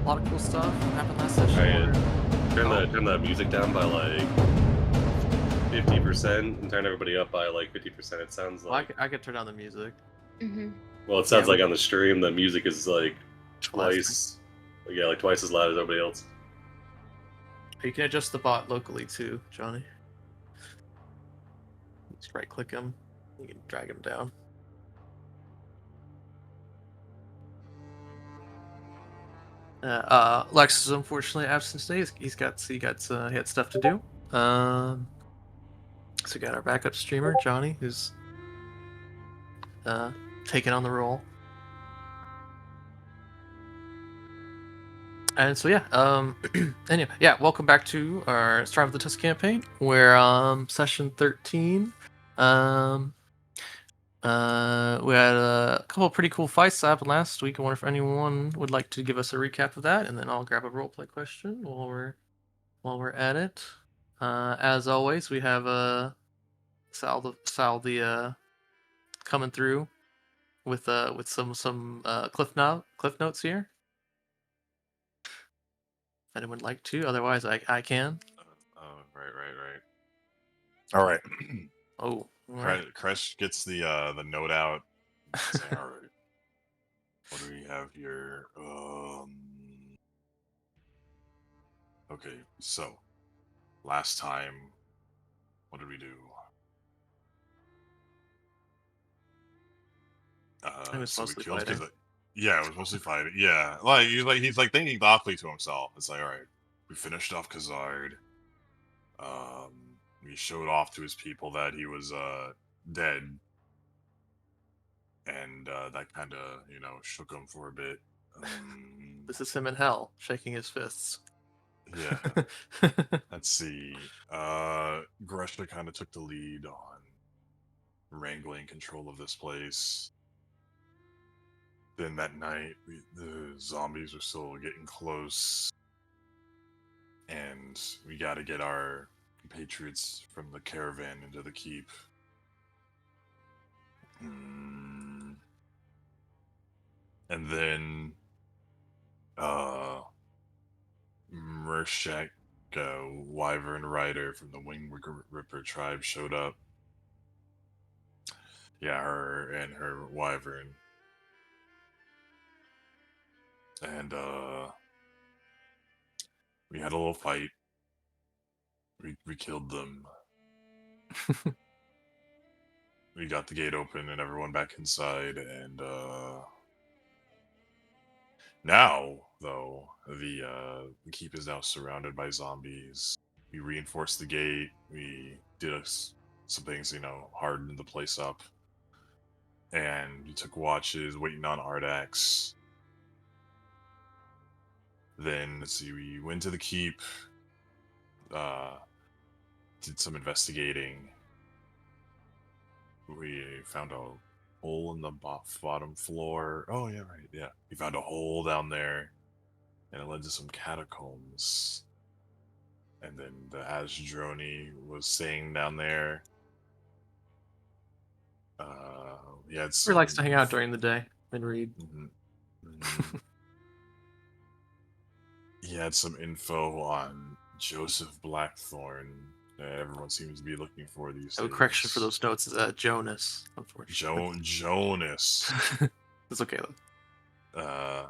A lot of cool stuff happened last session. Turn the music down by like 50% and turn everybody up by like 50%. It sounds Well, like I could turn down the music. well, it sounds Yeah, like on the stream the music is like blasting. like twice as loud as everybody else. You can adjust the bot locally too, Johnny. Just right click him. You can drag him down. Lex is unfortunately absent today. He had stuff to do. So we got our backup streamer Johnny, who's taking on the role. And so anyway, welcome back to our Strive of the Tusk campaign. We're session 13. We had a couple of pretty cool fights that happened last week. I wonder if anyone would like to give us a recap of that, and then I'll grab a roleplay question while we're at it. As always, we have Sal the coming through with some cliff notes here. If anyone would like to, otherwise I can. Right. All right. Oh, all right. Crash gets the note out. Say, all right. What do we have here? Okay, so last time, what did we do? It was mostly fighting. Yeah, it was mostly fighting. Yeah, he's thinking thoughtfully to himself. It's like, all right, we finished off Khazard. We showed off to his people that he was dead, and that kind of shook him for a bit. This is him in hell, shaking his fists. Yeah. Let's see. Greshka kind of took the lead on wrangling control of this place. Then that night, the zombies were still getting close, and we got to get our compatriots from the caravan into the keep. And then, Mershak, Wyvern Rider from the Wing Ripper tribe showed up. Yeah, her and her Wyvern. And, we had a little fight. We killed them. We got the gate open and everyone back inside, and, now, though, the keep is now surrounded by zombies. We reinforced the gate. We did some things, hardened the place up. And we took watches, waiting on Ardax. Then, let's see, we went to the keep, did some investigating. We found a hole in the bottom floor. Oh, yeah, right, yeah. We found a hole down there, and it led to some catacombs. And then the Asdroni was staying down there. He had some... He likes to hang out during the day and read. He had some info on Joseph Blackthorn that everyone seems to be looking for these days. Correction for those notes is Jonas, unfortunately. Jonas. It's okay though.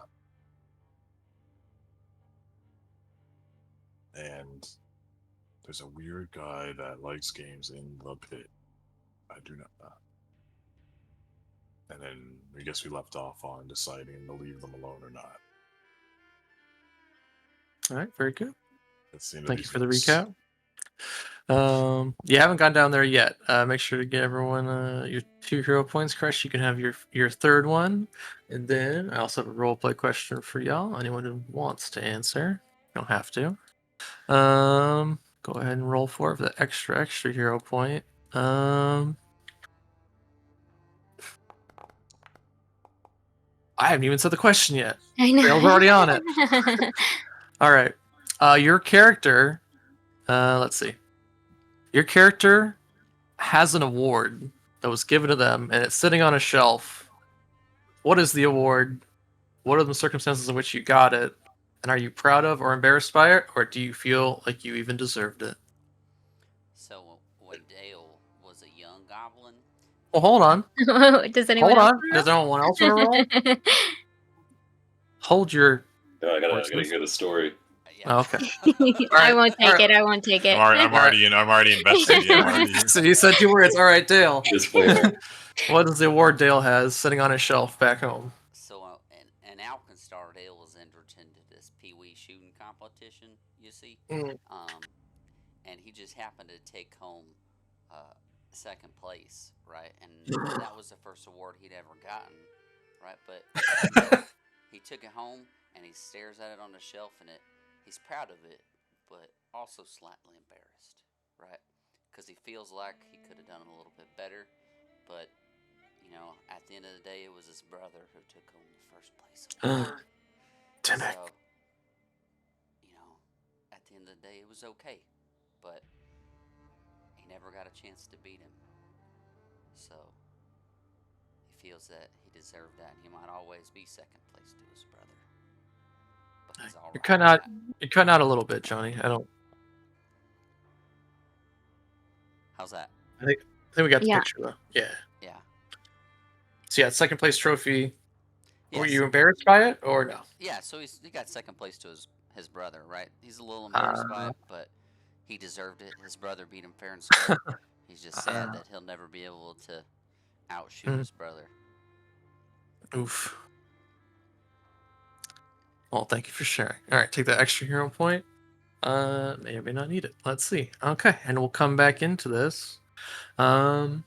And there's a weird guy that likes games in the pit. I do not know. And then I guess we left off on deciding to leave them alone or not. All right, very good. Thank you for the recap. You haven't gone down there yet. Make sure to get everyone your 2 hero points. Crush, you can have your third one. And then I also have a roleplay question for y'all. Anyone who wants to answer, you don't have to. Go ahead and roll for it for the extra hero point. I haven't even said the question yet. I know. Rail's already on it. All right. Your character, let's see. Your character has an award that was given to them, and it's sitting on a shelf. What is the award? What are the circumstances in which you got it? And are you proud of or embarrassed by it, or do you feel like you even deserved it? So when Dale was a young goblin, Well, hold on. Does anyone Hold else on. Does anyone else want to roll? roll? No, Hold your I gotta horses. hear the story. Oh, okay. I Alright, won't take alright. it. I won't take it. I'm already invested. Yeah, I'm already. So you said 2 words. All right, Dale. Disclaimer. What is the award Dale has sitting on his shelf back home? so and Alkenstar Dale was entered into this Pee Wee shooting competition. You see, Mm. And he just happened to take home second place, right? And that was the first award he'd ever gotten, right? But he took it home and he stares at it on the shelf, and he's proud of it, but also slightly embarrassed, right? Because he feels like he could have done it a little bit better, but at the end of the day, it was his brother who took home the first place award. Timmick. So, at the end of the day, it was okay, but he never got a chance to beat him. So he feels that he deserved that, and he might always be second place to his brother. But he's all right. You're cutting out a little bit, Johnny. I don't. How's that? I think we got the Yeah. picture though. Yeah. Yeah. So yeah, second place trophy. Were Yes. you embarrassed by it or no? Yeah. So he got second place to his brother, right? He's a little embarrassed by it, but he deserved it. His brother beat him fair and square. He's just sad that he'll never be able to outshoot his brother. Oof. Well, thank you for sharing. All right, take that extra hero point. May or may not need it. Let's see. Okay, and we'll come back into this. I'm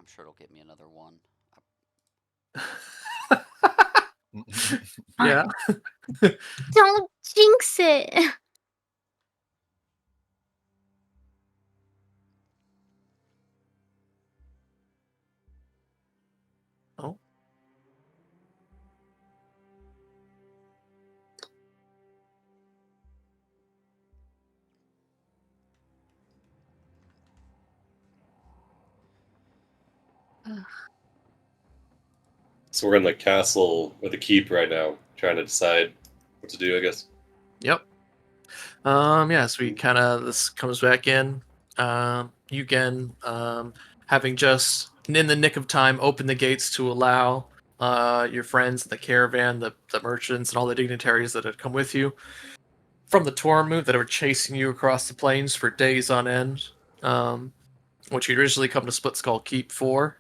sure it'll get me another one. Yeah. Don't jinx it. Oh. So we're in the castle or the keep right now, trying to decide what to do, I guess. Yep. Yes, we kind of, this comes back in. You again, having just in the nick of time opened the gates to allow your friends, the caravan, the merchants, and all the dignitaries that had come with you from the Tormund that were chasing you across the plains for days on end, which you originally come to Splitskull Keep for,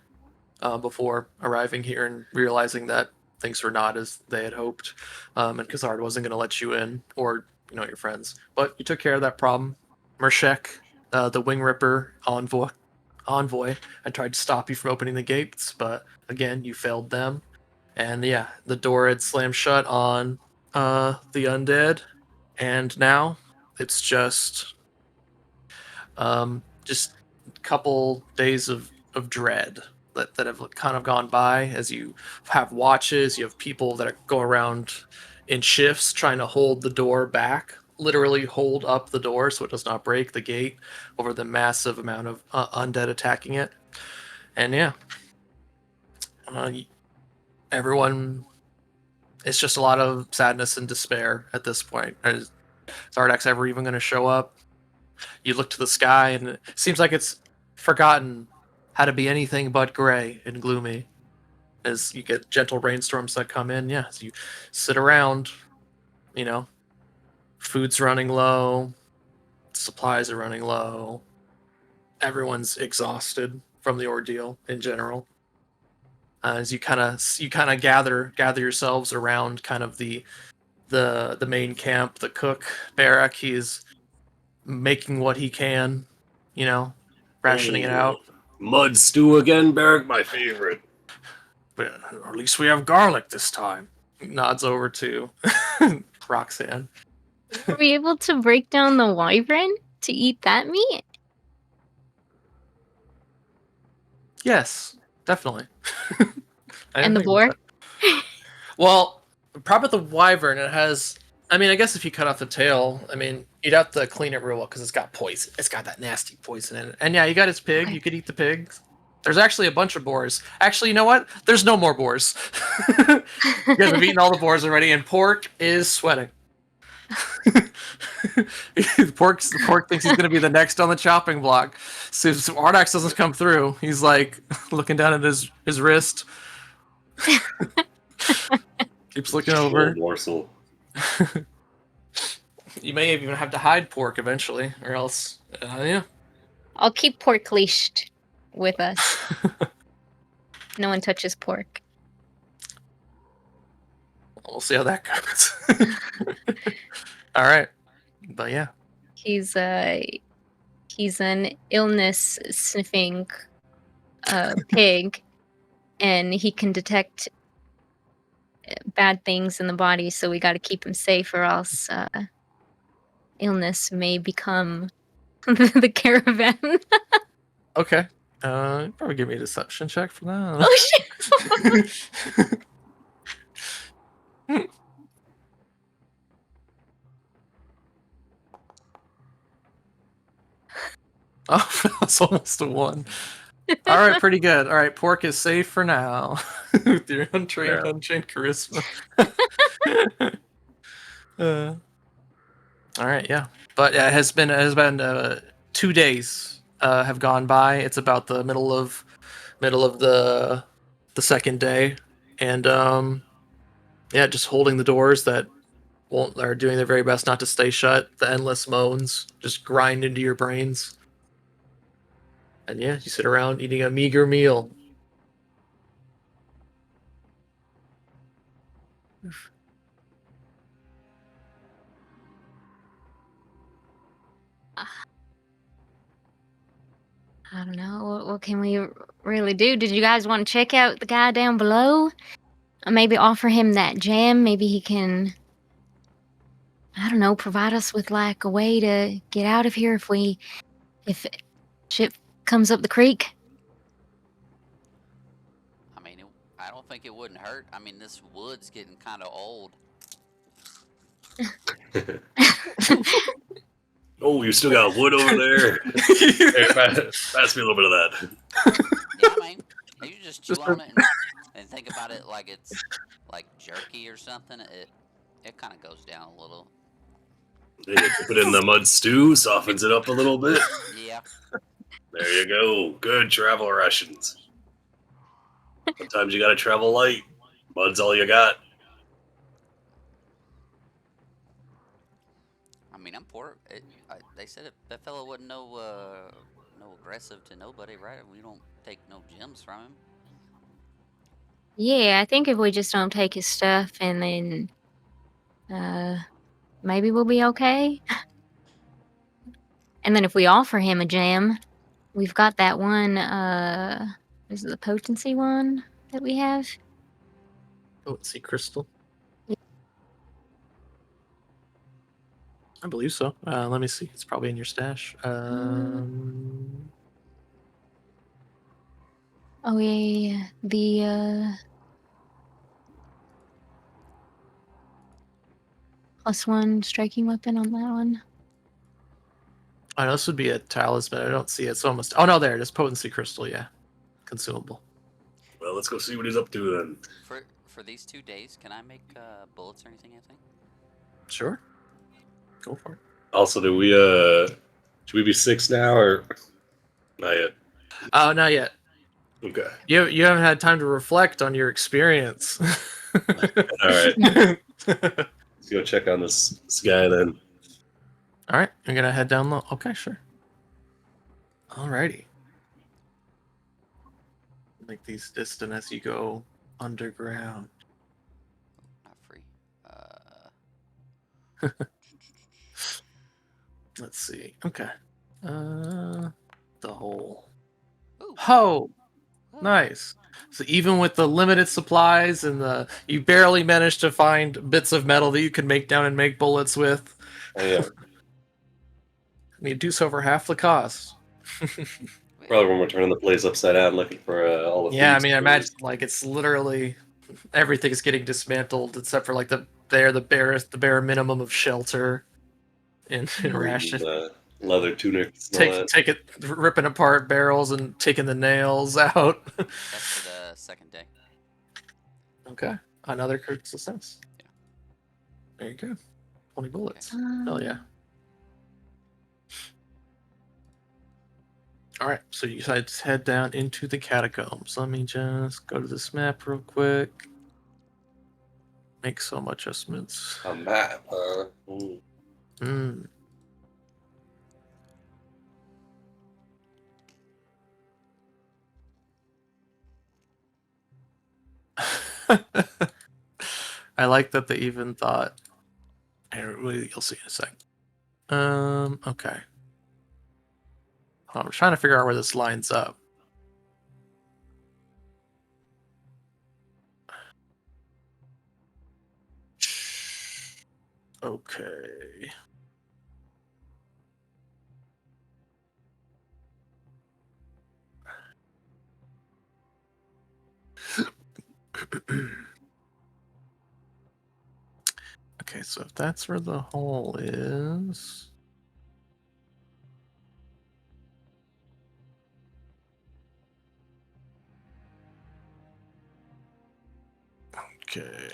before arriving here and realizing that things were not as they had hoped, and Khazard wasn't going to let you in, or your friends. But you took care of that problem. Mershek, the Wing Ripper envoy, had tried to stop you from opening the gates, but again, you failed them. And yeah, the door had slammed shut on the undead, and now it's just a couple days of dread that have kind of gone by as you have watches. You have people that go around in shifts trying to hold the door back, literally hold up the door so it does not break the gate over the massive amount of undead attacking it. And yeah, everyone, it's just a lot of sadness and despair at this point. Is Ardax ever even going to show up? You look to the sky and it seems like it's forgotten how to be anything but gray and gloomy. As you get gentle rainstorms that come in, yeah, as you sit around, food's running low, supplies are running low, everyone's exhausted from the ordeal in general. As you kind of gather yourselves around kind of the main camp, the cook Barak. He's making what he can, rationing it out. Mud stew again, Barrack, my favorite. But at least we have garlic this time. Nods over to Roxanne. Were we able to break down the wyvern to eat that meat? Yes, definitely. And the boar? Well, probably the wyvern. It has. I mean, I guess if you cut off the tail, you'd have to clean it real well because it's got poison. It's got that nasty poison in it. And yeah, you got his pig. Okay. You could eat the pigs. There's actually a bunch of boars. Actually, you know what? There's no more boars. You guys have eaten all the boars already, and Pork is sweating. the pork thinks he's going to be the next on the chopping block. So if Ardax doesn't come through, he's like looking down at his wrist. Keeps looking over. Little morsel. You may even have to hide Pork eventually, or else, yeah. I'll keep Pork leashed with us. No one touches Pork. We'll see how that goes. All right, but yeah, He's an illness sniffing pig, and he can detect bad things in the body. So we got to keep him safe, or else illness may become the caravan. okay. Probably give me a deception check for that. Oh shit! Oh, that's almost a 1. All right, pretty good. All right, Pork is safe for now with your unchained charisma. All right, yeah, but yeah, it has been 2 days have gone by. It's about the middle of the second day, and yeah, just holding the doors that are doing their very best not to stay shut. The endless moans just grind into your brains. And yeah, you sit around eating a meager meal. I don't know. What can we really do? Did you guys want to check out the guy down below? Or maybe offer him that jam? Maybe he can, I don't know, provide us with like a way to get out of here if shit comes up the creek. I mean, I don't think it wouldn't hurt. I mean, this wood's getting kind of old. Oh, you still got wood over there. Hey, pass me a little bit of that. Yeah, I mean, you just chew on it and think about it like it's like jerky or something. It kind of goes down a little. Hey, you dip it in the mud stew, softens it up a little bit. Yeah. There you go. Good travel rations. Sometimes you gotta travel light. Mud's all you got. I mean, I'm poor. They said that fella wasn't no aggressive to nobody, right? We don't take no gems from him. Yeah, I think if we just don't take his stuff and then maybe we'll be okay. And then if we offer him a jam, we've got that one, is it the potency one that we have? Potency crystal. I believe so. Let me see. It's probably in your stash. Oh yeah. The +1 striking weapon on that one. I know this would be a talisman. I don't see it. It's almost. Oh no, there it is. Potency crystal. Yeah, consumable. Well, let's go see what he's up to then. For these 2 days, can I make bullets or anything? I think. Sure. Go for it. Also, should we be 6 now or not yet? Oh, not yet. Okay. You haven't had time to reflect on your experience. All right. Let's go check on this guy then. All right, you're gonna head down low. Okay, sure. Alrighty. Make these distant as you go underground. Not free. Let's see. Okay. The hole. Ooh. Oh, Oh. nice. So even with the limited supplies and you barely managed to find bits of metal that you could make down and make bullets with. Oh, yeah. And you do so for half the cost. Probably when we're turning the place upside down looking for all the Yeah, I thieves' mean, I tools. imagine like it's literally everything's getting dismantled except for like the bare minimum of shelter and ration. Leather tunics. And all that. Take it, ripping apart barrels and taking the nails out. That's for the second day. Okay, another crit success. Yeah. There you go. 20 bullets. Okay. Hell yeah. All right, so you decide to head down into the catacombs. Let me just go to this map real quick. Make some adjustments. A map, huh? Ooh. Hmm. I like that they even thought. Here, you'll see in a sec. Okay. I'm trying to figure out where this lines up. Okay. Okay, so if that's where the hole is. Okay.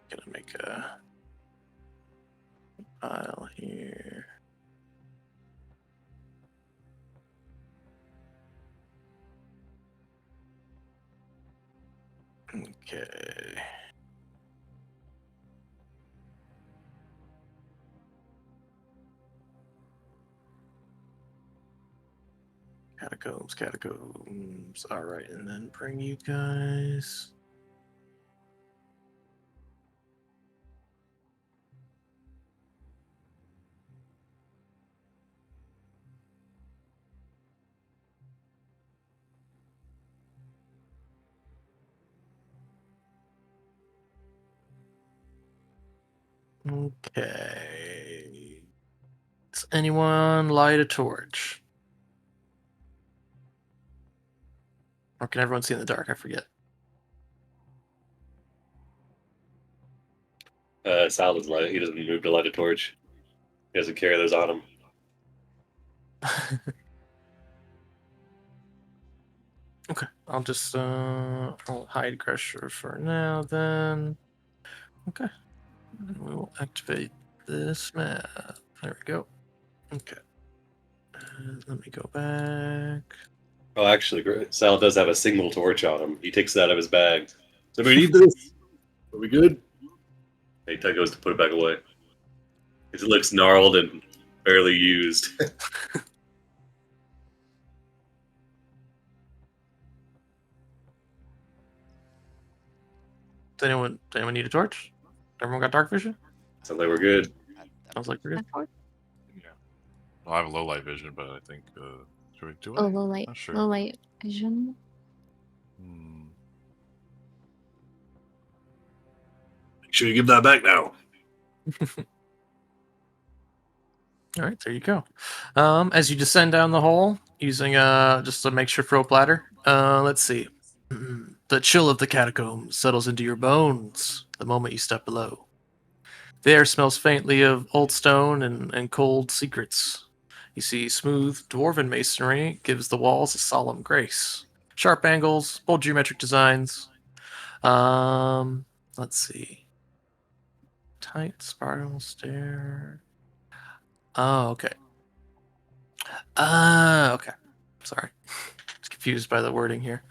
Gonna make a file here. Okay. Catacombs. All right, and then bring you guys. Okay. Does anyone light a torch? Or can everyone see in the dark? I forget. Sal doesn't light. He doesn't move to light a torch. He doesn't carry those on him. Okay, I'll just I'll hide Crusher for now then. Okay. And we will activate this map. There we go. Okay. And let me go back. Oh, actually, Sal does have a single torch on him. He takes it out of his bag. So we need this. Are we good? He goes to put it back away. It looks gnarled and barely used. Does anyone need a torch? Everyone got dark vision? Sounds like we're good. Sounds like we're good. Yeah. Well, I have low light vision, but I think should we do it? Oh, low light. Not sure. Low light vision. Make sure you give that back now. All right, there you go. As you descend down the hole using just a makeshift rope ladder, let's see. The chill of the catacombs settles into your bones the moment you step below. The air smells faintly of old stone and cold secrets. You see smooth dwarven masonry gives the walls a solemn grace. Sharp angles, bold geometric designs. Let's see. Tight spiral stair. Oh, okay. Okay. Sorry. It's confused by the wording here.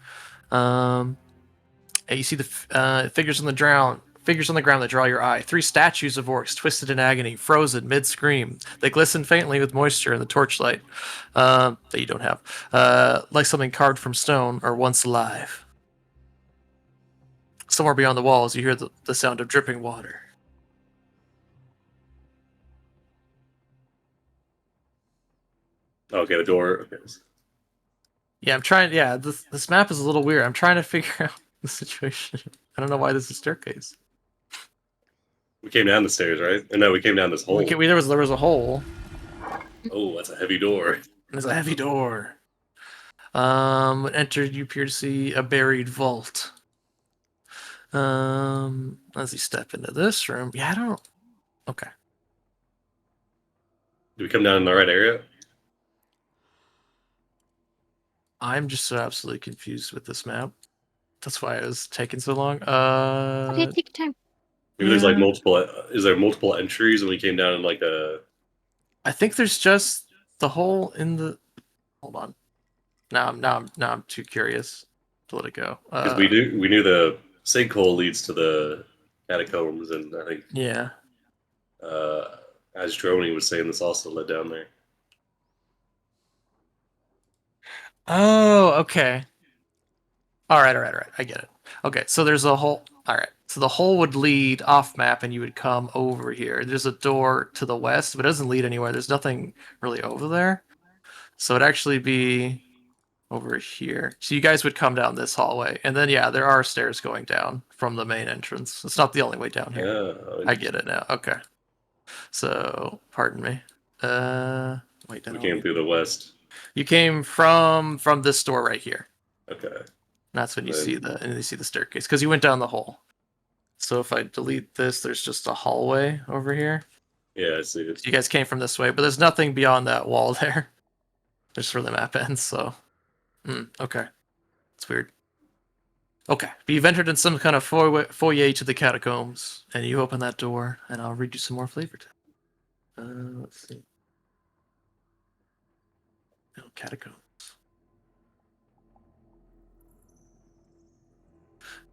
You see the figures on the ground. Figures on the ground that draw your eye. 3 statues of orcs, twisted in agony, frozen mid-scream. They glisten faintly with moisture in the torchlight that you don't have, like something carved from stone or once alive. Somewhere beyond the walls, you hear the sound of dripping water. Okay, the door. Okay. Yeah, I'm trying. Yeah, this map is a little weird. I'm trying to figure out the situation. I don't know why this is a staircase. We came down the stairs, right? No, we came down this hole. There was a hole. Oh, that's a heavy door. There's a heavy door. When entered, you appear to see a buried vault. As you step into this room, yeah, I don't. Okay. Do we come down in the right area? I'm just so absolutely confused with this map. That's why it was taking so long. Why did it take time? Maybe there's like Yeah. multiple. Is there multiple entries and we came down in like a? I think there's just the hole in the. Hold on. Now I'm too curious to let it go. Because we knew the sinkhole leads to the catacombs, and I think Yeah. as Droney was saying, this also led down there. Oh, okay. All right. I get it. Okay, so there's a hole. All right, so the hole would lead off map, and you would come over here. There's a door to the west, but it doesn't lead anywhere. There's nothing really over there, so it'd actually be over here. So you guys would come down this hallway, and then yeah, there are stairs going down from the main entrance. It's not the only way down here. Yeah, I get it now. Okay, so pardon me. Wait, we came through the west. You came from this door right here. Okay. That's when you Then- see the staircase because you went down the hole. So if I delete this, there's just a hallway over here. Yeah, I see it. So you guys came from this way, but there's nothing beyond that wall there. Just where the map ends. So, okay, it's weird. Okay, but you've entered in some kind of foyer to the catacombs, and you open that door, and I'll read you some more flavor text. Let's see. No, catacombs.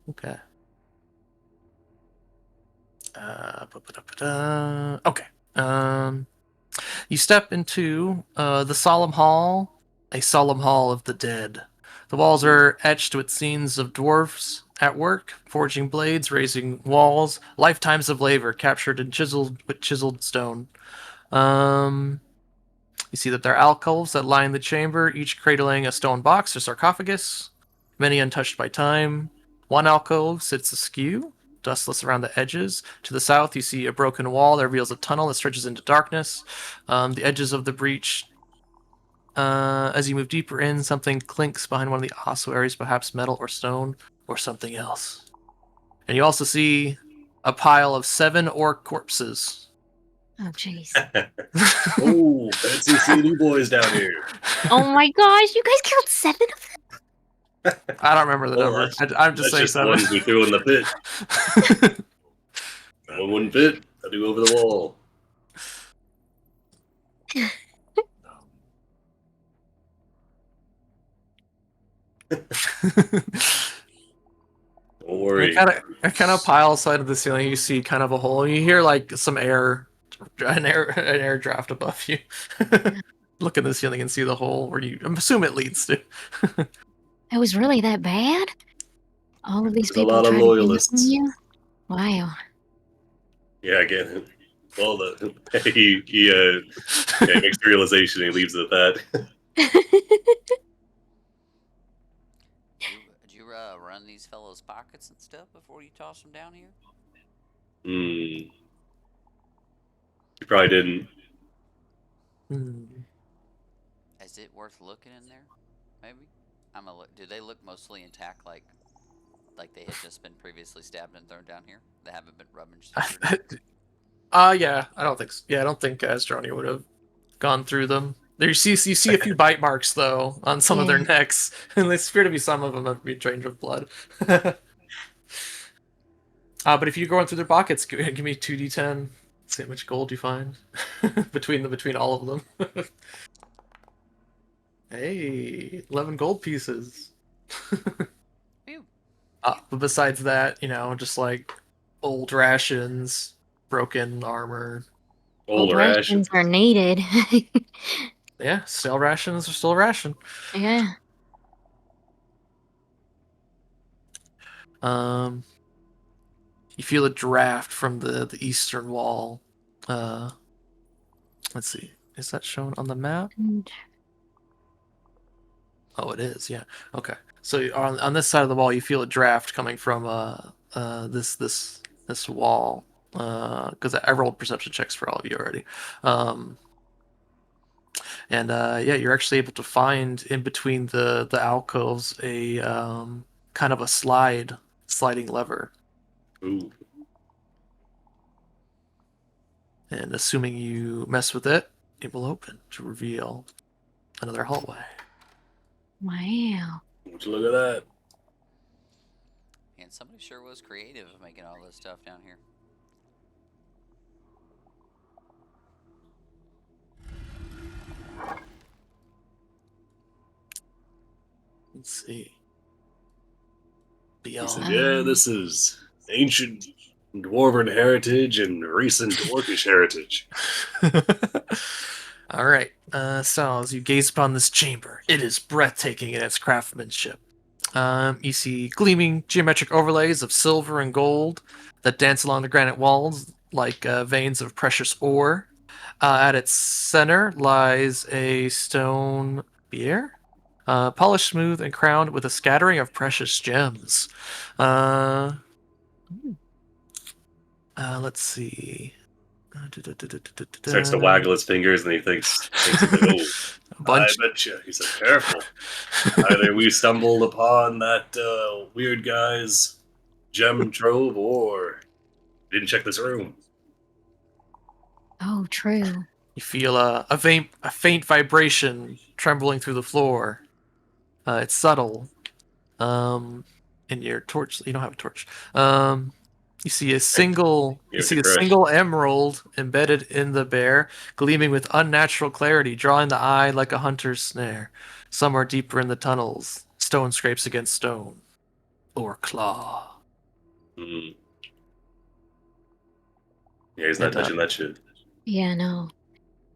Okay. Okay. You step into the solemn hall, a solemn hall of the dead. The walls are etched with scenes of dwarfs at work, forging blades, raising walls, lifetimes of labor captured and chiseled with chiseled stone. You see that there are alcoves that line the chamber, each cradling a stone box or sarcophagus, many untouched by time. One alcove sits askew, dustless around the edges. To the south, you see a broken wall that reveals a tunnel that stretches into darkness. The edges of the breach. As you move deeper in, something clinks behind one of the ossuaries, perhaps metal or stone, or something else. And you also see a pile of 7 orc corpses. Oh, jeez. Oh, fancy seeing you boys down here. Oh my gosh, you guys killed 7 of them? I don't remember the Well, number. that's I'm just saying just the 7. ones we threw in the pit. One wouldn't fit. I do over the wall. Don't worry. Kind of pile side of the ceiling, you see kind of a hole. You hear like some air, an air draft above you. Look at the ceiling and see the hole where you assume it leads to. It was really that bad? All of these There's a people lot of trying to get loyalists. you? Wow. Yeah, again. Well, he makes the realization and he leaves it at that. Did you run these fellows' pockets and stuff before you toss them down here? He probably didn't. Is it worth looking in there? Maybe. I'm gonna look. Do they look mostly intact, like they had just been previously stabbed and thrown down here? They haven't been rummaged through. Yeah, I don't think so. Yeah, I don't think Astroni would have gone through them. There you see a few bite marks though on some of their Yeah. necks, and there appear to be some of them have been drained of blood. But if you go in through their pockets, give me 2d10. See how much gold you find between all of them. Hey, 11 gold pieces. Phew. But besides that, just like old rations, broken armor. Old rations. are needed. Yeah, stale rations are still a ration. Yeah. You feel a draft from the eastern wall. Let's see. Is that shown on the map? Oh, it is. Yeah. Okay. So on this side of the wall, you feel a draft coming from this wall. Because I rolled perception checks for all of you already. And yeah, you're actually able to find in between the alcoves a kind of a sliding lever. Ooh. And assuming you mess with it, it will open to reveal another hallway. Wow. Would you look at that? And somebody sure was creative making all this stuff down here. Let's see. He said, Beyond. yeah, this is ancient dwarven heritage and recent orcish heritage. All right. So as you gaze upon this chamber, it is breathtaking in its craftsmanship. You see gleaming geometric overlays of silver and gold that dance along the granite walls like veins of precious ore. At its center lies a stone bier, polished smooth and crowned with a scattering of precious gems. Let's see. Starts to waggle his fingers and he thinks he's like, oh, A bunch. I bet you. He said, careful. Either we stumbled upon that weird guy's gem trove or didn't check this room. Oh, true. You feel a faint vibration trembling through the floor. It's subtle. In your torch, you don't have a torch. You see a single emerald embedded in the bear, gleaming with unnatural clarity, drawing the eye like a hunter's snare. Somewhere deeper in the tunnels, stone scrapes against stone, or claw. Mm. Yeah, he's not touching that shit. Yeah, no.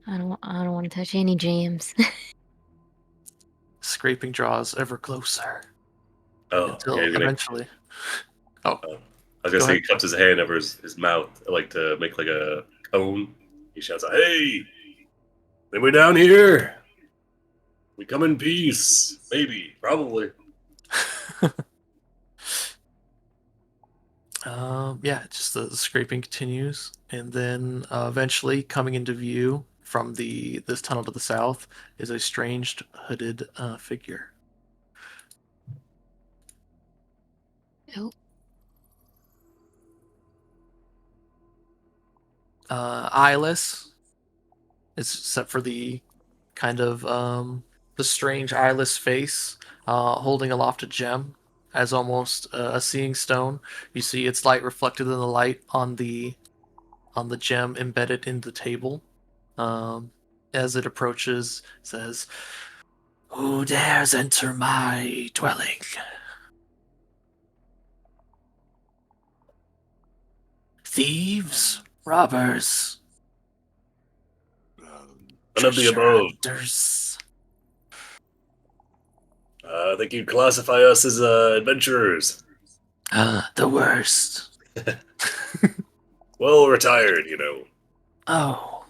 I don't want to touch any gems. Scraping draws ever closer Oh, until yeah, he's gonna. eventually. Oh, I was gonna Go say ahead. he cups his hand over his mouth, like to make like a cone. He shouts out, "Hey, anybody down here? We come in peace, maybe, probably." Yeah, just the scraping continues, and then eventually coming into view from this tunnel to the south is a strange hooded figure. Oh, Eyeless, except for the kind of the strange eyeless face, holding aloft a gem as almost a seeing stone. You see its light reflected in the light on the gem embedded in the table. As it approaches, it says, "Who dares enter my dwelling? Thieves, robbers, None of the treasure above. hunters." I think you'd classify us as adventurers. The worst. Well retired, you know. Oh.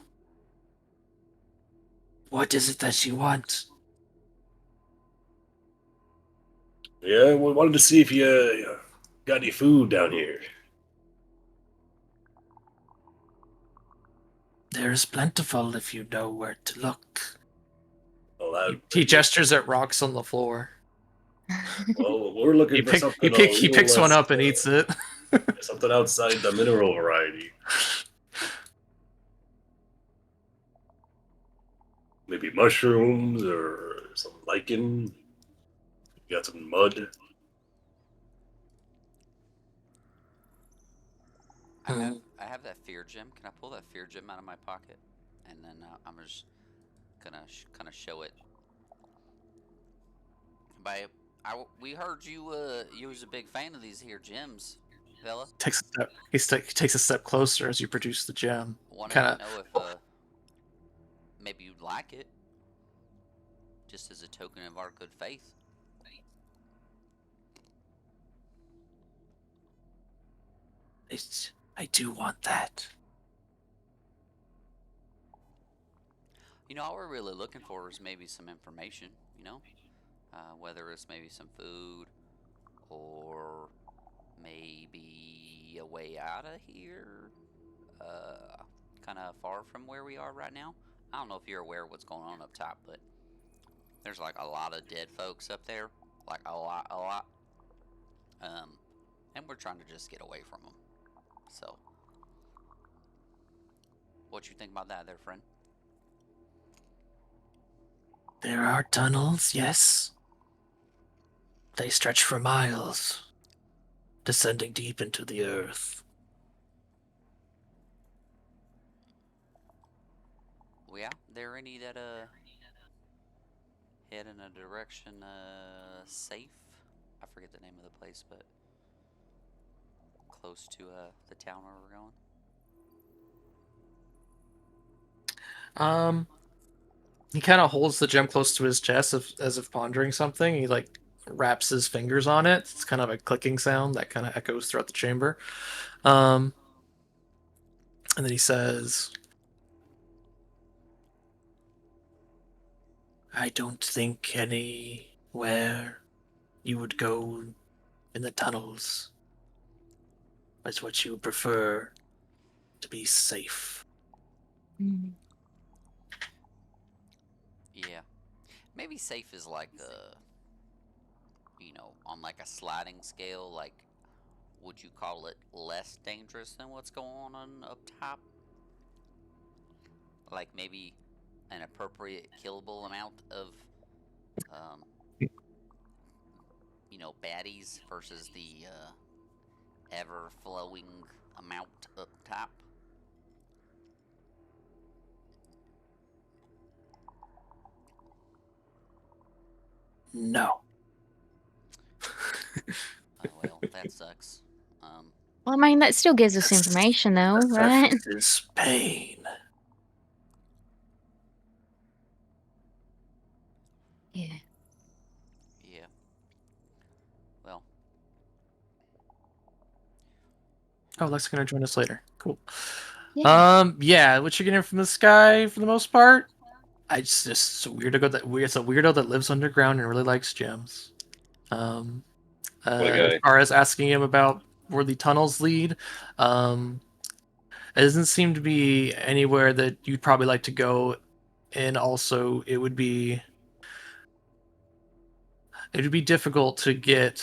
What is it that you want? Yeah, we wanted to see if you got any food down here. There is plentiful if you know where to look. Well, He gestures at rocks on the floor. well, we're looking for something a He little picks one less, up and eats it. something outside the mineral variety. Maybe mushrooms or some lichen. You got some mud. I have that fear gem. Can I pull that fear gem out of my pocket? And then I'm just gonna kind of show it. We heard you was a big fan of these here gems, fella. Takes a step. He takes a step closer as you produce the gem. Wanted Kind to of. know if maybe you'd like it, just as a token of our good faith. I do want that. You know, all we're really looking for is maybe some information. You know, whether it's maybe some food or maybe a way out of here, kind of far from where we are right now. I don't know if you're aware of what's going on up top, but there's like a lot of dead folks up there, like a lot. And we're trying to just get away from them. So, what you think about that, there, friend? There are tunnels, yes. They stretch for miles, descending deep into the earth. Well, yeah, there any that head in a direction safe? I forget the name of the place, but close to the town where we're going. He kind of holds the gem close to his chest as if pondering something. He like wraps his fingers on it. It's kind of a clicking sound that kind of echoes throughout the chamber. And then he says, I don't think anywhere you would go in the tunnels is what you would prefer to be safe. Mm. Yeah, maybe safe is like on like a sliding scale. Like, would you call it less dangerous than what's going on up top? Like maybe an appropriate killable amount of um, baddies versus the ever flowing amount up top. No. Oh well, that sucks. Well, I mean, that still gives us information, though, right? This is pain. Yeah. Yeah. Well. Oh, Lex gonna join us later. Cool. Yeah. Yeah, what you're getting from this guy for the most part. It's a weirdo that lives underground and really likes gems. What a As guy. far as asking him about where the tunnels lead, it doesn't seem to be anywhere that you'd probably like to go. And also, it would be difficult to get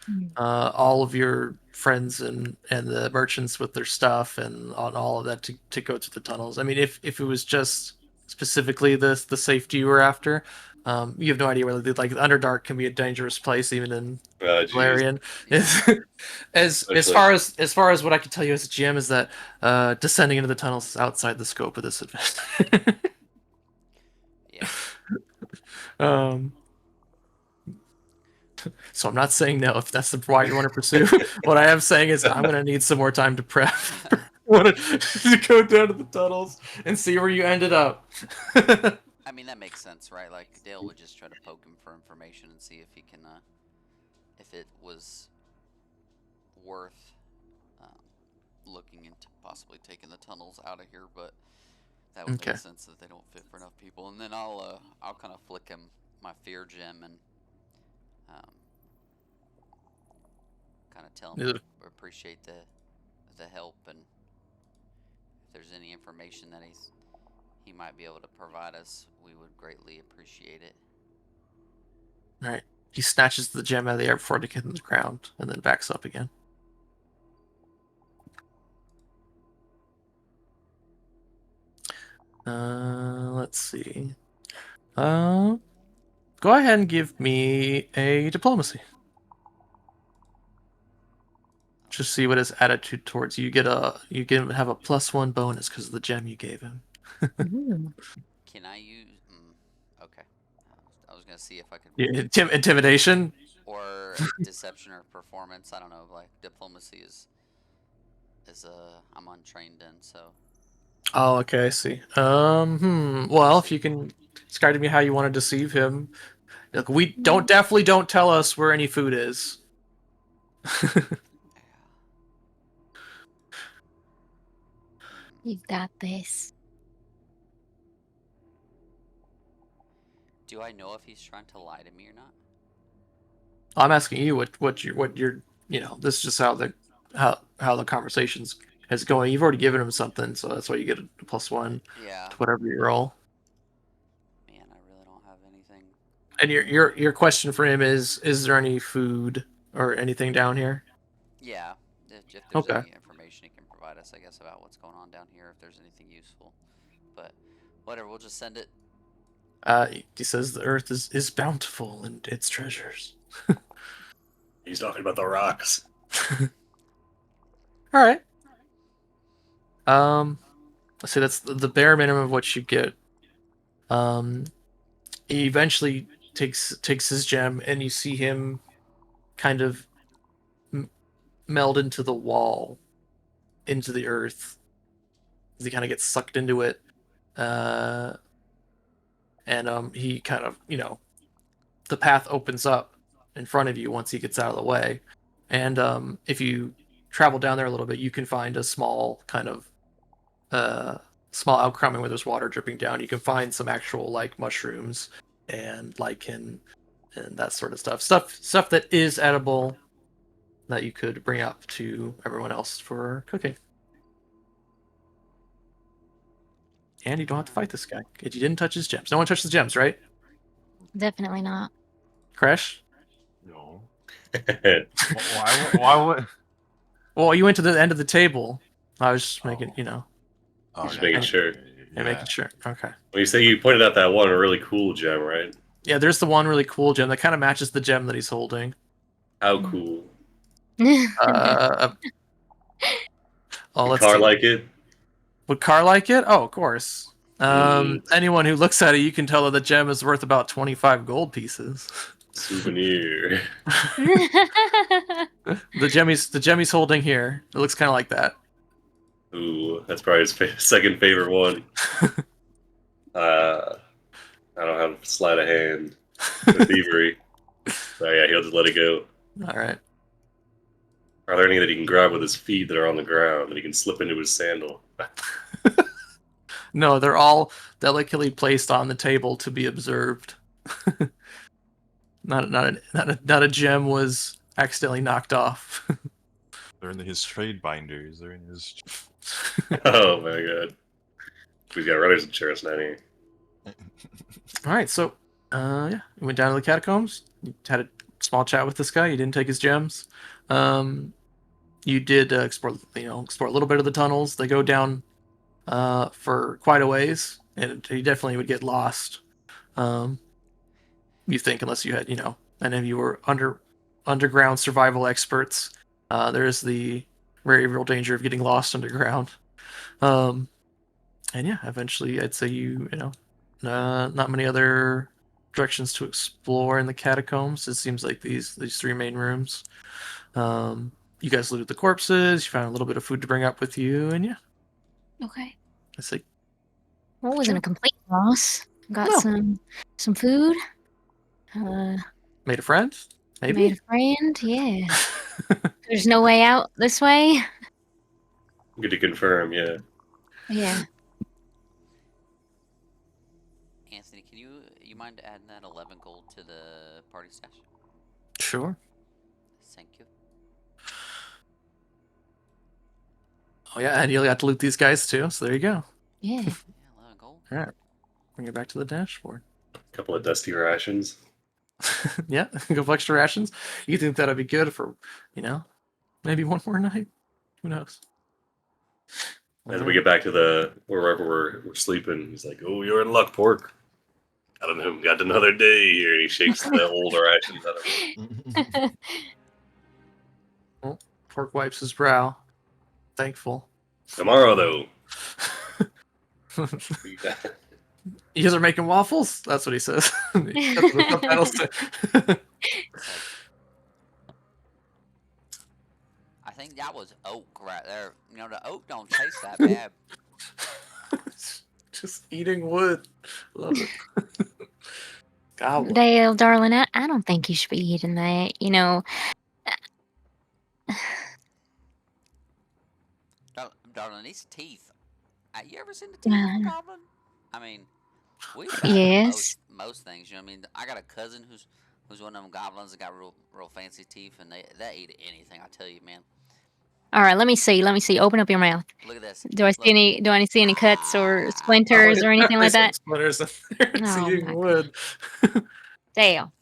Mm. all of your friends and the merchants with their stuff and on all of that to go to the tunnels. I mean, if it was just specifically the safety you were after, you have no idea whether like Underdark can be a dangerous place even in Jeez. Valerian. Yeah. As far as what I can tell you as a GM is that descending into the tunnels is outside the scope of this event. Yeah. um, So I'm not saying no if that's the route you want to pursue. What I am saying is I'm gonna need some more time to prep. Want to go down to the tunnels and see where you ended up. I mean, that makes sense, right? Like Dale would just try to poke him for information and see if he can, if it was worth looking into possibly taking the tunnels out of here. But that would Okay. make sense that they don't fit for enough people. And then I'll kind of flick him my fear gem and kind of tell him we appreciate the help, and if there's any information that he might be able to provide us, we would greatly appreciate it. All right. He snatches the gem out of the air before it hits the ground and then backs up again. Let's see. Go ahead and give me a diplomacy. Just see what his attitude towards you. You have a +1 bonus because of the gem you gave him. Ooh. Can I use? Okay, I was gonna see if I could. Intimidation. Or deception or performance. I don't know. Like diplomacy is I'm untrained in, so. Oh, okay, I see. Well, if you can describe to me how you want to deceive him. Look, we definitely don't tell us where any food is. You've got this. Do I know if he's trying to lie to me or not? I'm asking you what you're this is just how the conversation's as going. You've already given him something, so that's why you get a +1 Yeah. to whatever you roll. Man, I really don't have anything. And your question for him is there any food or anything down here? Yeah. If there's Okay. any information he can provide us, I guess, about what's going on down here, if there's anything useful. But whatever, we'll just send it. He says the earth is bountiful in its treasures. He's talking about the rocks. All right. Let's say that's the bare minimum of what you get. He eventually takes his gem, and you see him kind of meld into the wall, into the earth. As he kind of gets sucked into it, and he kind of the path opens up in front of you once he gets out of the way, and if you travel down there a little bit, you can find a small kind of small outcropping where there's water dripping down. You can find some actual like mushrooms and lichen and that sort of stuff that is edible that you could bring up to everyone else for cooking. And you don't have to fight this guy because you didn't touch his gems. No one touched the gems, right? Definitely not. Crash? No. Why would? Well, you went to the end of the table. I was just making, Oh, Just making sure. making sure. Okay. When you say you pointed out that one really cool gem, right? Yeah, there's the one really cool gem that kind of matches the gem that he's holding. How cool. Oh, Would let's Car see. like it? Would Car like it? Oh, of course. Anyone who looks at it, you can tell that the gem is worth about 25 gold pieces. Souvenir. The gem he's holding here, it looks kind of like that. Ooh, that's probably his second favorite one. I don't have sleight of hand or thievery. So yeah, he'll just let it go. All right. Are there any that he can grab with his feet that are on the ground that he can slip into his sandal? No, they're all delicately placed on the table to be observed. Not a gem was accidentally knocked off. They're in his trade binders. They're in his. Oh my god. We've got runner's insurance now here. All right, so yeah, you went down to the catacombs. You had a small chat with this guy. You didn't take his gems. You did explore a little bit of the tunnels. They go down for quite a ways, and you definitely would get lost. You think, unless you had, any of you were underground survival experts. There is the very real danger of getting lost underground. And yeah, eventually, I'd say not many other directions to explore in the catacombs. It seems like these three main rooms. You guys looted the corpses. You found a little bit of food to bring up with you, and yeah, Okay. I say Well, it wasn't a complete loss. Got No. some food. Made a friend. Maybe. Made a friend. Yeah. There's no way out this way. Good to confirm, yeah. Yeah. Anthony, can you mind adding that 11 gold to the party stash? Sure. Thank you. Oh yeah, and you got to loot these guys too. So there you go. Yeah. Yeah, 11 gold. All right, bring it back to the dashboard. A couple of dusty rations. Yeah, a couple extra rations. You think that'd be good for, maybe one more night? Who knows? As we get back to wherever we're sleeping, he's like, "Oh, you're in luck, Pork. Got another day here." And he shakes the old rations out of him. Well, Pork wipes his brow, thankful. Tomorrow, though. You guys are making waffles? That's what he says. That's what the subtitles say. I think that was oak right there. The oak don't taste that bad. Just eating wood. Love it. Goblin. Dale, darling, I don't think you should be eating that. Darling, these teeth. You ever seen the teeth of a goblin? I mean, we've had Yes. most things. I got a cousin who's one of them goblins that got real fancy teeth, and they eat anything. I tell you, man. All right, let me see. Open up your mouth. Look at this. Do I see any? Do I see any cuts or splinters or anything like that? Splinters in there. It's Oh eating my wood. Damn.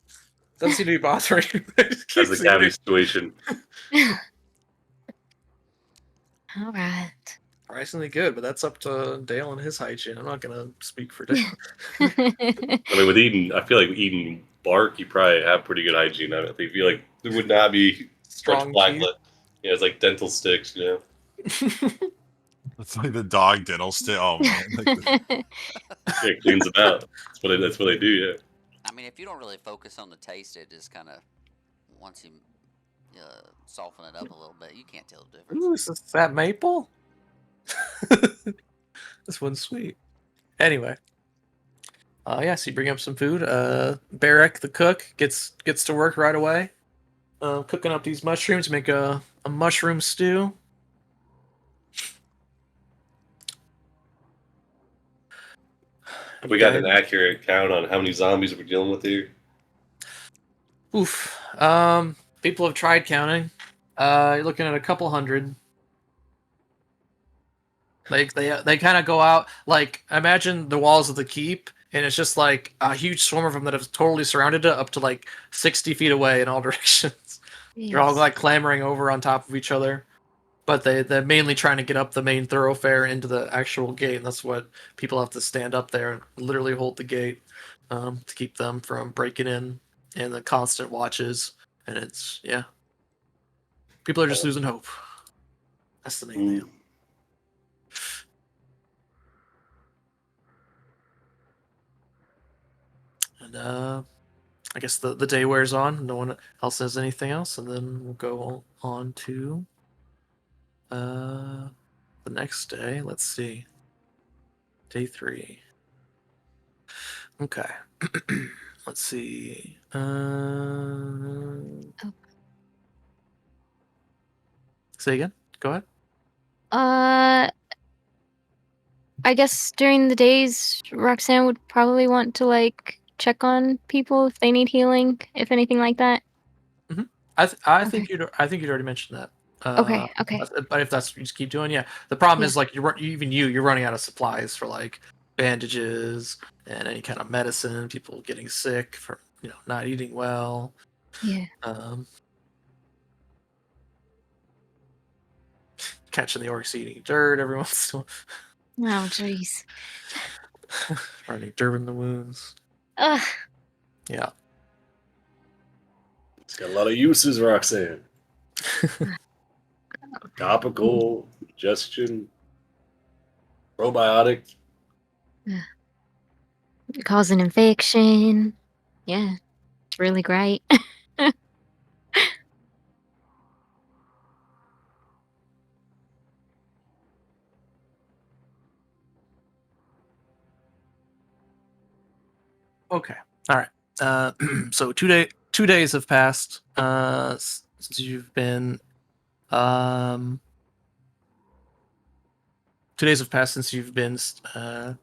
Doesn't seem to be bothering him. Just That's the keeps cavity eating. situation. All right. Surprisingly good, but that's up to Dale and his hygiene. I'm not gonna speak for Dale. I mean, with eating, I feel like eating bark, you probably have pretty good hygiene. I feel like there would not be Strong much black teeth. lip. Yeah, it's like dental sticks, you know. It's like the dog dental stick. Oh man, like Yeah, it cleans them out. That's what they do. Yeah. I mean, if you don't really focus on the taste, it just kind of once you soften it up a little bit, you can't tell the difference. Ooh, is that maple? This one's sweet. Anyway. Yeah, so you bring up some food. Barrack, the cook, gets to work right away. Cooking up these mushrooms, make a mushroom stew. Have we got an accurate count on how many zombies we're dealing with here? Oof. People have tried counting. You're looking at a couple hundred. Like they kind of go out. Like imagine the walls of the keep, and it's just like a huge swarm of them that have totally surrounded it, up to like 60 feet away in all directions. They're all like clambering over on top of each other. But they're mainly trying to get up the main thoroughfare into the actual gate, and that's what people have to stand up there and literally hold the gate to keep them from breaking in, and the constant watches. And it's, yeah. People are just losing hope. That's the main deal. And I guess the day wears on. No one else says anything else, and then we'll go on to the next day. Let's see. Day 3. Okay. Let's see. Say again. Go ahead. I guess during the days, Roxanne would probably want to like check on people if they need healing, if anything like that. I think you'd already mentioned that. Okay. But if that's what you just keep doing, yeah. The problem is like you're running out of supplies for like bandages and any kind of medicine. People getting sick from not eating well. Yeah. Catching the orcs eating dirt every once in a while. Oh, jeez. Running dirt in the wounds. Ugh. Yeah. It's got a lot of uses, Roxanne. Topical, digestion, probiotic. Cause an infection. Yeah. It's really great. Okay. All right. So 2 days have passed since you've been 2 days have passed since you've been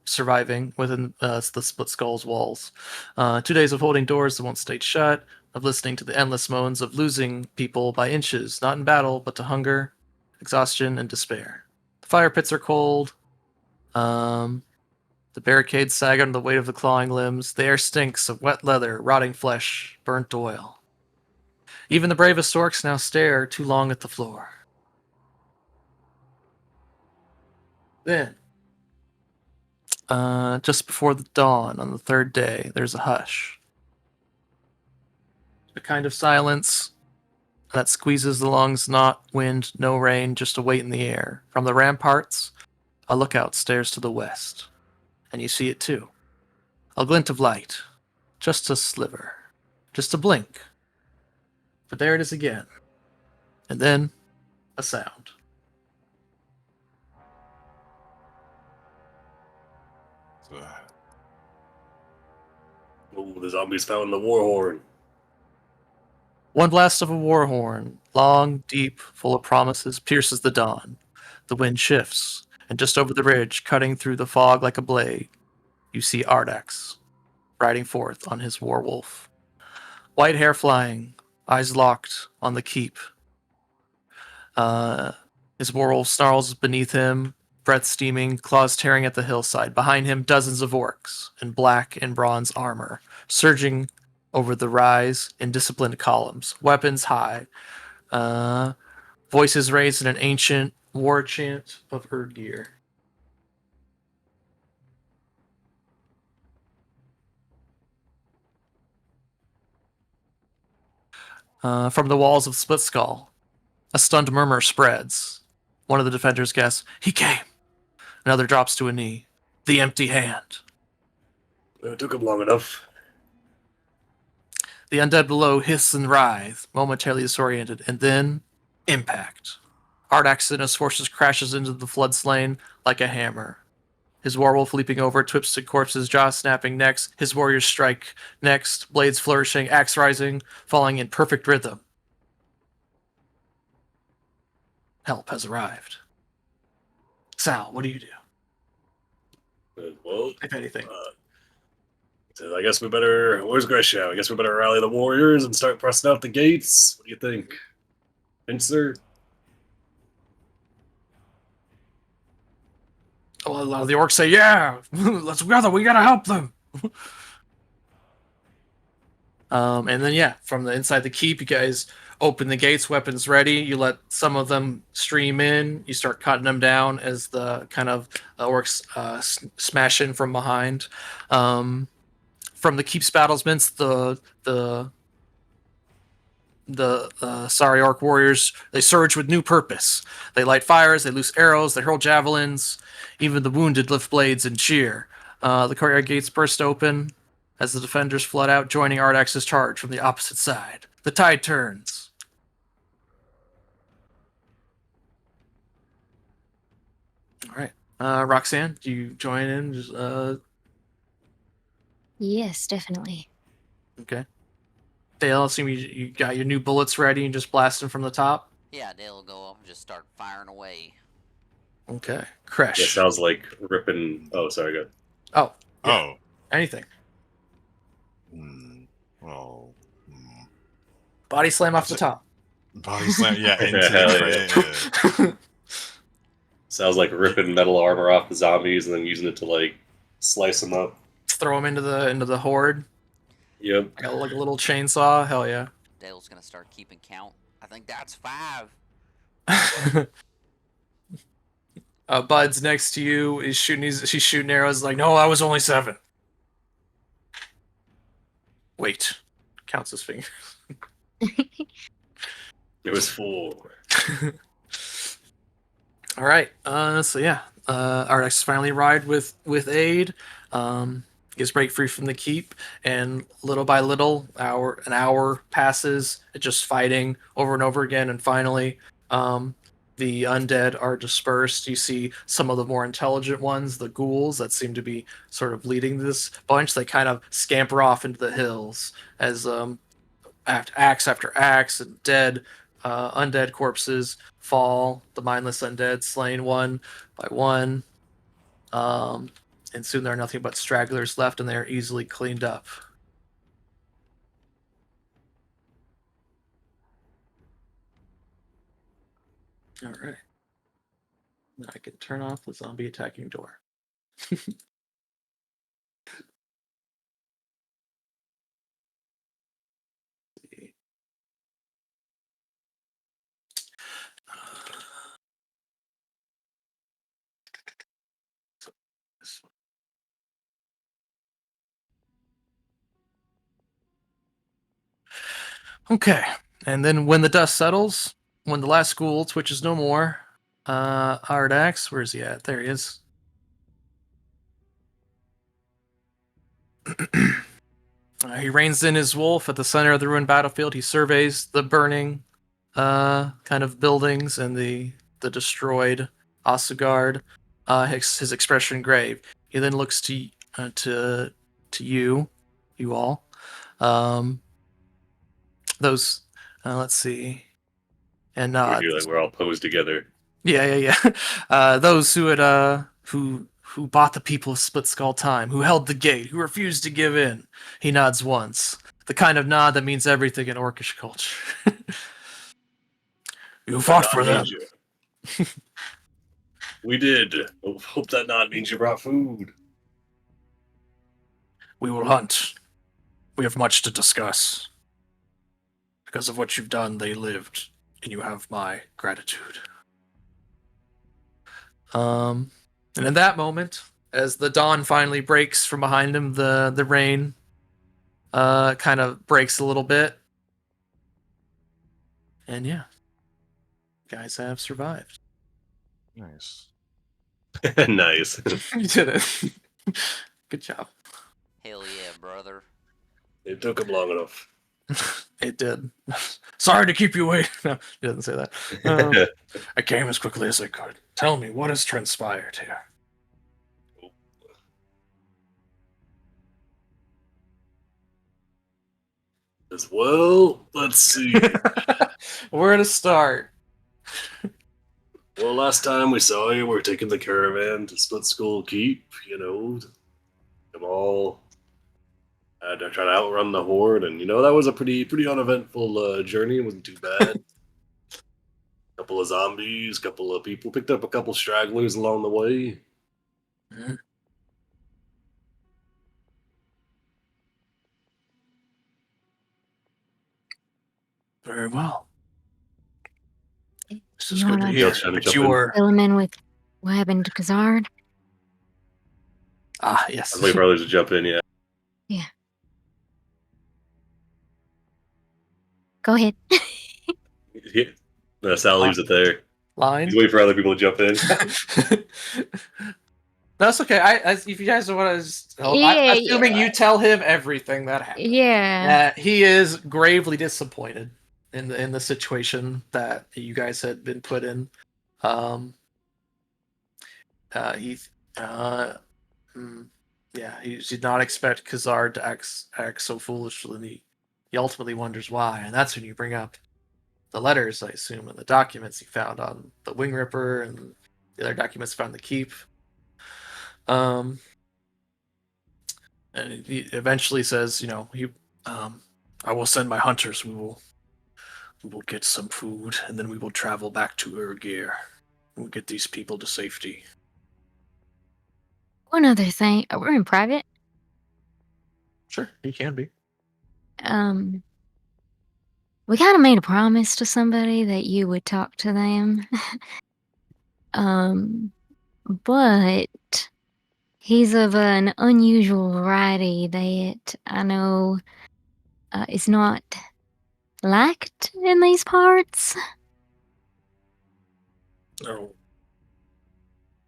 surviving within the Splitskull's walls. 2 days of holding doors that won't stay shut, of listening to the endless moans of losing people by inches, not in battle, but to hunger, exhaustion, and despair. The fire pits are cold. The barricades sag under the weight of the clawing limbs. The air stinks of wet leather, rotting flesh, burnt oil. Even the bravest orcs now stare too long at the floor. Then, just before the dawn on the 3rd day, there's a hush. A kind of silence that squeezes the lungs, not wind, no rain, just a weight in the air. From the ramparts, a lookout stares to the west. And you see it too. A glint of light. Just a sliver. Just a blink. But there it is again. And then, a sound. Oh, the zombies found the war horn. One blast of a war horn, long, deep, full of promises, pierces the dawn. The wind shifts, and just over the ridge, cutting through the fog like a blade, you see Ardax, riding forth on his war wolf. White hair flying, eyes locked on the keep. His warwolf snarls beneath him, breath steaming, claws tearing at the hillside. Behind him, dozens of orcs in black and bronze armor, surging over the rise in disciplined columns, weapons high, voices raised in an ancient war chant of Urgir. From the walls of Splitskull, a stunned murmur spreads. One of the defenders gasps, "He came!" Another drops to a knee. The empty hand. It took him long enough. The undead below hiss and writhe, momentarily disoriented, and then impact. Ardax and his forces crashes into the flood slain like a hammer. His werewolf leaping over twisted corpses, jaw snapping necks. His warriors strike next, blades flourishing, axe rising, falling in perfect rhythm. Help has arrived. Sal, what do you do, Well, if anything? so I guess we better. Where's Gresham? I guess we better rally the warriors and start pressing out the gates. What do you think, sir? Well, a lot of the orcs say, "Yeah, let's together. We gotta help them." And then yeah, from the inside the keep, you guys open the gates, weapons ready. You let some of them stream in. You start cutting them down as the kind of orcs smash in from behind. From the keep's battlements, the sorry orc warriors, they surge with new purpose. They light fires, they loose arrows, they hurl javelins. Even the wounded lift blades and cheer. The courtyard gates burst open as the defenders flood out, joining Ardax's charge from the opposite side. The tide turns. All right, Roxanne, do you join in? Just, Yes, definitely. okay. Dale, I assume you got your new bullets ready and just blasting from the top. Yeah, Dale will go up and just start firing away. Okay, Kresh. Yeah, sounds like ripping. Oh, sorry, go. Oh, yeah. Oh. Anything. Well. Body slam off the top. Body slam, yeah, into Hell the yeah. Sounds like ripping metal armor off the zombies and then using it to like slice them up. Throw them into the horde. Yep. Got like a little chainsaw. Hell yeah. Dale's gonna start keeping count. I think that's 5. Bud's next to you. She's shooting arrows. Like, no, I was only 7. Wait, counts his fingers. It was 4. All right. So yeah, Ardax finally arrived with aid. Gets break free from the keep, and little by little, an hour passes. Just fighting over and over again, and finally, the undead are dispersed. You see some of the more intelligent ones, the ghouls that seem to be sort of leading this bunch. They kind of scamper off into the hills as axe after axe and undead corpses fall. The mindless undead slain one by one. And soon there are nothing but stragglers left, and they are easily cleaned up. All right. Now I can turn off the zombie attacking door. Okay, and then when the dust settles, when the last ghoul twitches no more, Ardax, where's he at? There he is. He reins in his wolf at the center of the ruined battlefield. He surveys the burning kind of buildings and the destroyed Osgard. His expression grave. He then looks to you all. Those let's see, and We're all posed together. Yeah. Those who had who bought the people of Splitskull time, who held the gate, who refused to give in. He nods once, the kind of nod that means everything in Orcish culture. You fought for them. We did. Hope that nod means you brought food. We will hunt. We have much to discuss. Because of what you've done, they lived, and you have my gratitude. And in that moment, as the dawn finally breaks from behind him, the rain kind of breaks a little bit. And yeah, you guys have survived. Nice. Nice. You did it. Good job. Hell yeah, brother. It took him long enough. It did. Sorry to keep you waiting. No, he doesn't say that. I came as quickly as I could. Tell me, what has transpired here? As well, let's see. Where to start? Well, last time we saw you, we were taking the caravan to Splitskull Keep. You know, them all had to try to outrun the horde, and that was a pretty uneventful journey. It wasn't too bad. Couple of zombies, couple of people, picked up a couple stragglers along the way. Mhm. Very well. This is You good to wanna hear. Trying to But jump you in. were fill him in with what happened to Kazard? yes. I was waiting for others to jump in. Yeah. Go ahead. Sal leaves it there. Line. He's waiting for other people to jump in. That's okay. If you guys know what I'm Yeah, assuming you tell him everything that happened. Yeah. He is gravely disappointed in the situation that you guys had been put in. He did not expect Kazard to act so foolishly, and he ultimately wonders why, and that's when you bring up the letters, I assume, and the documents he found on the Wing Ripper and the other documents found in the keep. And he eventually says, I will send my hunters. We will get some food, and then we will travel back to Urgir. We'll get these people to safety. One other thing. We're in private. Sure, he can be. We kind of made a promise to somebody that you would talk to them. But he's of an unusual variety that I know is not liked in these parts. Oh,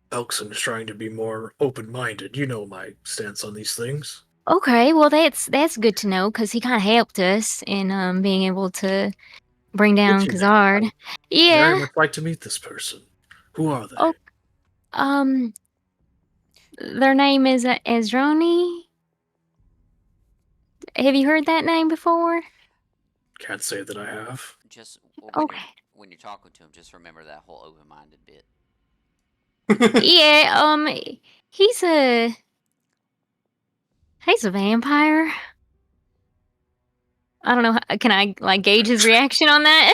Belkzen is trying to be more open-minded. You know my stance on these things. Okay, well that's good to know because he kind of helped us in being able to bring down Did you? Kazard. I'd Yeah. very much like to meet this person. Who are they? Oh, their name is Ezroni. Have you heard that name before? Can't say that I have. Just Okay. when you're talking to him, just remember that whole open-minded bit. Yeah. He's a vampire. I don't know. Can I gauge his reaction on that?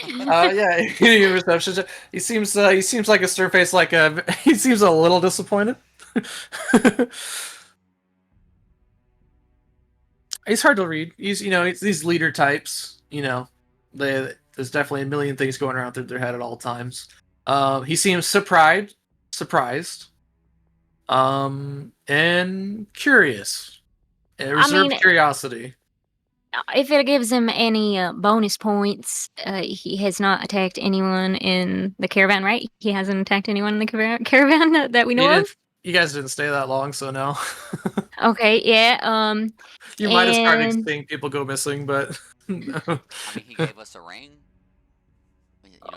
Yeah, reception. He seems like a stern face. He seems a little disappointed. He's hard to read. He's these leader types. There's definitely a million things going around through their head at all times. He seems surprised, and curious, and reserved curiosity. If it gives him any bonus points, he has not attacked anyone in the caravan, right? He hasn't attacked anyone in the caravan that we know of? You guys didn't stay that long, so no. Okay, yeah. You might have started seeing people go missing, but no. I mean, he gave us a ring.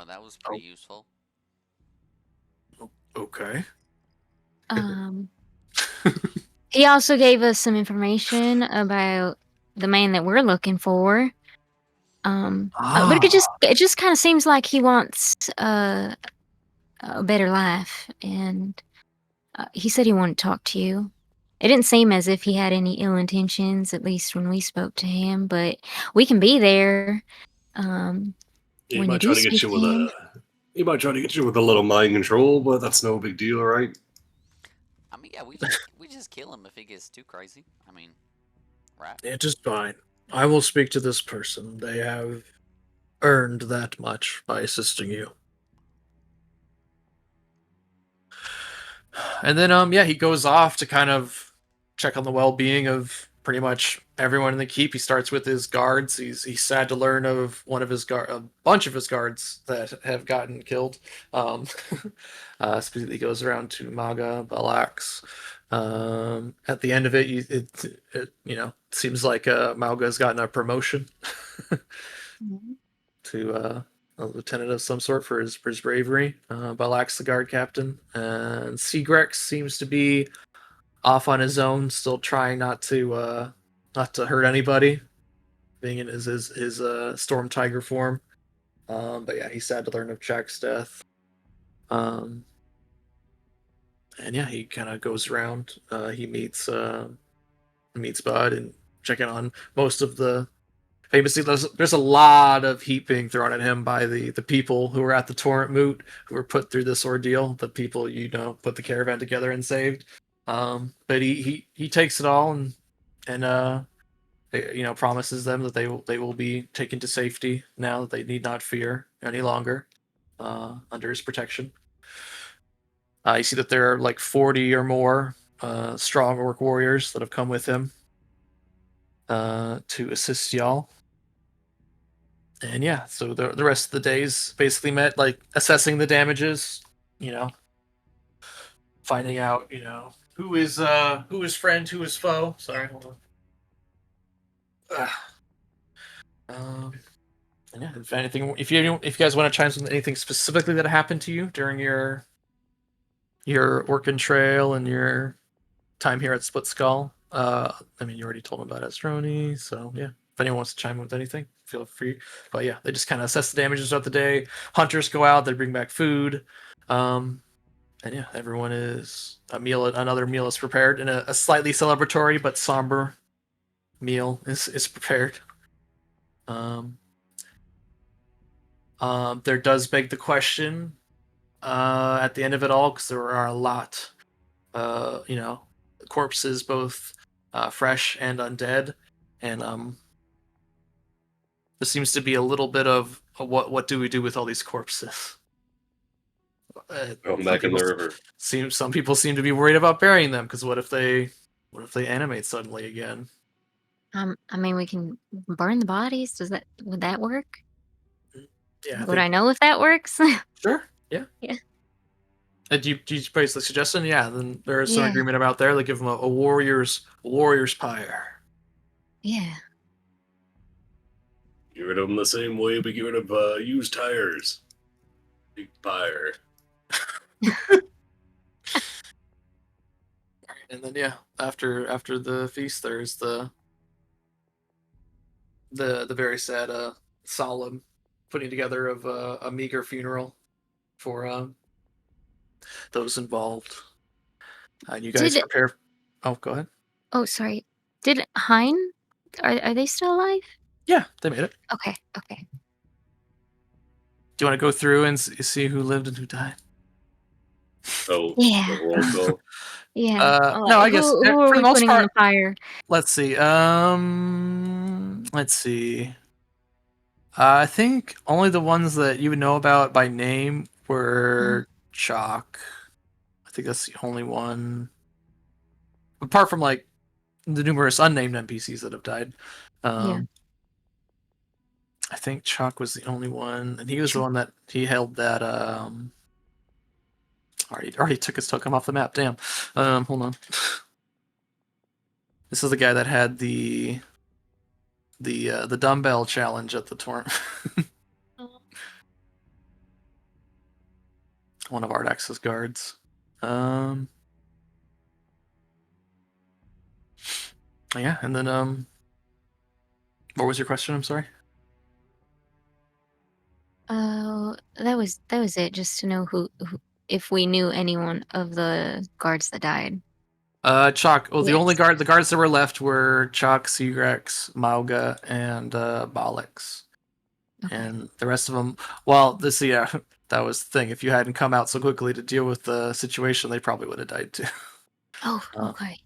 That was pretty useful. Okay. He also gave us some information about the man that we're looking for. But it just kind of seems like he wants a better life, and he said he wanted to talk to you. It didn't seem as if he had any ill intentions, at least when we spoke to him. But we can be there. He When might try to get you with He might try to get you with a little mind control, but that's no big deal, right? I mean, yeah, we just kill him if he gets too crazy. I mean, right? It is fine. I will speak to this person. They have earned that much by assisting you. And then yeah, he goes off to kind of check on the well-being of pretty much everyone in the keep. He starts with his guards. He's sad to learn of a bunch of his guards that have gotten killed. Specifically goes around to Maga, Balax. At the end of it, it seems like Mauga's gotten a promotion to a lieutenant of some sort for his bravery. Balax, the guard captain, and Seagrex seems to be off on his own, still trying not to hurt anybody, being in his Storm Tiger form. But yeah, he's sad to learn of Jack's death. And yeah, he kind of goes around. He meets Bud and checking on most of the. Famously, there's a lot of heat being thrown at him by the people who were at the Torrent Moot, who were put through this ordeal. The people put the caravan together and saved. But he takes it all and promises them that they will be taken to safety now, that they need not fear any longer under his protection. You see that there are like 40 or more strong orc warriors that have come with him to assist y'all. And yeah, so the rest of the days basically met like assessing the damages, finding out, who is friend, who is foe. Sorry, hold on. And yeah, if you guys want to chime in anything specifically that happened to you during your Orkin trail and your time here at Splitskull, you already told them about Astroni, so yeah. If anyone wants to chime in with anything, feel free. But yeah, they just kind of assess the damages throughout the day. Hunters go out, they bring back food. And yeah, everyone is another meal is prepared, and a slightly celebratory but somber meal is prepared. There does beg the question at the end of it all, because there are a lot, corpses, both fresh and undead, and there seems to be a little bit of what do we do with all these corpses? Back in the river. Some people seem to be worried about burying them, because what if they animate suddenly again? We can burn the bodies. Would that work? Yeah. Would I know if that works? Sure. Yeah. Yeah. Do you praise the suggestion? Yeah. Then there is some agreement about there. They give them a warrior's pyre. Yeah. Get rid of them the same way we get rid of used tires. Big pyre. And then yeah, after the feast, there's the very sad, solemn putting together of a meager funeral for those involved. And you guys prepare. Oh, go ahead. Oh, sorry. Did Hein? Are they still alive? Yeah, they made it. Okay. Do you want to go through and see who lived and who died? Oh, yeah. the roll call. Yeah. No, I guess who for are the we most putting part. on the fire? Let's see. Let's see. I think only the ones that you would know about by name were Chalk. I think that's the only one. Apart from like the numerous unnamed NPCs that have died. Yeah. I think Chalk was the only one, and he was the one that he held that already took his token off the map. Damn. Hold on. This is the guy that had the dumbbell challenge at the torrent. One of Ardax's guards. Yeah, and then what was your question? I'm sorry. That was it. Just to know who if we knew anyone of the guards that died. Chalk. Well, Yes. the guards that were left were Chalk, Seagrex, Mauga, and Balax. Okay. And the rest of them, well, that was the thing. If you hadn't come out so quickly to deal with the situation, they probably would have died too. Oh, Uh, okay.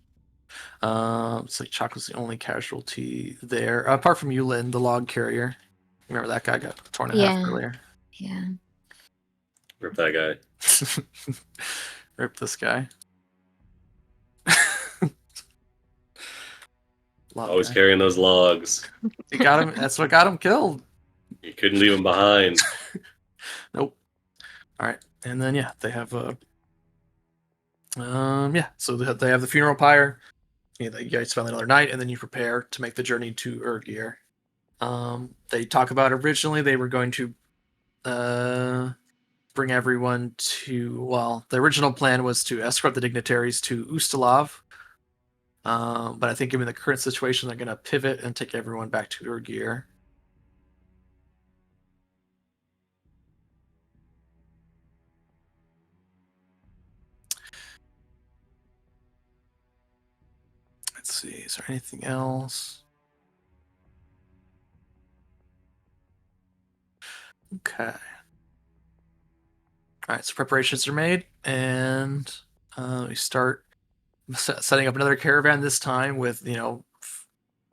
It's like Chocolate's the only casualty there, apart from Yulin, the log carrier. Remember that guy got torn in half Yeah. earlier. Yeah. Rip that guy. Rip this guy. Log Always guy. carrying those logs. He got him. That's what got him killed. You couldn't leave him behind. Nope. All right, and then yeah, they have so they have the funeral pyre. You guys spend another night, and then you prepare to make the journey to Urgir. They talk about originally they were going to bring everyone to. Well, the original plan was to escort the dignitaries to Ustalav. But I think given the current situation, they're going to pivot and take everyone back to Urgir. Let's see, is there anything else? Okay. All right, so preparations are made, and we start setting up another caravan this time with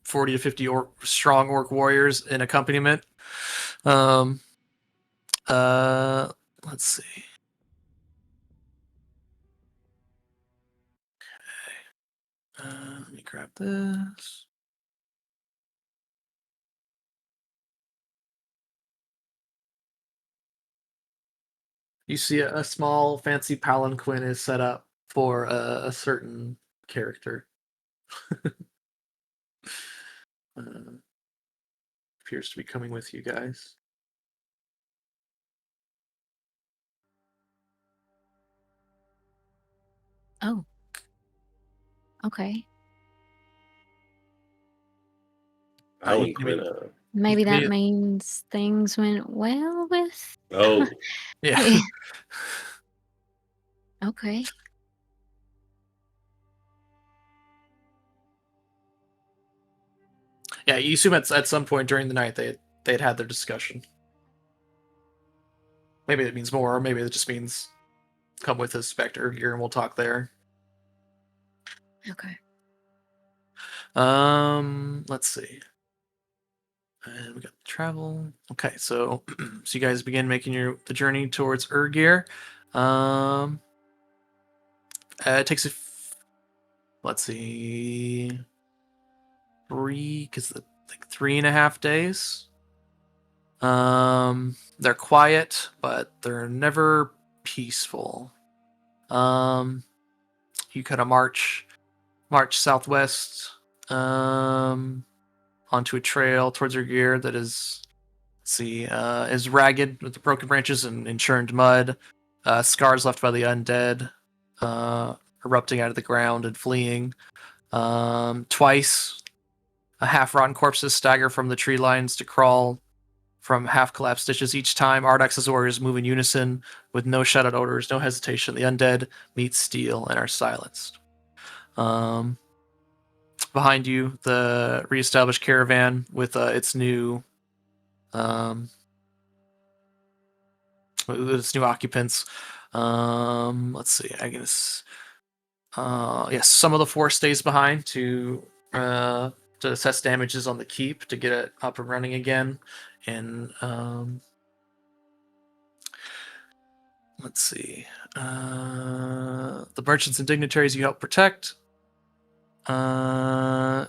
40 to 50 strong orc warriors in accompaniment. Um, let's see. Let me grab this. You see a small fancy palanquin is set up for a certain character. uh, Appears to be coming with you guys. Oh. Okay. Alan You can Quinn. Maybe that immediate- means things went well with. Oh, yeah. Okay. Yeah, you assume at some point during the night they'd had their discussion. Maybe it means more, or maybe it just means come with us back to Urgir and we'll talk there. Okay. Let's see. And we got travel. Okay, so so you guys begin making the journey towards Urgir. It takes let's see, like 3.5 days. They're quiet, but they're never peaceful. You kind of march southwest, onto a trail towards your gear that is, is ragged with the broken branches and churned mud, scars left by the undead, erupting out of the ground and fleeing. Twice, a half-rotten corpses stagger from the tree lines to crawl from half-collapsed ditches. Each time, Ardax's warriors move in unison with no shouted orders, no hesitation. The undead meet steel and are silenced. Behind you, the reestablished caravan with its new occupants. Let's see. I guess. Yes, some of the force stays behind to assess damages on the keep to get it up and running again, and let's see. The merchants and dignitaries you help protect are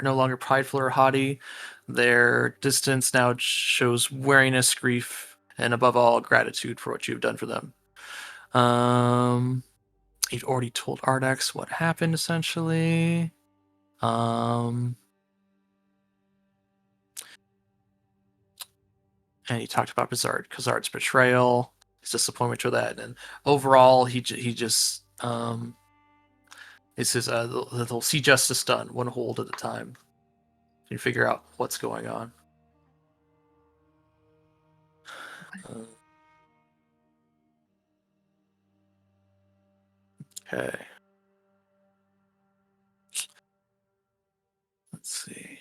no longer prideful or haughty. Their distance now shows wariness, grief, and above all, gratitude for what you've done for them. You've already told Ardax what happened, essentially. And he talked about Kazard's betrayal, his disappointment with that, and overall, he just it says they'll see justice done one hold at a time. You figure out what's going on. Okay. Let's see.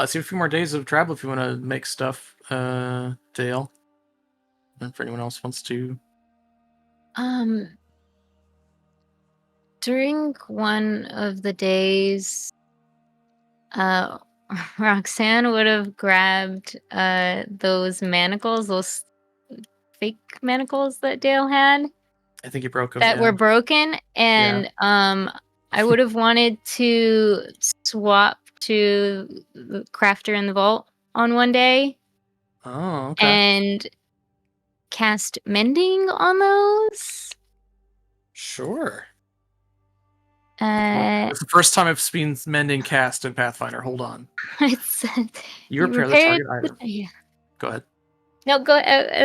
So a few more days of travel if you want to make stuff, Dale. And for anyone else wants to. During one of the days, Roxanne would have grabbed those manacles, those fake manacles that Dale had I think you broke them. that were broken, and I would have wanted to swap to the crafter in the vault on one day Oh, okay. and cast mending on those. Sure. Uh, It's the first time I've seen mending cast in Pathfinder. Hold on. it's You repair the target item. Yeah. Go ahead. No, go.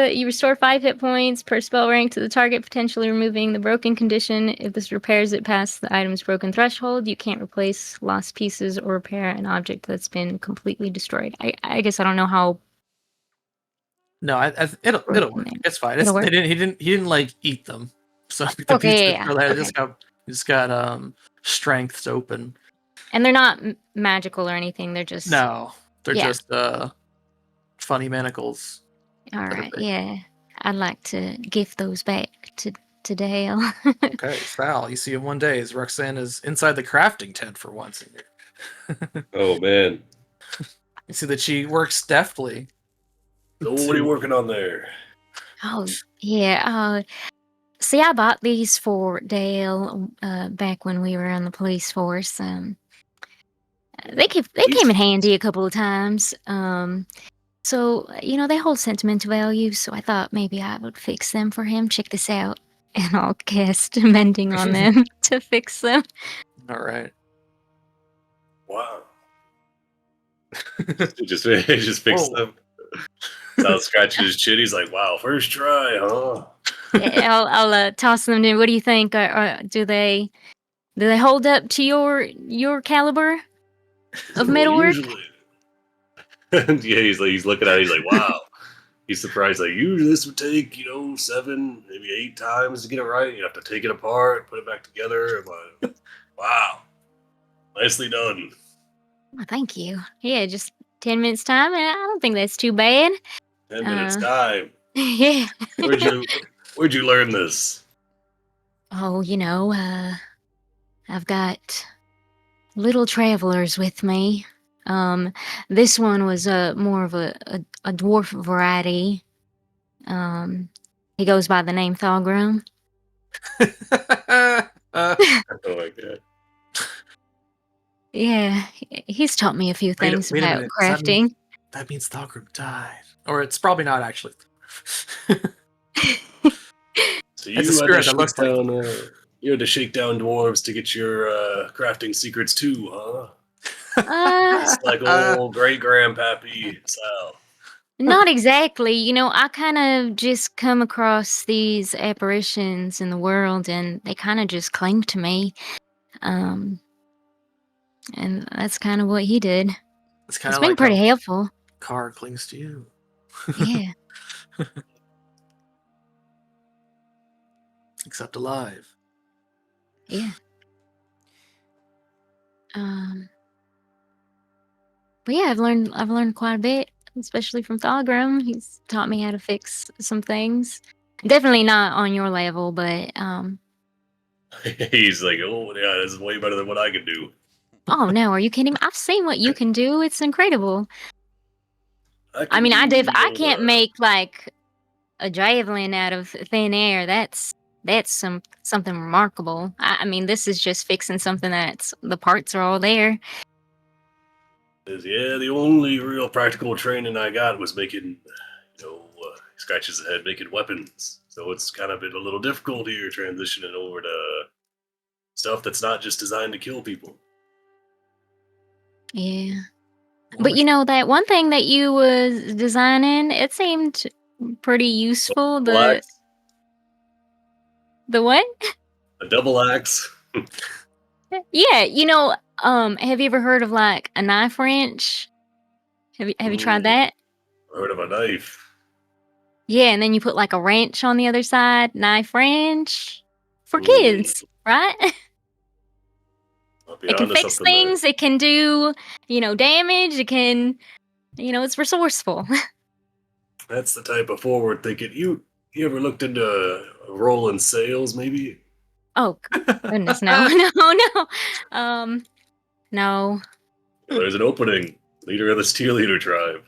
You restore 5 hit points per spell rank to the target, potentially removing the broken condition. If this repairs it past the item's broken threshold, you can't replace lost pieces or repair an object that's been completely destroyed. I guess I don't know how. No, it'll work. It's fine. It'll work. He didn't like eat them. So the Okay, pieces yeah, are there. okay. Just got strengths open. And they're not magical or anything. They're just No, they're Yeah. just funny manacles. all that are right. fake. Yeah, I'd like to give those back to Dale. Okay, Sal, you see him one day as Roxanne is inside the crafting tent for once. Oh man. You see that she works deftly. So what are you working on there? Oh yeah. See, I bought these for Dale back when we were on the police force. They came in handy a couple of times. So they hold sentimental value. So I thought maybe I would fix them for him. Check this out, and I'll cast mending on them to fix them. All right. Wow. He just fixed Whoa. them. Sal scratching his chin. He's like, "Wow, first try, huh?" Yeah, I'll toss them in. What do you think? Do they hold up to your caliber of Well, metalwork? usually. Yeah, he's looking at it. He's like, "Wow." He's surprised. Like, usually this would take 7, maybe 8 times to get it right. You have to take it apart, put it back together. I'm like, wow, nicely done. Oh, thank you. Yeah, just 10 minutes time, and I don't think that's too bad. 10 minutes time. Yeah. Where'd you learn this? Oh, I've got little travelers with me. This one was more of a dwarf variety. He goes by the name Thogrum. Oh my god. Yeah, he's taught me a few Wait a things about minute. crafting. That means Thogrum died. Or it's probably not actually. So It's a spirit that looks like. You had to shake down dwarves to get your crafting secrets too, huh? It's like old great grandpappy Sal. Not exactly. I kind of just come across these apparitions in the world, and they kind of just cling to me. And that's kind of what he did. It's kind It's of been like pretty how helpful. Car clings to you. Yeah. Except alive. Yeah. But yeah, I've learned quite a bit, especially from Thogrum. He's taught me how to fix some things. Definitely not on your level, but He's like, oh yeah, this is way better than what I could do. oh no, are you kidding me? I've seen what you can do. It's incredible. I mean, I can't make like a javelin out of thin air. That's something remarkable. I mean, this is just fixing something that's the parts are all there. Yeah, the only real practical training I got was making, he scratches his head, making weapons. So it's kind of been a little difficult here transitioning over to stuff that's not just designed to kill people. Yeah. But that one thing that you was designing, it seemed pretty useful. The what? A double axe. Yeah, have you ever heard of like a knife wrench? Have you tried that? Heard of a knife. Yeah, and then you put like a wrench on the other side, knife wrench for kids, right? Might be It can onto fix something there. things. It can do, damage. It can, it's resourceful. That's the type of forward thinking. You ever looked into rolling sales, maybe? Oh goodness, no, no. No. Well, there's an opening. Leader of the Steel Eater tribe.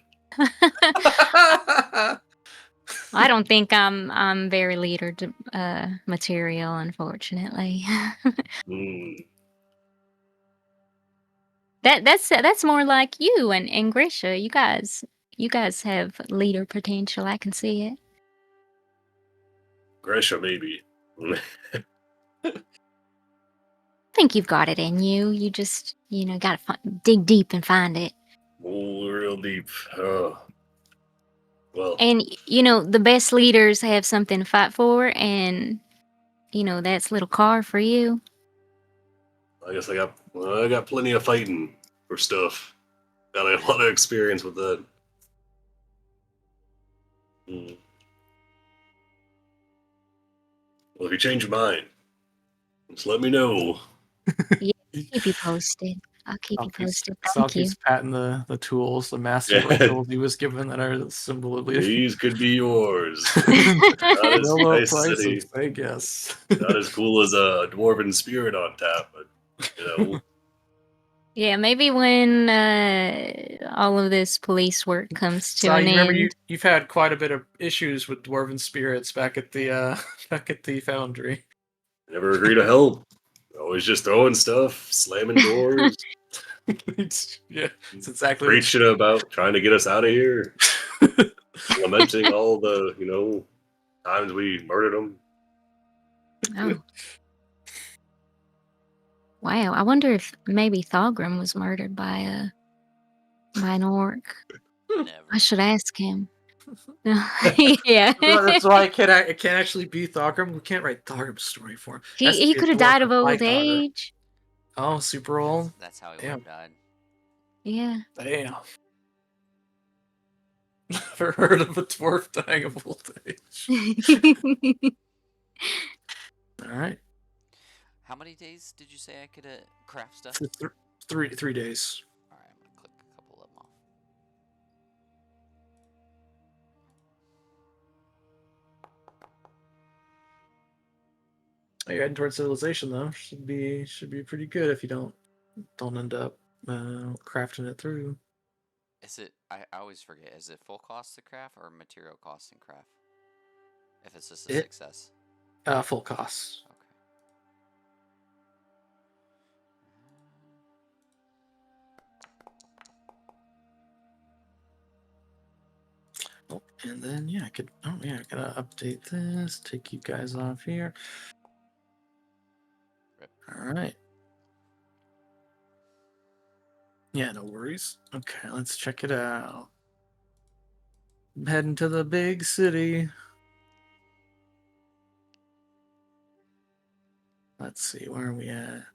I don't think I'm very leader material, unfortunately. Hmm. That's more like you and Grisha. You guys have leader potential. I can see it. Gresha, maybe. I think you've got it in you. You just gotta dig deep and find it. Oh, real deep. Oh. Well, And the best leaders have something to fight for, and that's little car for you. I guess I got plenty of fighting for stuff. Got a lot of experience with that. Hmm. Well, if you change your mind, just let me know. Yeah, keep you posted. I'll keep you posted. Thank you. Salky's patting the tools, the master Yeah. tools he was given that are the symbol of leadership. These could be yours. Not as No low nice as any, prices, I guess. not as cool as a dwarven spirit on tap, but Yeah, maybe when all of this police work comes to So an you remember end. you've had quite a bit of issues with dwarven spirits back at the back at the foundry. never agree to help. Always just throwing stuff, slamming doors, Yeah, it's exactly what preaching about trying to get us out of here, lamenting all the times we murdered them. Oh. Wow, I wonder if maybe Thogrim was murdered by an orc. Never. I should ask him. Yeah. That's why it can't actually be Thogrim. We can't write Thogrim's story for him. Has to He be a could have dwarf died of old High Otter. age. Oh, super old. That's how he would Damn. have died. Yeah. Damn. Never heard of a dwarf dying of old age. All right. How many days did you say I could craft stuff? 3 days. All right, I'm gonna click a couple of them off. You're heading towards civilization though. Should be pretty good if you don't end up crafting it through. Is it? I always forget. Is it full cost to craft or material cost in craft? If it's just a success. Full costs. Okay. Oh, and then I gotta update this. Take you guys off here. Rip. All right. Yeah, no worries. Okay, let's check it out. I'm heading to the big city. Let's see, where are we at?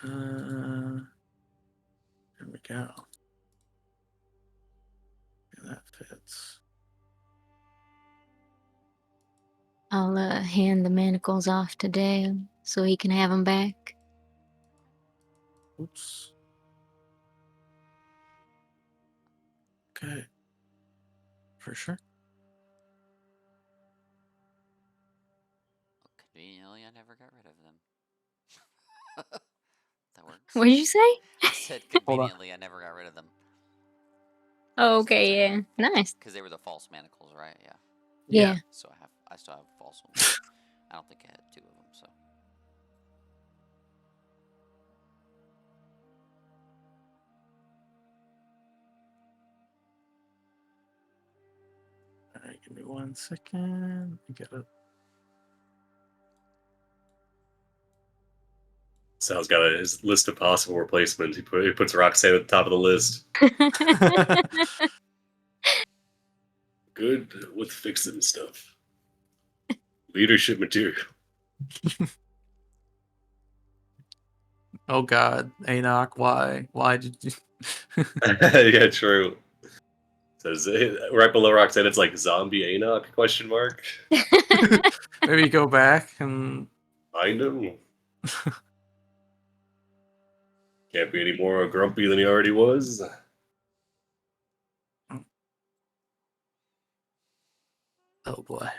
There we go. Yeah, that fits. I'll hand the manacles off to Dale so he can have them back. Oops. Okay. For sure. Conveniently, I never got rid of them. That works. What did you say? I said Hold on. conveniently, I never got rid of them. Oh, okay, yeah. Nice. Because they were the false manacles, right? Yeah. Yeah. So I still have false ones. I don't think I had 2 of them, so. All right, give me 1 second. Get it. Sal's got his list of possible replacements. He puts Roxanne at the top of the list. Good with fixing stuff. Leadership material. Oh God, Enoch, why? Why did you? Yeah, true. Says right below Roxanne, it's like zombie Enoch ? Maybe go back and Find him. Can't be any more grumpy than he already was. Oh boy.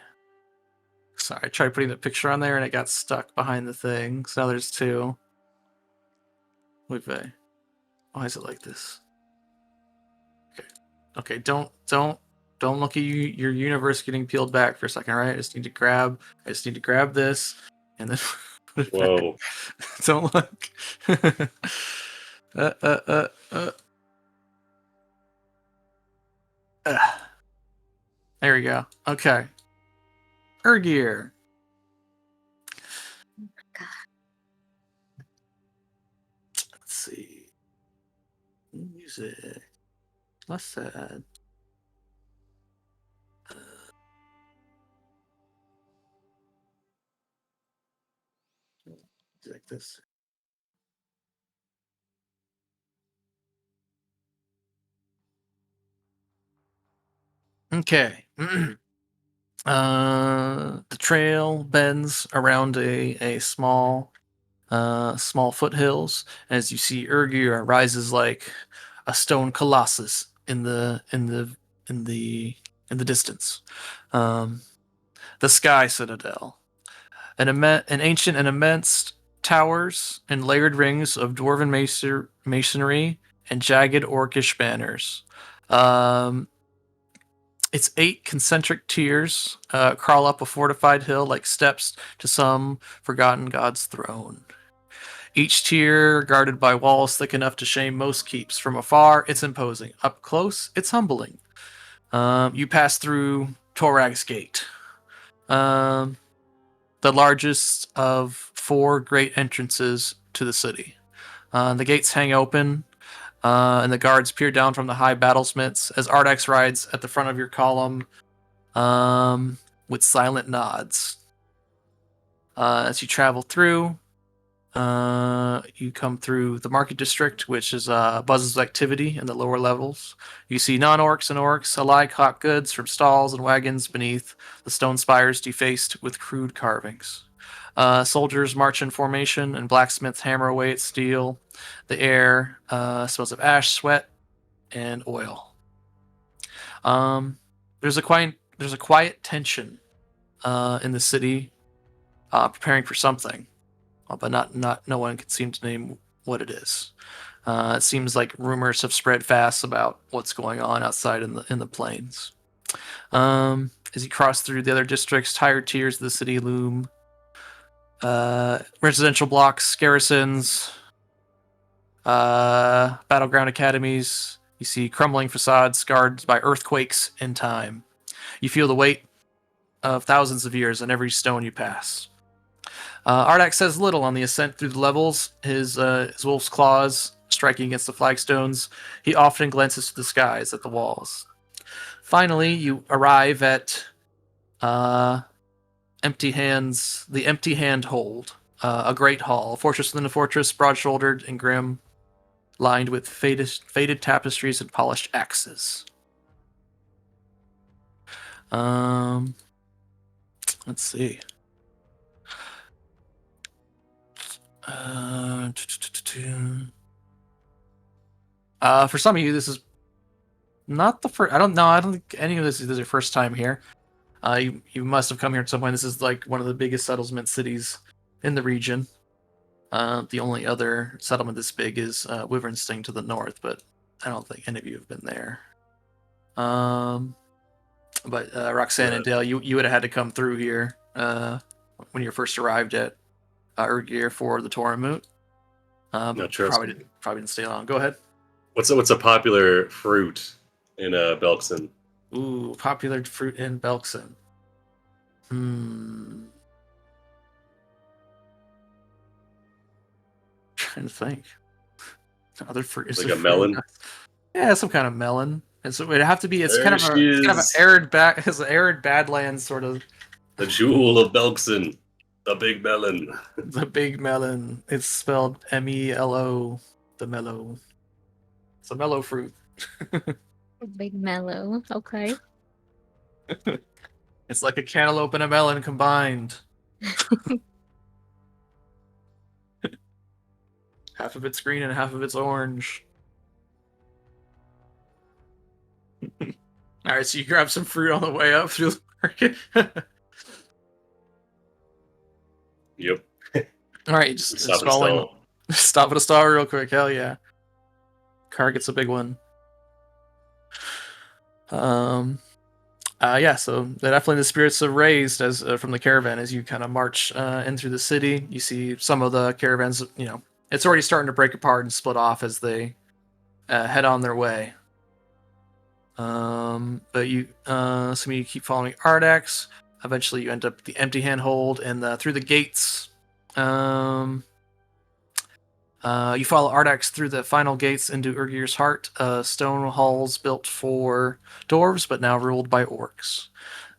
Sorry, I tried putting the picture on there and it got stuck behind the thing. So now there's two. Why is it like this? Okay, don't look at your universe getting peeled back for a second, right? I just need to grab this and then put it Whoa. back. Don't look. There we go. Okay. Urgir. Let's see. Music. Less sad. Like this. Okay. The trail bends around a small foothills as you see Urgir rises like a stone colossus in the distance. The Sky Citadel, an ancient and immense towers and layered rings of dwarven masonry and jagged orcish banners. Its 8 concentric tiers crawl up a fortified hill like steps to some forgotten god's throne. Each tier guarded by walls thick enough to shame most keeps. From afar, it's imposing. Up close, it's humbling. You pass through Torag's Gate, the largest of 4 great entrances to the city. The gates hang open, and the guards peer down from the high battlesmiths as Ardax rides at the front of your column with silent nods. As you travel through, you come through the market district, which is buzzes with activity in the lower levels. You see non-orcs and orcs alike hawk goods from stalls and wagons beneath the stone spires defaced with crude carvings. Soldiers march in formation, and blacksmiths hammer away at steel. The air smells of ash, sweat, and oil. There's a quiet tension in the city, preparing for something, but no one can seem to name what it is. It seems like rumors have spread fast about what's going on outside in the plains. As you cross through the other districts, higher tiers of the city loom. Residential blocks, garrisons, battleground academies. You see crumbling facades scarred by earthquakes in time. You feel the weight of thousands of years on every stone you pass. Ardax says little on the ascent through the levels, his wolf's claws striking against the flagstones. He often glances to the skies, at the walls. Finally, you arrive at the Empty Hand Hold, a great hall, a fortress within a fortress, broad-shouldered and grim, lined with faded tapestries and polished axes. Let's see. For some of you, this is not the first. I don't know. I don't think any of this is your first time here. You must have come here at some point. This is like one of the biggest settlement cities in the region. The only other settlement this big is Wyvern Sting to the north, but I don't think any of you have been there. But Roxanne and Dale, you would have had to come through here when you first arrived at Urgir for the Toramut. But probably didn't stay long. Go ahead. What's a popular fruit in Belkzen? Ooh, popular fruit in Belkzen. Trying to think. Other fruit is like a melon. Yeah, some kind of melon. And so it'd have to be. It's There kind of an arid badlands sort of. The jewel of Belkzen, the big melon. The big melon. It's spelled MELO. The mellow. It's a mellow fruit. Big mellow. Okay. It's like a cantaloupe and a melon combined. Half of it's green and half of it's orange. All right, so you grab some fruit on the way up through the market. Yep. All right, you just Stop and installing. stall. Stop at a stall real quick. Hell yeah. Car gets a big one. Yeah, so definitely the spirits are raised as from the caravan as you kind of march in through the city. You see some of the caravans, it's already starting to break apart and split off as they head on their way. But you keep following Ardax. Eventually, you end up at the empty hand hold and through the gates. You follow Ardax through the final gates into Urgir's heart, stone halls built for dwarves, but now ruled by orcs.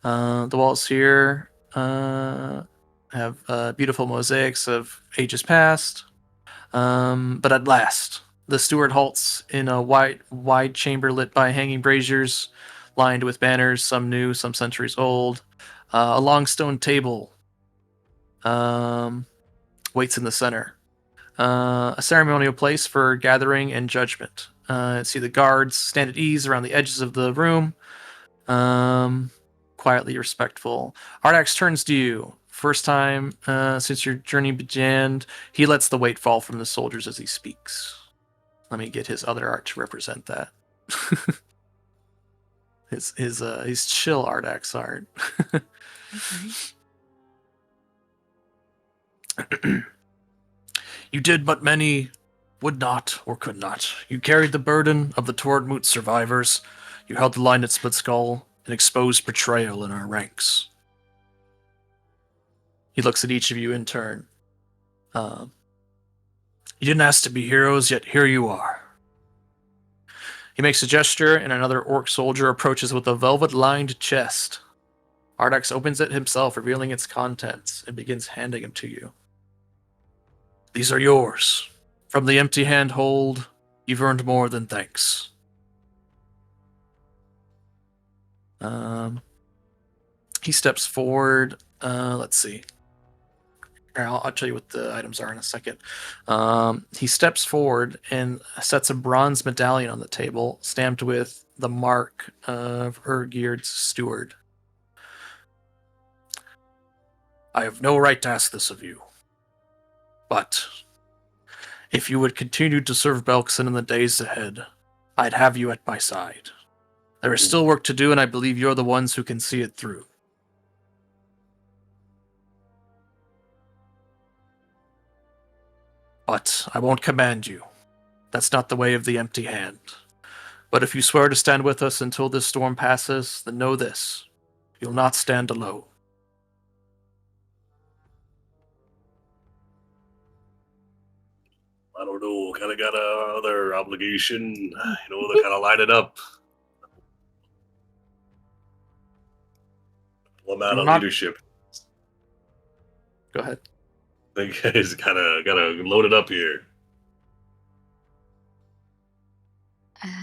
The walls here have beautiful mosaics of ages past. But at last, the steward halts in a wide chamber lit by hanging braziers, lined with banners, some new, some centuries old. A long stone table waits in the center. A ceremonial place for gathering and judgment. See the guards stand at ease around the edges of the room, quietly respectful. Ardax turns to you. First time since your journey began, he lets the weight fall from the soldiers as he speaks. Let me get his other art to represent that. his chill Ardax art. You did what many would not or could not. You carried the burden of the Tortmut survivors. You held the line at Splitskull and exposed betrayal in our ranks. He looks at each of you in turn. You didn't ask to be heroes, yet here you are. He makes a gesture, and another orc soldier approaches with a velvet-lined chest. Ardax opens it himself, revealing its contents, and begins handing them to you. These are yours. From the empty hand hold, you've earned more than thanks. He steps forward. Let's see. I'll tell you what the items are in a second. He steps forward and sets a bronze medallion on the table, stamped with the mark of Urgir's steward. I have no right to ask this of you, but if you would continue to serve Belkzen in the days ahead, I'd have you at my side. There is still work to do, and I believe you're the ones who can see it through. But I won't command you. That's not the way of the empty hand. But if you swear to stand with us until this storm passes, then know this. You'll not stand alone. I don't know. Kind of got another obligation. They're kind of lining up. Well, I'm out of leadership. Go ahead. I think he's kind of loaded up here.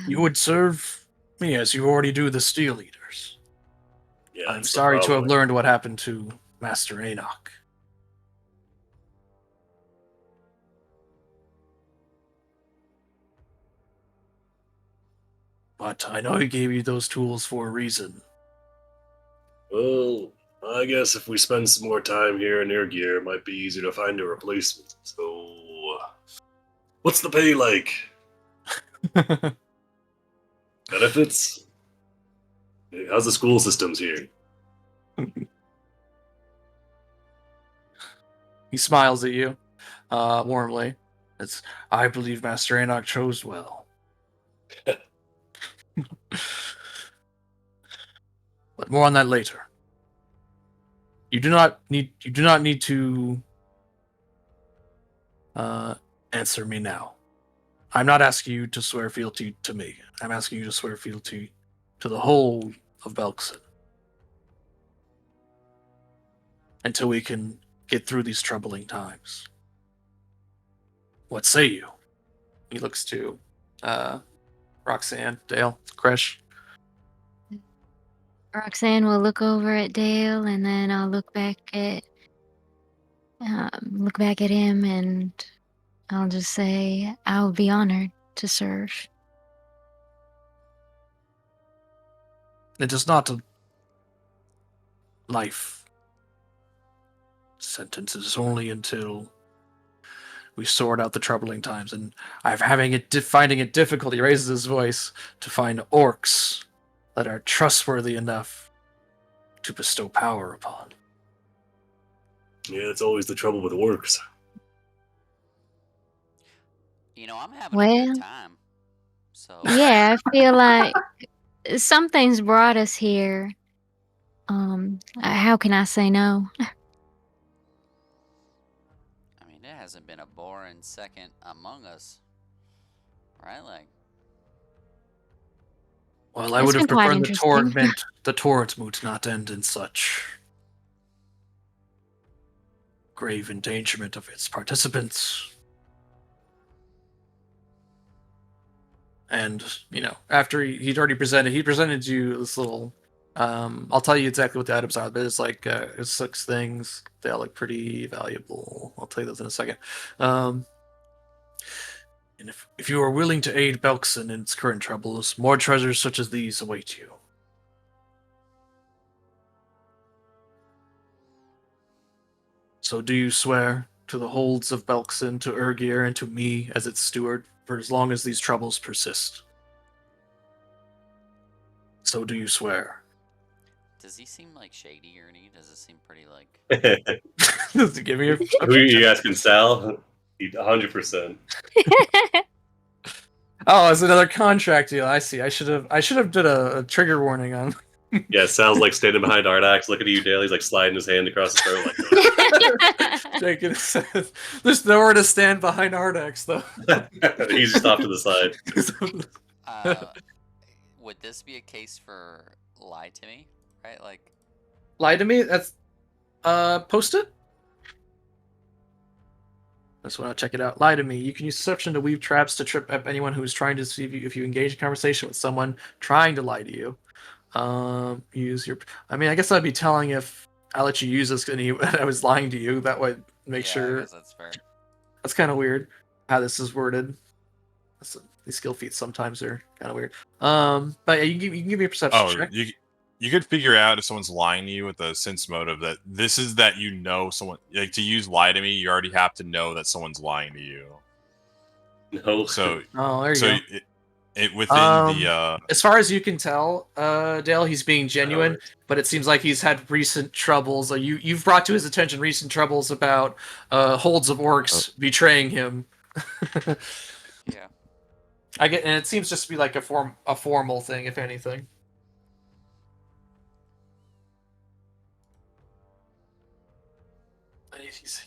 You would serve me as you already do the Steel Eaters. Yeah, I'm sorry to have learned what happened to Master Enoch. But I know he gave you those tools for a reason. Well, I guess if we spend some more time here in Urgir, it might be easier to find a replacement. So, what's the pay like? Benefits? How's the school systems here? He smiles at you warmly. I believe Master Enoch chose well. But more on that later. You do not need to answer me now. I'm not asking you to swear fealty to me. I'm asking you to swear fealty to the whole of Belkzen. Until we can get through these troubling times. What say you? He looks to Roxanne, Dale, Kresh. Roxanne will look over at Dale, and then I'll look back at him and I'll just say I would be honored to serve. It is not a life sentence. It is only until we sort out the troubling times, and I'm finding it difficult. He raises his voice to find orcs that are trustworthy enough to bestow power upon. Yeah, it's always the trouble with orcs. I'm having a good Well, time. So yeah, I feel like something's brought us here. How can I say no? I mean, it hasn't been a boring second among us, right? Like, Well, I It's would have been quite preferred interesting. the torrent moot not end in such grave endangerment of its participants. And, after he presented you this little, I'll tell you exactly what the items are, but it's like, it's 6 things. They all look pretty valuable. I'll tell you those in a second. And if you are willing to aid Belkzen in its current troubles, more treasures such as these await you. So do you swear to the holds of Belkzen, to Urgir, and to me as its steward for as long as these troubles persist? So do you swear? does he seem like shady, Ernie? Does it seem pretty like? Does he give me a Who are you asking, Sal? 100%. Oh, it's another contract deal. I see. I should have did a trigger warning on. Yeah, Sal's like standing behind Ardax, looking at you, Dale. He's like sliding his hand across his throat, like. Jacob says, "There's nowhere to stand behind Ardax, though." He's just off to the side. Would this be a case for lie to me? Right? Like, Lie to me. That's post it. Just want to check it out. Lie to me. You can use deception to weave traps to trip up anyone who is trying to see if you engage in conversation with someone trying to lie to you. Use your. I mean, I guess I'd be telling if I let you use this and I was lying to you. That would make yeah, I sure. guess that's fair. That's kind of weird how this is worded. These skill feats sometimes are kind of weird. But yeah, you can give me a perception check. You could figure out if someone's lying to you with a sense motive that this is that someone, like, to use lie to me, you already have to know that someone's lying to you. No. So there you go. It within the as far as you can tell, Dale, he's being genuine, but it seems like he's had recent troubles. You've brought to his attention recent troubles about holds of orcs betraying him. Yeah. And it seems just to be like a formal thing, if anything.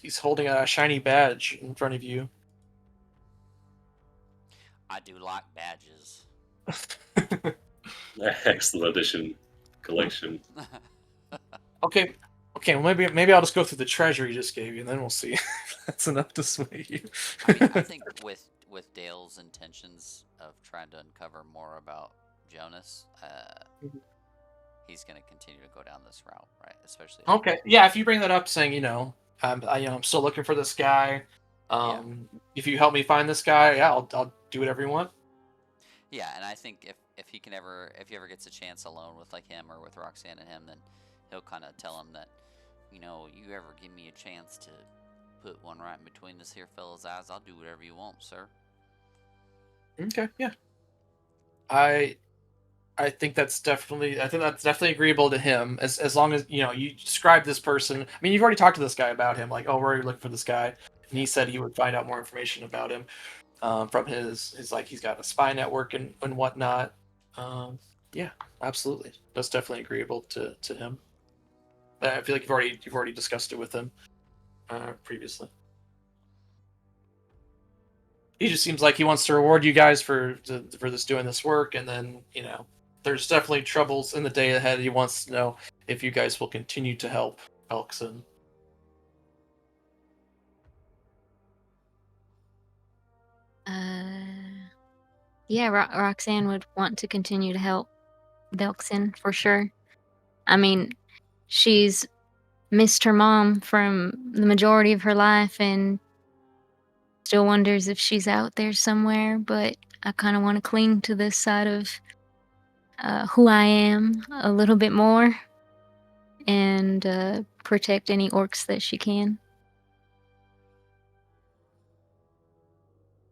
He's holding a shiny badge in front of you. I do like badges. Excellent edition collection. Okay. Well, maybe I'll just go through the treasure he just gave you, and then we'll see if that's enough to sway you. I mean, I think with Dale's intentions of trying to uncover more about Jonas, he's going to continue to go down this route, right? Especially. Okay. Yeah, if you bring that up, saying I'm still looking for this guy. If you help me find this guy, yeah, I'll do whatever you want. Yeah, and I think if he ever gets a chance alone with like him or with Roxanne and him, then he'll kind of tell him that, you ever give me a chance to put one right in between this here fella's eyes, I'll do whatever you want, sir. Okay, yeah. I think that's definitely agreeable to him, as long as you describe this person. I mean, you've already talked to this guy about him, like, oh, we're looking for this guy, and he said he would find out more information about him from his like, he's got a spy network and whatnot. Yeah, absolutely, that's definitely agreeable to him. I feel like you've already discussed it with him previously. He just seems like he wants to reward you guys for doing this work, and then there's definitely troubles in the day ahead. He wants to know if you guys will continue to help Belkzen. Yeah, Roxanne would want to continue to help Belkzen for sure. I mean, she's missed her mom from the majority of her life, and still wonders if she's out there somewhere, but I kind of want to cling to this side of who I am a little bit more and protect any orcs that she can.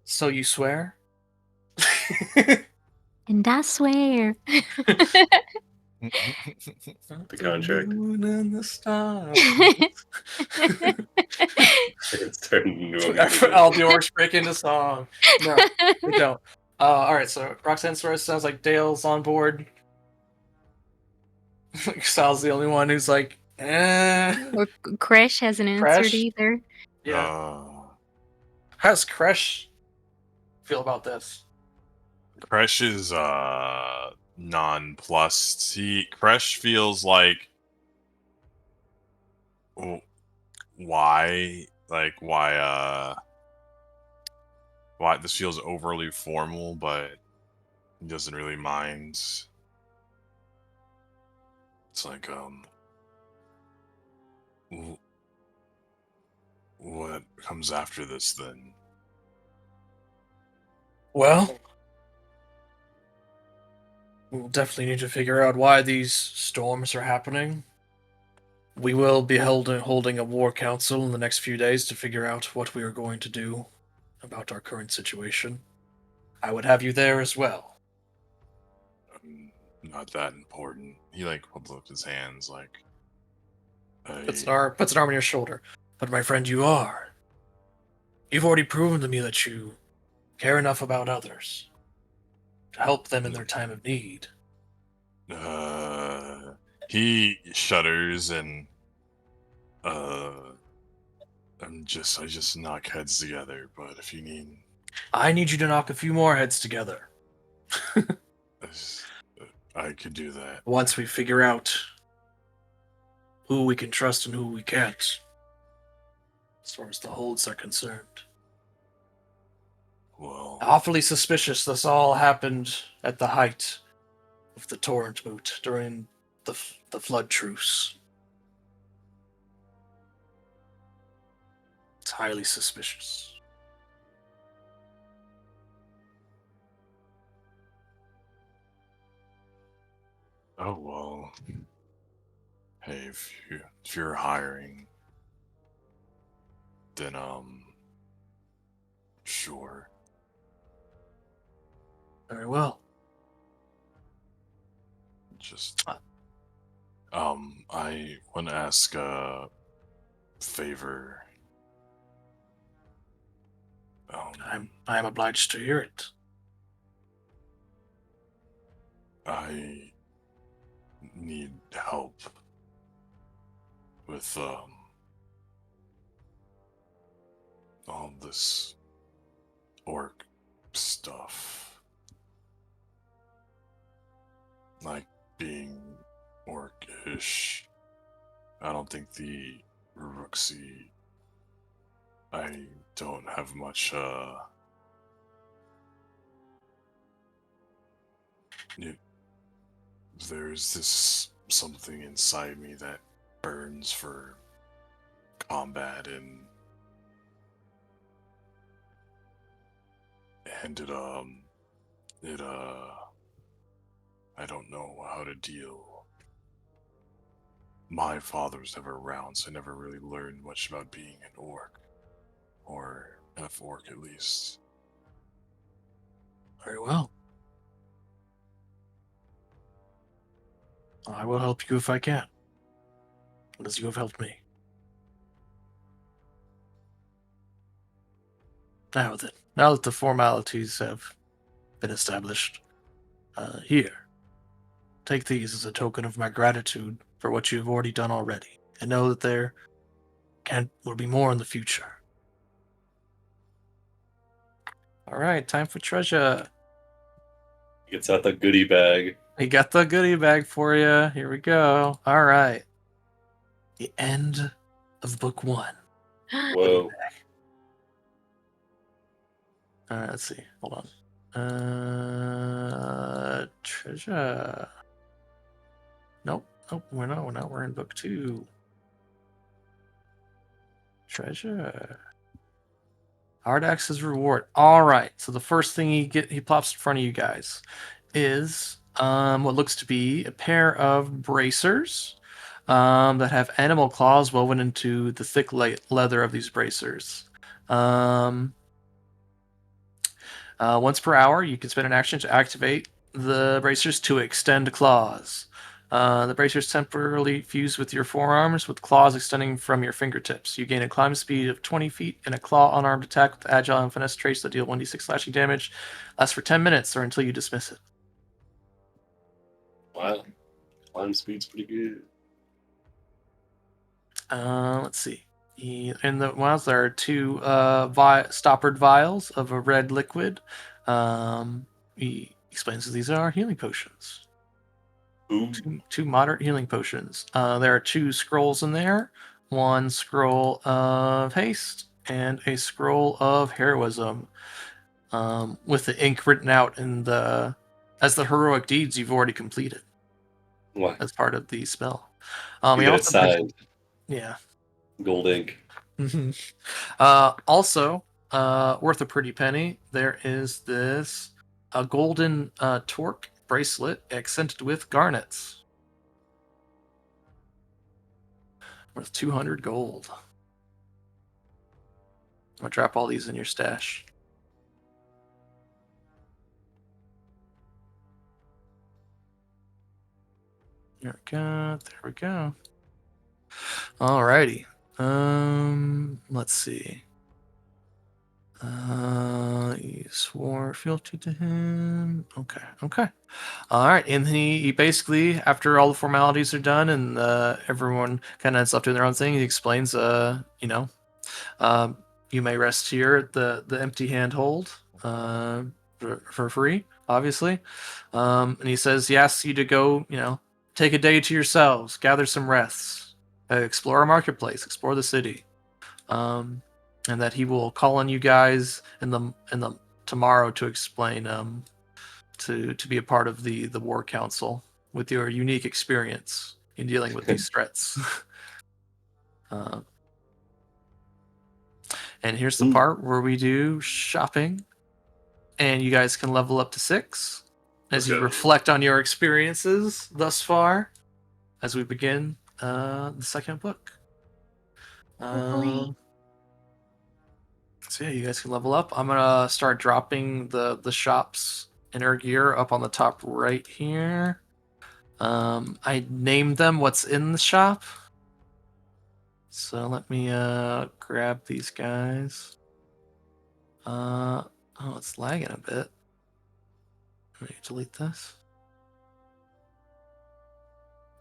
So you swear? And I swear. The contract. moon and the stars. It's turned into a All the orcs break into song. No, we don't. All right, so Roxanne swears. Sounds like Dale's on board. Sal's the only one who's like, Or Kresh hasn't answered Kresh? either. Yeah. How does Kresh feel about this? Kresh is nonplussed. Kresh feels like, why this feels overly formal, but he doesn't really mind. It's like what comes after this then? Well, we'll definitely need to figure out why these storms are happening. We will be holding a war council in the next few days to figure out what we are going to do about our current situation. I would have you there as well. Not that important. He holds up his hands Puts an arm on your shoulder. But my friend, you are. You've already proven to me that you care enough about others to help them in their time of need. He shudders and I just knock heads together, but if you need, I need you to knock a few more heads together. I could do that. Once we figure out who we can trust and who we can't, as far as the holds are concerned. Well, Awfully suspicious this all happened at the height of the torrent moot during the flood truce. It's highly suspicious. oh well. Hey, if you're hiring, then sure. Very well. Just I want to ask a favor. I am obliged to hear it. I need help with all this orc stuff. Like being orcish. I don't think the Rooksy. I don't have much there's this something inside me that burns for combat and it I don't know how to deal. My father was never around, so I never really learned much about being an orc. Or half orc at least. Very well. I will help you if I can. As you have helped me. Now then, now that the formalities have been established, here, take these as a token of my gratitude for what you have already done already, and know that there will be more in the future. All right, time for treasure. Gets out the goodie bag. We got the goodie bag for you. Here we go. All right. The end of book 1. Whoa. Let's see. Hold on. Treasure. Nope. We're not. We're in book 2. Treasure. Ardax's reward. All right. So the first thing he plops in front of you guys is what looks to be a pair of bracers that have animal claws woven into the thick leather of these bracers. Once per hour, you can spend an action to activate the bracers to extend claws. The bracers temporarily fuse with your forearms, with claws extending from your fingertips. You gain a climb speed of 20 feet and a claw unarmed attack with agile and finesse traits that deal 1d6 slashing damage. Lasts for 10 minutes or until you dismiss it. Wow. Climb speed's pretty good. Let's see. In the vials, there are two stoppered vials of a red liquid. He explains that these are healing potions. Ooh. Two moderate healing potions. There are 2 scrolls in there. 1 scroll of haste and a scroll of heroism, with the ink written out in as the heroic deeds you've already completed What? as part of the spell. You He get it also mentioned, signed. yeah. Gold ink. Also, worth a pretty penny, there is this a golden torque bracelet accented with garnets. Worth 200 gold. I'll drop all these in your stash. There we go. There we go. Alrighty. Let's see. You swore fealty to him. Okay. All right, and he basically, after all the formalities are done and everyone kind of ends up doing their own thing, he explains, you may rest here at the empty handhold for free, obviously. And he says he asks you to go, take a day to yourselves, gather some rests, explore a marketplace, explore the city, and that he will call on you guys in the tomorrow to explain to be a part of the war council with your unique experience in dealing with these threats. And here's the part where we do shopping, and you guys can level up to 6 as you reflect on your experiences thus far as we begin the second book. So yeah, you guys can level up. I'm gonna start dropping the shops in Urgir up on the top right here. I named them what's in the shop. So let me grab these guys. Oh, it's lagging a bit. Let me delete this.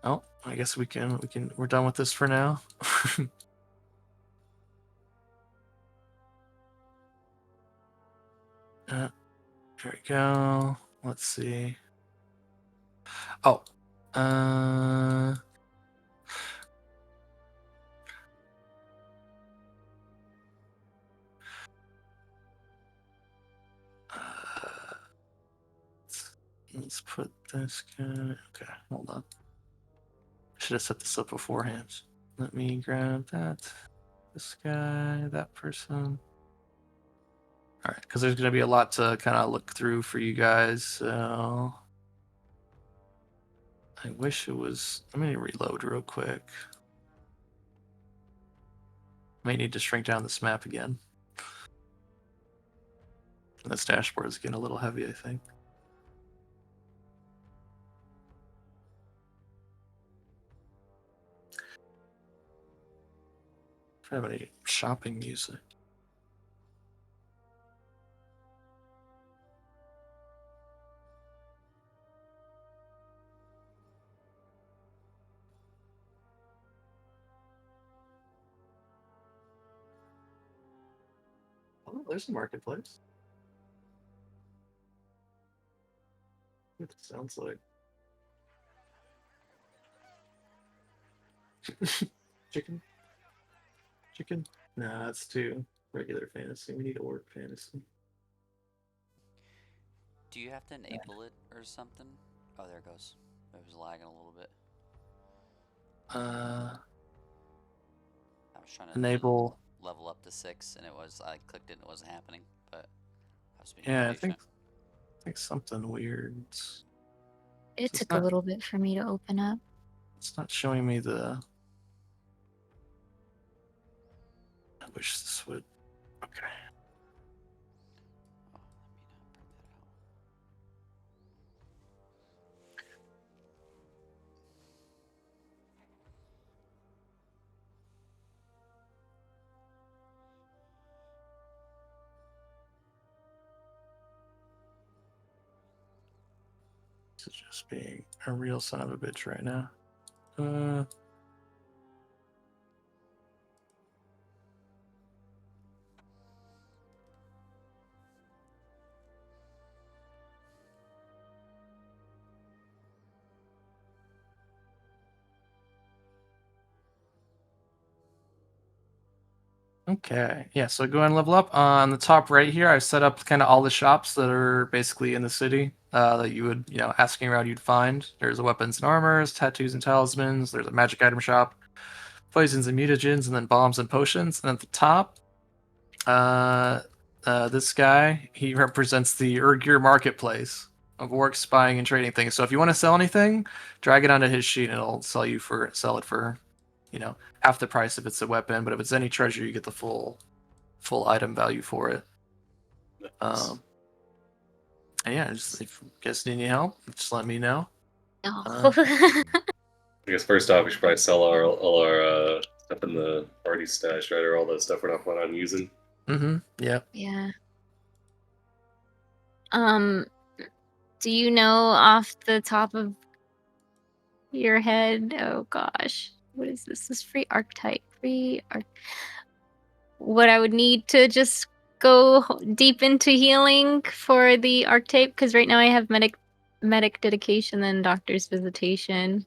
Oh, I guess we're done with this for now. There we go. Let's see. Oh, let's put this guy. Okay, hold on. Should have set this up beforehand. Let me grab that. This guy, that person. All right, because there's going to be a lot to kind of look through for you guys. So I wish it was. Let me reload real quick. May need to shrink down this map again. This dashboard is getting a little heavy, I think. If I have any shopping music. Oh, there's a marketplace. What it sounds like. Chicken? Chicken? Nah, it's too regular fantasy. We need orc fantasy. Do you have to enable it or something? Oh, there it goes. It was lagging a little bit. I was trying to Enable. level up to 6, and I clicked it and it wasn't happening, but I was being Yeah, I patient. think something weird. It So took a little bit for me to open up. It's not showing me the. I wish this would. Okay. Oh, let me not print that out. This is just being a real son of a bitch right now. Okay, yeah, so go ahead and level up. On the top right here, I've set up kind of all the shops that are basically in the city that you would, asking around you'd find. There's a weapons and armors, tattoos and talismans, there's a magic item shop, poisons and mutagens, and then bombs and potions. And at the top, this guy, he represents the Urgir marketplace of Orcs buying and trading things. So if you want to sell anything, drag it onto his sheet and it'll sell it for, half the price if it's a weapon. But if it's any treasure, you get the full item value for it. And yeah, just if you guys need any help, just let me know. No. I guess first off, we should probably sell all our stuff in the party stash, right? Or all the stuff we're not planning on using. Mm-hmm. Yeah. Yeah. Do you know off the top of your head? Oh gosh, what is this? This free archetype. What I would need to just go deep into healing for the archetype, because right now I have medic dedication and doctor's visitation.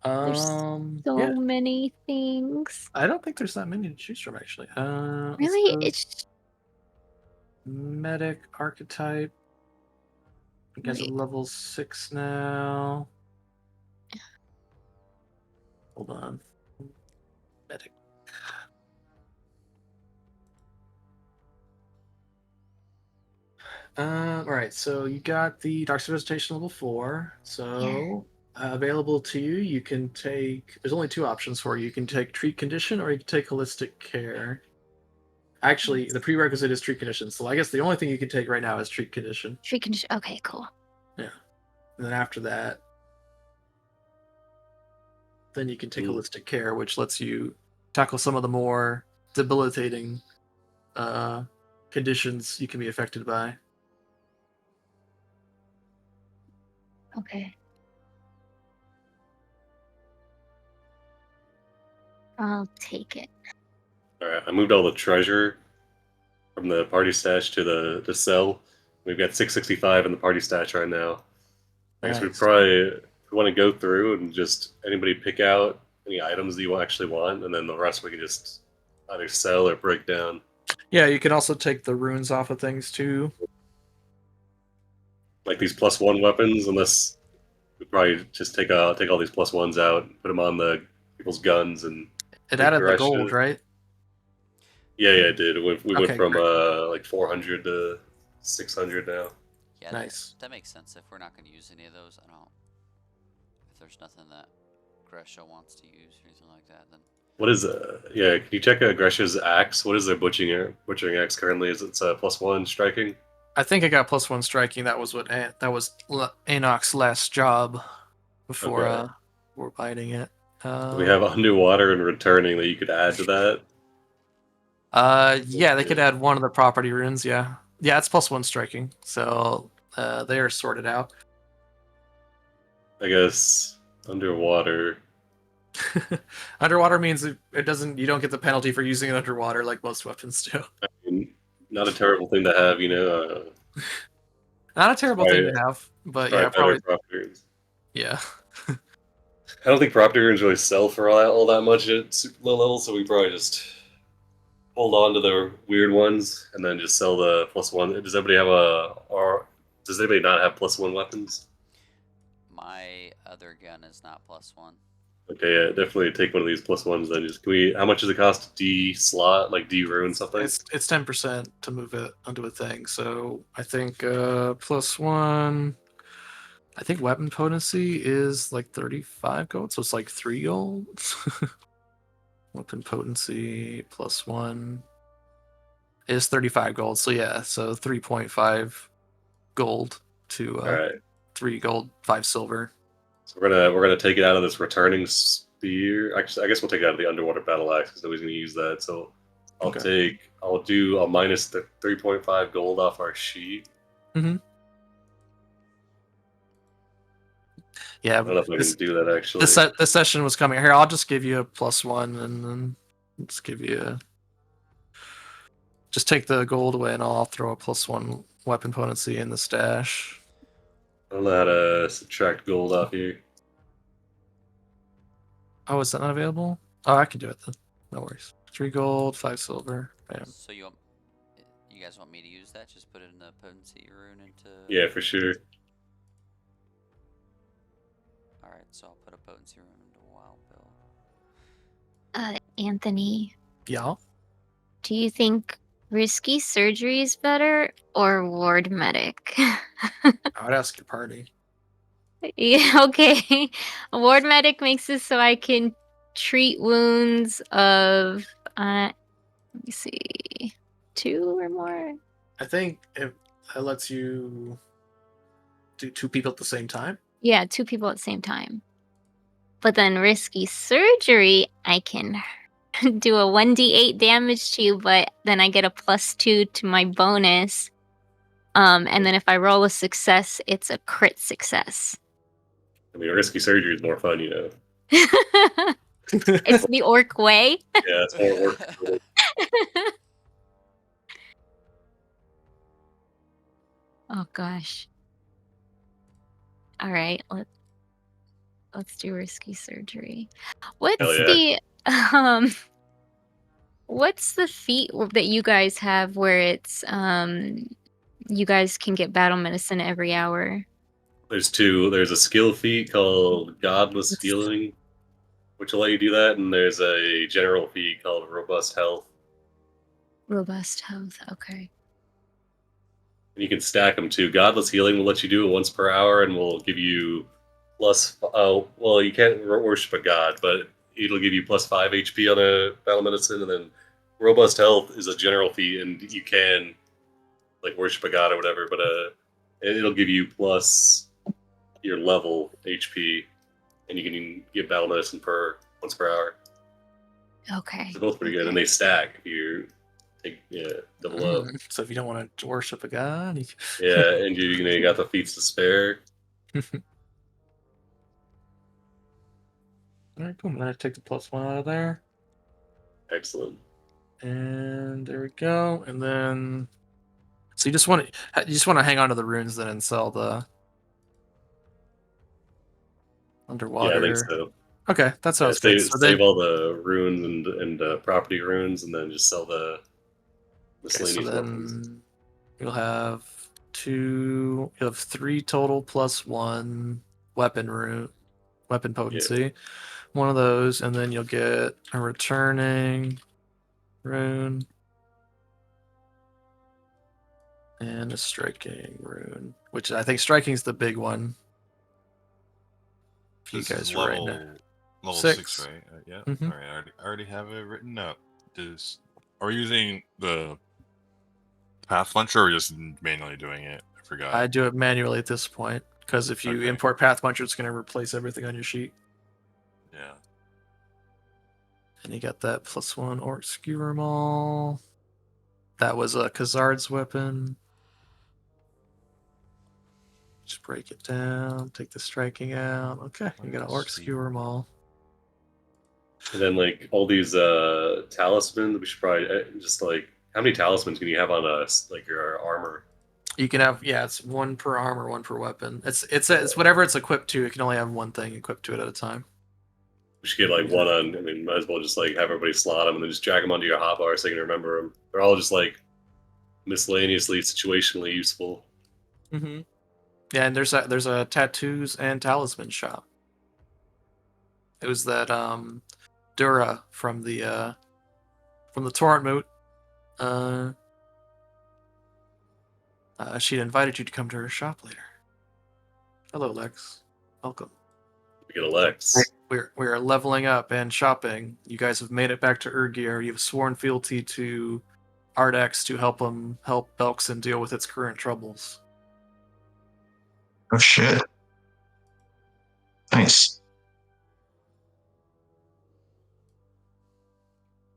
There's so many things. I don't think there's that many to choose from actually. Really, it's medic archetype. You guys are level 6 now. Hold on. Medic. Alright, so you got the Dark Visitation level 4. So available to you, you can take there's only 2 options for you. You can take treat condition or you can take holistic care. Actually, the prerequisite is treat condition. So I guess the only thing you can take right now is treat condition. Treat condition. Okay, cool. Yeah. And then after that, then you can take holistic care, which lets you tackle some of the more debilitating conditions you can be affected by. Okay. I'll take it. Alright, I moved all the treasure from the party stash to the cell. We've got 665 in the party stash right now. I guess we probably want to go through and just anybody pick out any items that you actually want, and then the rest we can just either sell or break down. Yeah, you can also take the runes off of things too. Like these +1 weapons, unless we probably just take all these +1s out, put them on the people's guns, and it added the gold, right? Yeah, it did. We went from like 400 to 600 now. Yeah, nice. That makes sense. If we're not going to use any of those, I don't. If there's nothing that Gresha wants to use or anything like that, then. What is yeah? Can you check Gresha's axe? What is their butchering axe currently? Is it +1 striking? I think I got +1 striking. That was Enoch's last job before biting it. We have underwater and returning that you could add to that. Yeah, they could add one of the property runes. Yeah, it's +1 striking, so they are sorted out. I guess underwater. Underwater means it doesn't. You don't get the penalty for using it underwater like most weapons do. I mean, not a terrible thing to have, Not a terrible thing to have, but yeah, probably. Yeah. I don't think property runes really sell for all that much at super low level, so we probably just hold on to the weird ones and then just sell the +1. Does anybody have does anybody not have +1 weapons? My other gun is not +1. Okay, yeah, definitely take one of these plus ones. Then just can we? How much does it cost to de-slot, like de-ruin something? It's 10% to move it onto a thing. So I think +1. I think weapon potency is like 35 gold, so it's like 3 gold. Weapon potency +1 is 35 gold. So yeah, so 3.5 gold to All right. 3 gold, 5 silver. So we're gonna take it out of this returning spear. Actually, I guess we'll take it out of the underwater battle axe because nobody's gonna use that. So I'll minus the 3.5 gold off our sheet. Mm-hmm. Yeah, I don't know if I can do that actually. this session was coming here. I'll just give you a +1 and then just give you a. Just take the gold away and I'll throw a +1 weapon potency in the stash. I don't know how to subtract gold off here. Oh, is that not available? Oh, I can do it then. No worries. 3 gold, 5 silver. Bam. So you guys want me to use that? Just put it in the potency rune into. Yeah, for sure. All right, so I'll put a potency rune into Wild Bill. Anthony, Yeah. do you think risky surgery is better or ward medic? I would ask your party. Yeah, okay. Ward medic makes it so I can treat wounds of let me see, 2 or more. I think it lets you do 2 people at the same time. Yeah, 2 people at the same time. But then risky surgery, I can do a 1d8 damage to you, but then I get a +2 to my bonus. And then if I roll a success, it's a crit success. I mean, risky surgery is more fun, you know. It's the orc way. Yeah, it's more work. Oh gosh. All right, let's do risky surgery. What's Hell yeah. what's the feat that you guys have where it's you guys can get battle medicine every hour? There's 2. There's a skill feat called Godless Healing, which will let you do that, and there's a general feat called Robust Health. Robust health. Okay. And you can stack them too. Godless Healing will let you do it once per hour, and will give you plus. Oh, well, you can't worship a god, but it'll give you +5 HP on a battle medicine, and then Robust Health is a general feat, and you can like worship a god or whatever, but it'll give you plus your level HP, and you can give battle medicine once per hour. Okay. They're both pretty good, and they stack if you take double up. So if you don't want to worship a god, Yeah, and you got the feats to spare. All right, cool. I'm gonna take the +1 out of there, Excellent. and there we go. And then, so you just want to hang on to the runes then and sell the underwater. Yeah, I think so. Okay, that sounds good. So Save all the runes and property runes, and then just sell the miscellaneous weapons. You'll have 3 total +1 weapon potency. One of those, and then you'll get a returning rune and a striking rune, which I think striking is the big one. If you This guys is are right level, now. level 6. 6, right? Yeah. Mhm. All right. I already have it written up. Are we using the path launcher or just manually doing it? I forgot. I do it manually at this point because if you Okay. import Path Puncher, it's going to replace everything on your sheet. Yeah. And you got that +1 Orc Skewer Maul. That was a Khazard's weapon. Just break it down. Take the striking out. Okay, you got an Orc Skewer Maul. And then like all these talismans, we should probably just like how many talismans can you have on like your armor? You can have it's 1 per armor, 1 per weapon. It's whatever it's equipped to. It can only have 1 thing equipped to it at a time. We should get like one on. I mean, might as well just like have everybody slot them and then just drag them onto your hotbar so you can remember them. They're all just like miscellaneously, situationally useful. Mm-hmm. Yeah, and there's a tattoos and talisman shop. It was that Dura from the Torrent Moot. She invited you to come to her shop later. Hello, Lex. Welcome. We get a Lex. We're leveling up and shopping. You guys have made it back to Urgir. You've sworn fealty to Ardax to help Belkzen deal with its current troubles. Oh shit. Nice.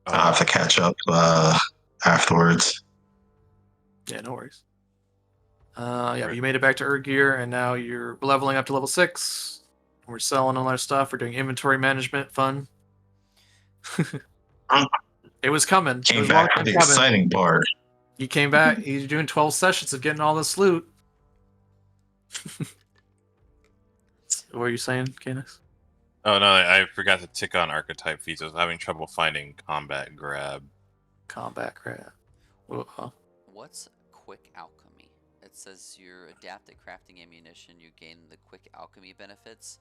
I'll have to catch up afterwards. Yeah, no worries. But you made it back to Urgir, and now you're leveling up to level 6. We're selling all our stuff. We're doing inventory management. Fun. It was coming. It Came was back to the exciting part. You came back. You're doing 12 sessions of getting all this loot. What were you saying, Canis? Oh no, I forgot to tick on archetype feats. I was having trouble finding combat grab. Combat grab. Uh-huh. What's quick alchemy? It says you're adept at crafting ammunition. You gain the quick alchemy benefits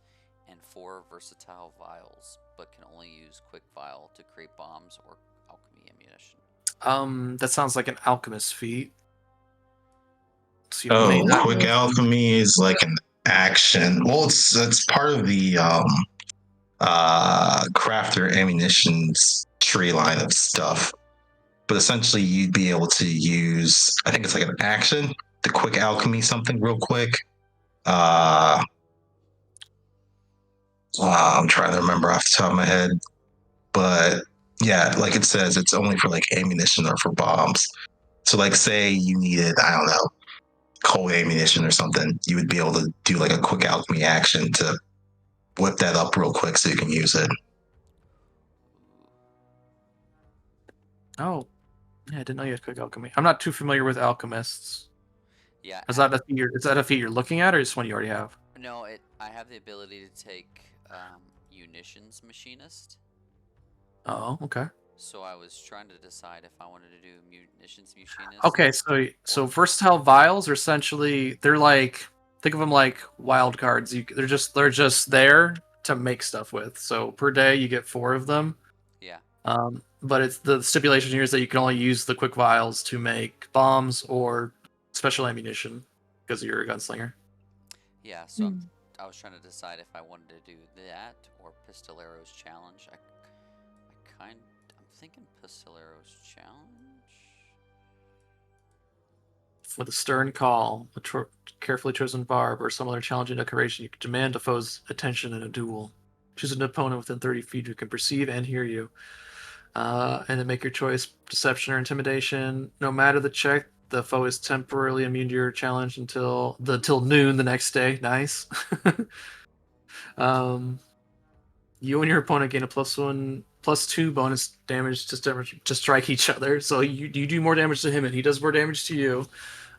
and 4 versatile vials, but can only use quick vial to create bombs or alchemy ammunition. That sounds like an alchemist feat. So you may Oh, not quick alchemy is like an action. Well, it's part of the crafter ammunitions tree line of stuff. But essentially, you'd be able to use, I think it's like an action, the quick alchemy something real quick. I'm trying to remember off the top of my head. But yeah, like it says, it's only for like ammunition or for bombs. So like say you needed, I don't know, cold ammunition or something, you would be able to do like a quick alchemy action to whip that up real quick so you can use it. Oh, yeah, I didn't know you had quick alchemy. I'm not too familiar with alchemists. Yeah. Is that a feat you're looking at, or is one you already have? No, I have the ability to take munitions machinist. Oh, okay. So I was trying to decide if I wanted to do munitions machinist. Okay, so versatile vials are essentially, they're like, think of them like wild cards. They're just there to make stuff with. So per day you get 4 of them. Yeah. But it's the stipulation here is that you can only use the quick vials to make bombs or special ammunition because you're a gunslinger. Yeah, so I was trying to decide if I wanted to do that or Pistolero's challenge. I'm thinking Pistolero's challenge. With a stern call, a carefully chosen barb, or some other challenging decoration, you can demand a foe's attention in a duel. Choose an opponent within 30 feet who can perceive and hear you. And then make your choice: deception or intimidation. No matter the check, the foe is temporarily immune to your challenge until noon the next day. Nice. You and your opponent gain a +2 bonus damage to strike each other. So you do more damage to him, and he does more damage to you.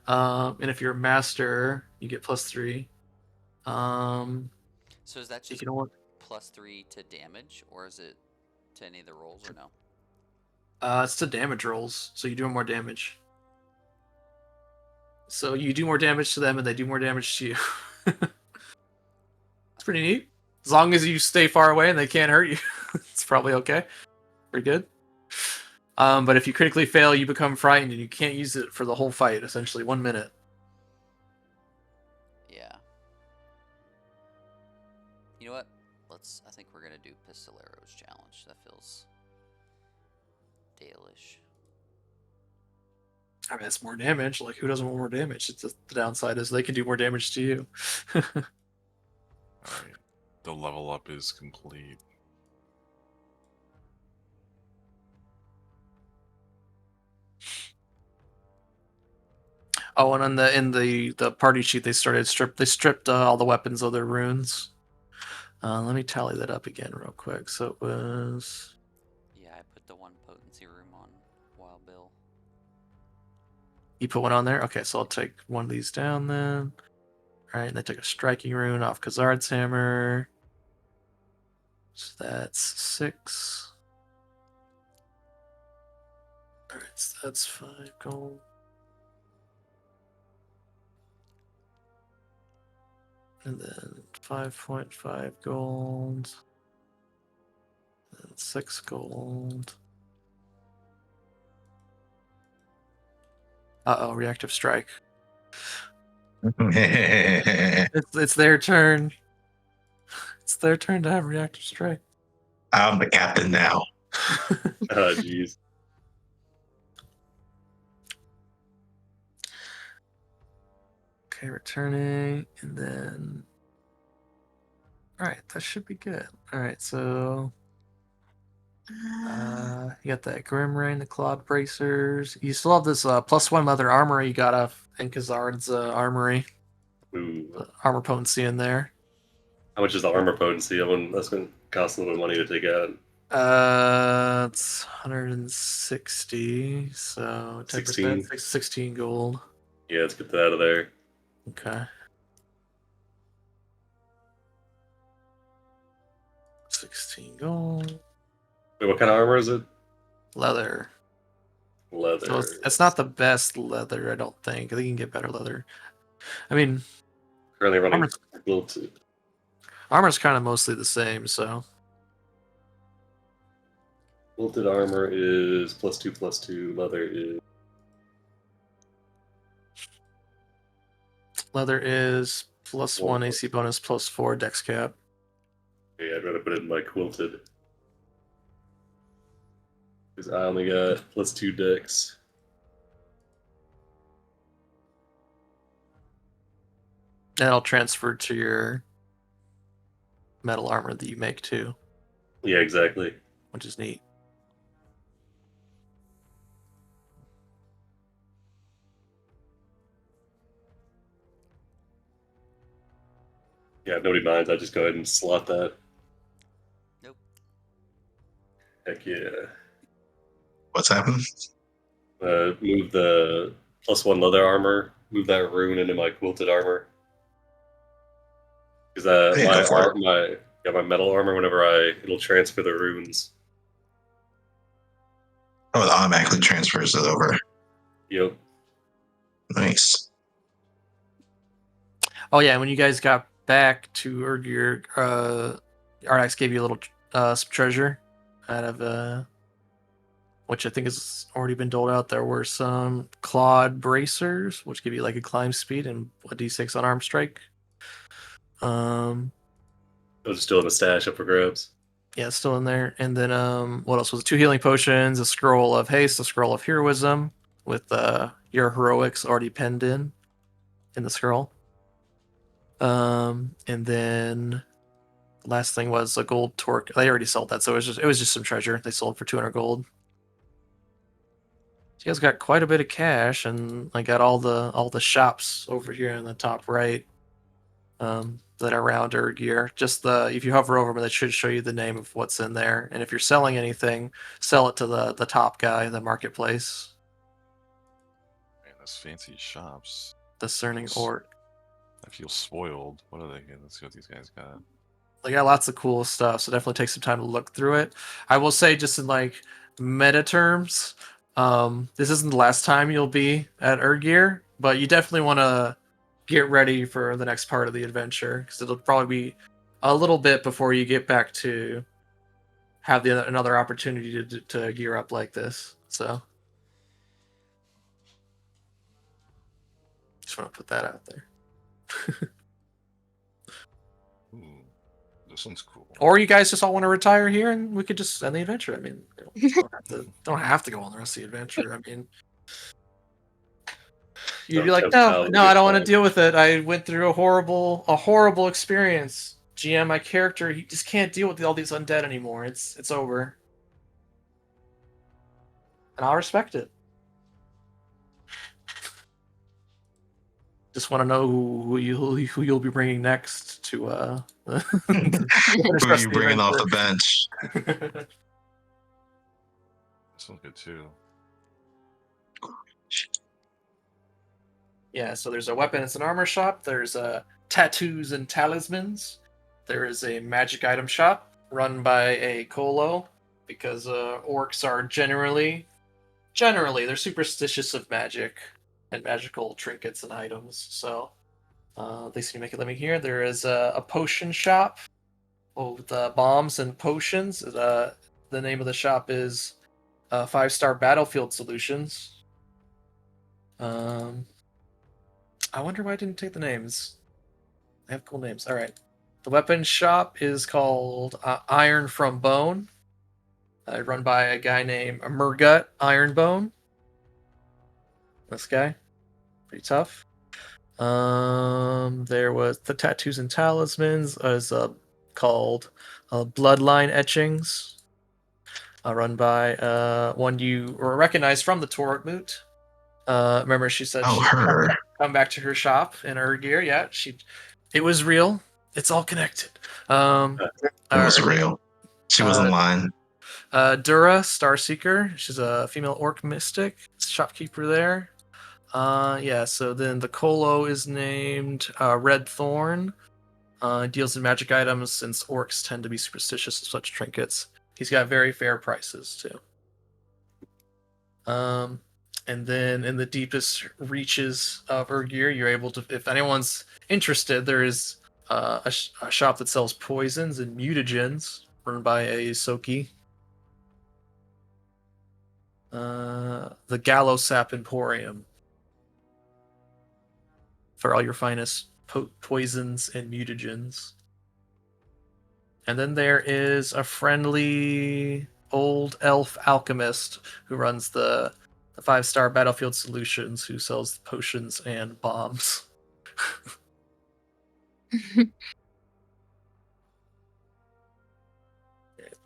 And if you're a master, you get +3. So is that just +3 to damage, or is it to any of the rolls, or no? It's to damage rolls, so you do more damage. So you do more damage to them, and they do more damage to you. It's pretty neat. As long as you stay far away and they can't hurt you, it's probably okay. Pretty good. But if you critically fail, you become frightened, and you can't use it for the whole fight. Essentially, 1 minute. Yeah. You know what? I think we're gonna do Pistolero's challenge. That feels Dalish. I mean, it's more damage. Like, who doesn't want more damage? It's just, the downside is they can do more damage to you. Alright. The level up is complete. Oh, and in the party sheet, they stripped all the weapons of their runes. Let me tally that up again real quick. So it was. Yeah, I put the 1 potency room on Wild Bill. You put one on there? Okay, so I'll take one of these down then. Alright, and they took a striking rune off Khazard's hammer. So that's 6. Alright, so that's 5 gold. And then 5.5 gold. 6 gold. Uh-oh, reactive strike. It's their turn. It's their turn to have reactive strike. I'm the captain now. Oh, jeez. Okay, returning, and then... Alright, that should be good. Alright, so... you got that Grim Rain, the Clawed Bracers. You still have this +1 leather armor you got off Inkazard's armory. Ooh. The armor potency in there. How much is the armor potency? That's going to cost a little bit of money to take out. It's 160, so 10%, 16. 16 gold. Yeah, let's get that out of there. Okay. 16 gold. Wait, what kind of armor is it? Leather. Leather. So it's not the best leather, I don't think. I think you can get better leather. I mean, Currently running armor's, quilted. armor's kind of mostly the same, so. Quilted armor is +2/+2. Leather is... Leather is +1 AC bonus, +4 dex cap. Yeah, I'd rather put it in my quilted. Because I only got +2 dex. And it'll transfer to your metal armor that you make too, Yeah, exactly. which is neat. Yeah, if nobody minds, I'll just go ahead and slot that. Nope. Heck yeah. What's happened? Move the +1 leather armor. Move that rune into my quilted armor. Because Yeah, go for it. my metal armor, it'll transfer the runes. Oh, it automatically transfers it over. Yep. Nice. Oh yeah, when you guys got back to Urgir, Ardax gave you a little some treasure out of which I think has already been doled out. There were some clawed bracers, which give you like a climb speed and a d6 on arm strike. Those are still in the stash up for grabs. Yeah, it's still in there. And then what else was it? 2 healing potions, a scroll of haste, a scroll of heroism with your heroics already penned in the scroll. And then last thing was a gold torque. They already sold that, so it was just some treasure they sold for 200 gold. So you guys got quite a bit of cash, and I got all the shops over here in the top right that are around Urgir. Just if you hover over them, that should show you the name of what's in there. And if you're selling anything, sell it to the top guy, the marketplace. Man, those fancy shops. Discerning Orc. I feel spoiled. What are they? Let's see what these guys got. They got lots of cool stuff, so definitely take some time to look through it. I will say, just in like meta terms, this isn't the last time you'll be at Urgir, but you definitely want to get ready for the next part of the adventure, because it'll probably be a little bit before you get back to have another opportunity to gear up like this. So just want to put that out there. Ooh, this one's cool. Or you guys just all want to retire here, and we could just end the adventure. I mean, don't have to go on the rest of the adventure. I mean, you'd be like, no, I don't want to deal with it. I went through a horrible experience. GM, my character, he just can't deal with all these undead anymore. It's over, and I'll respect it. Just want to know who you'll be bringing next to Who are you bringing off the bench? This one's good too. Yeah, so there's a weapons and armor shop. There's tattoos and talismans. There is a magic item shop run by a Kolo, because orcs are generally they're superstitious of magic and magical trinkets and items. So they seem to make it living here. There is a potion shop with bombs and potions. the name of the shop is 5-Star Battlefield Solutions. I wonder why I didn't take the names. They have cool names. All right. The weapon shop is called Iron from Bone. Run by a guy named Murgut Ironbone. This guy. Pretty tough. There was the Tattoos and Talismans is called Bloodline Etchings. Run by one you recognize from the Torok Moot. Remember she said she'd her. come back to her shop in Urgir. Yeah, it was real. It's all connected. It was real. She wasn't lying. Dura, Starseeker. She's a female orc mystic. Shopkeeper there. Yeah, so then the Colo is named Red Thorn. Deals in magic items since orcs tend to be superstitious of such trinkets. He's got very fair prices too. And then in the deepest reaches of Urgir, you're able to, if anyone's interested, there is a shop that sells poisons and mutagens run by a Soki. The Gallows Sap Emporium for all your finest poisons and mutagens. And then there is a friendly old elf alchemist who runs the 5-Star Battlefield Solutions, who sells potions and bombs.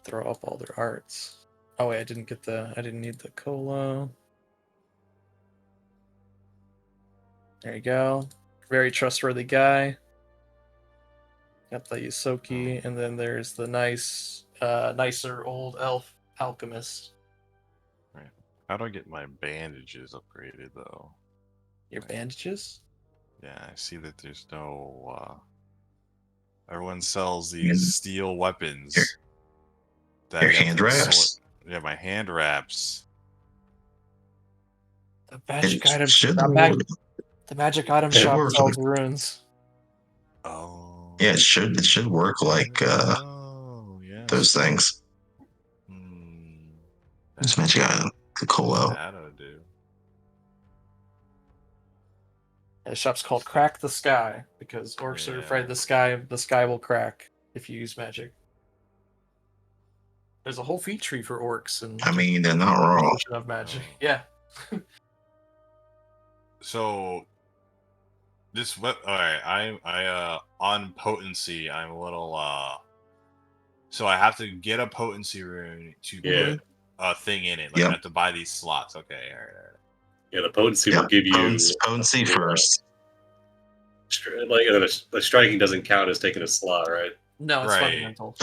Throw up all their arts. Oh wait, I didn't need the Colo. There you go. Very trustworthy guy. Got the Yusoki, and then there's the nicer old elf alchemist. Right. How do I get my bandages upgraded though? Your bandages? Yeah, I see that there's no. Everyone sells these steel weapons. Your hand wraps? Yeah, my hand wraps. The magic It item. should The magic item shop works sells like- runes. Oh. Yeah, it should work like Yes. those things. This magic item, the Colo. That'll do. The shop's called Crack the Sky because orcs are afraid the sky will crack if you use magic. There's a whole feat tree for orcs, and I mean, they're not wrong. of magic. Yeah. So this all right, I on potency, I'm a little so I have to get a potency rune to put a thing in it. Like I have to buy these slots. Okay, all right. Yeah, the potency will give you potency first. Like the striking doesn't count as taking a slot, right? No, it's fundamental.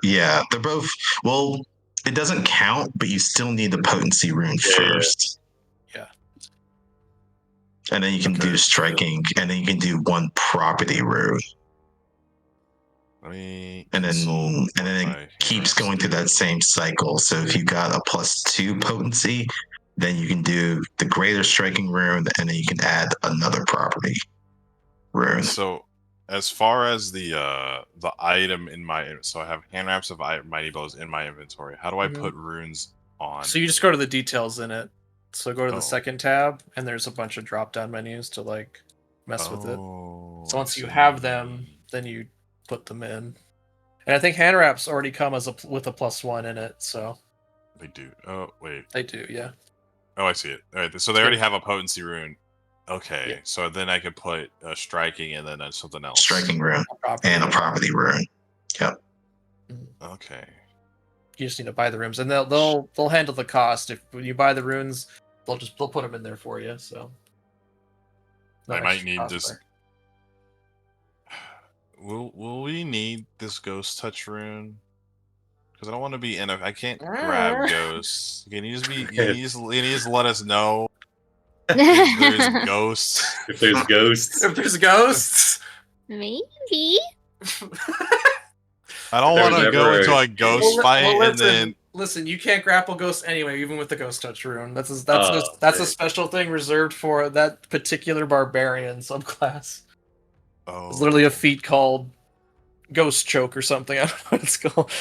Yeah, they're both. Well, it doesn't count, but you still need the potency rune first. Yeah. And then you can do striking, and then you can do one property rune. And then it keeps going through that same cycle. So if you got a +2 potency, then you can do the greater striking rune, and then you can add another property rune. So as far as the item in my, so I have hand wraps of mighty bows in my inventory. How do I put runes on? So you just go to the details in it. So go to the second tab, and there's a bunch of drop-down menus to like mess with it. So once you have them, then you put them in. And I think hand wraps already come with a +1 in it. So they do. Oh wait, they do. Yeah. Oh, I see it. All right, so they already have a potency rune. Okay, so then I could put a striking and then something else. Striking rune and a property rune. Yep. Okay. You just need to buy the runes, and they'll handle the cost. If when you buy the runes, they'll put them in there for you. So I might need this. Will we need this ghost touch rune? Because I don't want to be in a. I can't grab ghosts. Can you just be? You just let us know. If there's ghosts. If there's ghosts. If there's ghosts. Maybe. I don't want to go into a ghost fight and then. Listen, you can't grapple ghosts anyway, even with the ghost touch rune. That's a special thing reserved for that particular barbarian subclass. Oh. It's literally a feat called Ghost Choke or something. I don't know what it's called.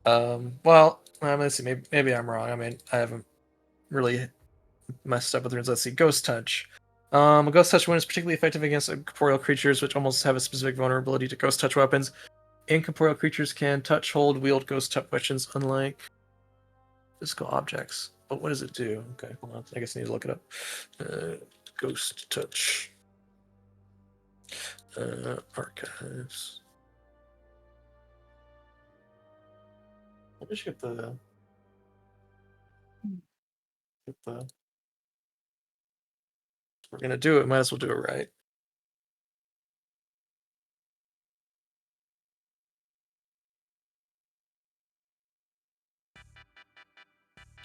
Well, let's see. Maybe I'm wrong. I mean, I haven't really messed up with runes. Let's see. Ghost Touch. A Ghost Touch one is particularly effective against incorporeal creatures, which almost have a specific vulnerability to Ghost Touch weapons. Incorporeal creatures can touch, hold, wield Ghost Touch weapons, unlike physical objects. But what does it do? Okay, hold on. I guess I need to look it up. Ghost Touch. Archives. Let me just get the. If we're gonna do it, might as well do it right.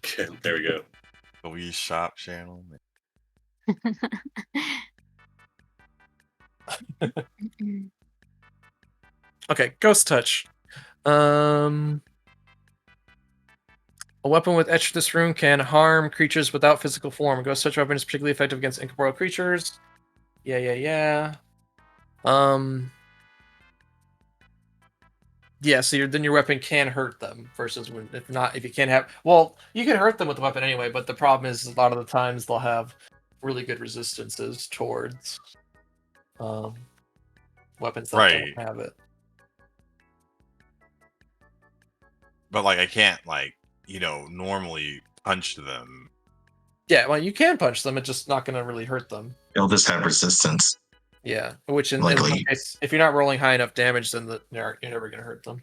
Okay, there we go. The Wii Shop channel. Okay, Ghost Touch. A weapon with Etch this rune can harm creatures without physical form. A Ghost Touch weapon is particularly effective against incorporeal creatures. Yeah. Yeah, so then your weapon can hurt them versus if you can't have. Well, you can hurt them with the weapon anyway, but the problem is a lot of the times they'll have really good resistances towards weapons that Right. don't have it. But like I can't normally punch them. Yeah, well, you can punch them. It's just not going to really hurt them. They'll just have resistance. Yeah, which in Likely. some case, if you're not rolling high enough damage, then you're never going to hurt them.